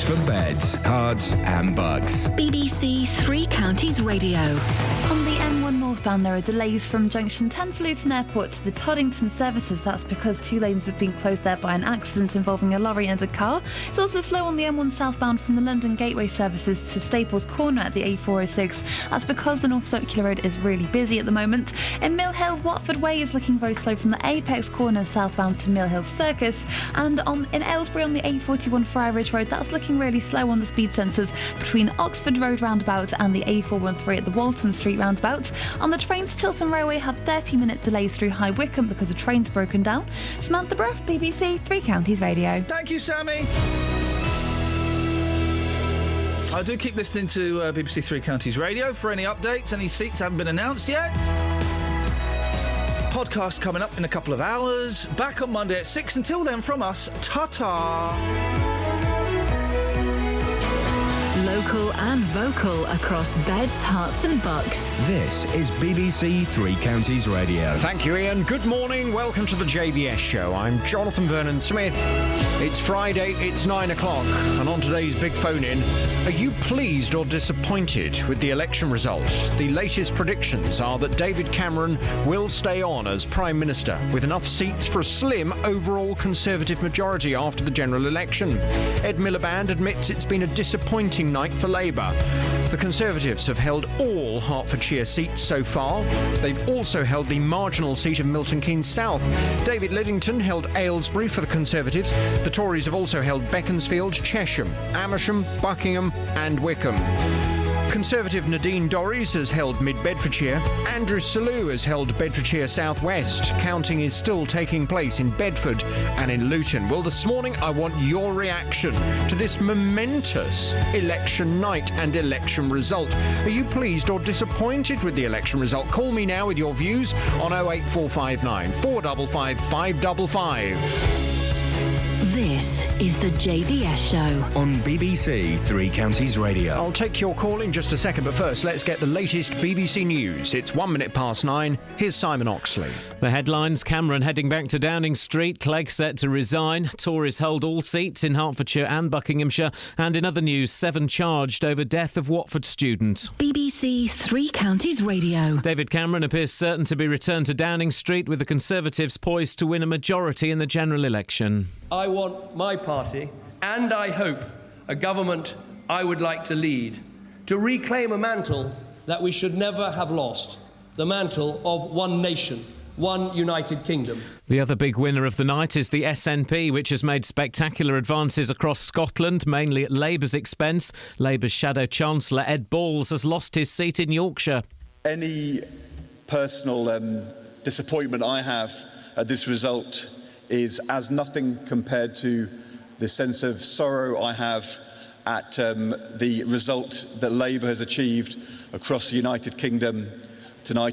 for beds, cards and bugs. BBC Three Counties Radio. On the M1 northbound, there are delays from junction 10 for Luton Airport to the Toddington services. That's because 2 lanes have been closed there by an accident involving a lorry and a car. It's also slow on the M1 southbound from the London Gateway services to Staples Corner at the A406. That's because the North Circular Road is really busy at the moment. In Mill Hill, Watford Way is looking very slow from the Apex Corner southbound to Mill Hill Circus. And in Aylesbury on the A41 Friar Ridge Road, that's looking really slow on the speed sensors between Oxford Road roundabout and the A413 at the Walton Street roundabout. On the trains, Chiltern Railway have 30-minute delays through High Wycombe because a train's broken down. Samantha Bruff, BBC Three Counties Radio. Thank you, Sammy. I do keep listening to BBC Three Counties Radio for any updates. Any seats haven't been announced yet. Podcast coming up in a couple of hours. Back on Monday at 6. Until then, from us, ta-ta. Local and vocal across beds, hearts and bucks. This is BBC Three Counties Radio. Thank you, Ian. Good morning. Welcome to the JVS show. I'm Jonathan Vernon Smith. It's Friday, it's 9 o'clock, and on today's big phone-in, are you pleased or disappointed with the election results? The latest predictions are that David Cameron will stay on as Prime Minister, with enough seats for a slim overall Conservative majority after the general election. Ed Miliband admits it's been a disappointing night for Labour. The Conservatives have held all Hertfordshire seats so far. They've also held the marginal seat of Milton Keynes South. David Lidington held Aylesbury for the Conservatives. The Tories have also held Beaconsfield, Chesham, Amersham, Buckingham and Wickham. Conservative Nadine Dorries has held Mid-Bedfordshire. Andrew Selous has held Bedfordshire South West. Counting is still taking place in Bedford and in Luton. Well, this morning I want your reaction to this momentous election night and election result. Are you pleased or disappointed with the election result? Call me now with your views on 08459 455 555. This is the JVS show on BBC Three Counties Radio. I'll take your call in just a second, but first let's get the latest BBC News. It's 9:01. Here's Simon Oxley. The headlines: Cameron heading back to Downing Street, Clegg set to resign, Tories hold all seats in Hertfordshire and Buckinghamshire, and in other news, 7 charged over death of Watford student. BBC Three Counties Radio. David Cameron appears certain to be returned to Downing Street, with the Conservatives poised to win a majority in the general election. I want my party, and I hope a government I would like to lead, to reclaim a mantle that we should never have lost, the mantle of one nation, one United Kingdom. The other big winner of the night is the SNP, which has made spectacular advances across Scotland, mainly at Labour's expense. Labour's Shadow Chancellor Ed Balls has lost his seat in Yorkshire. Any personal disappointment I have at this result is as nothing compared to the sense of sorrow I have at the result that Labour has achieved across the United Kingdom tonight.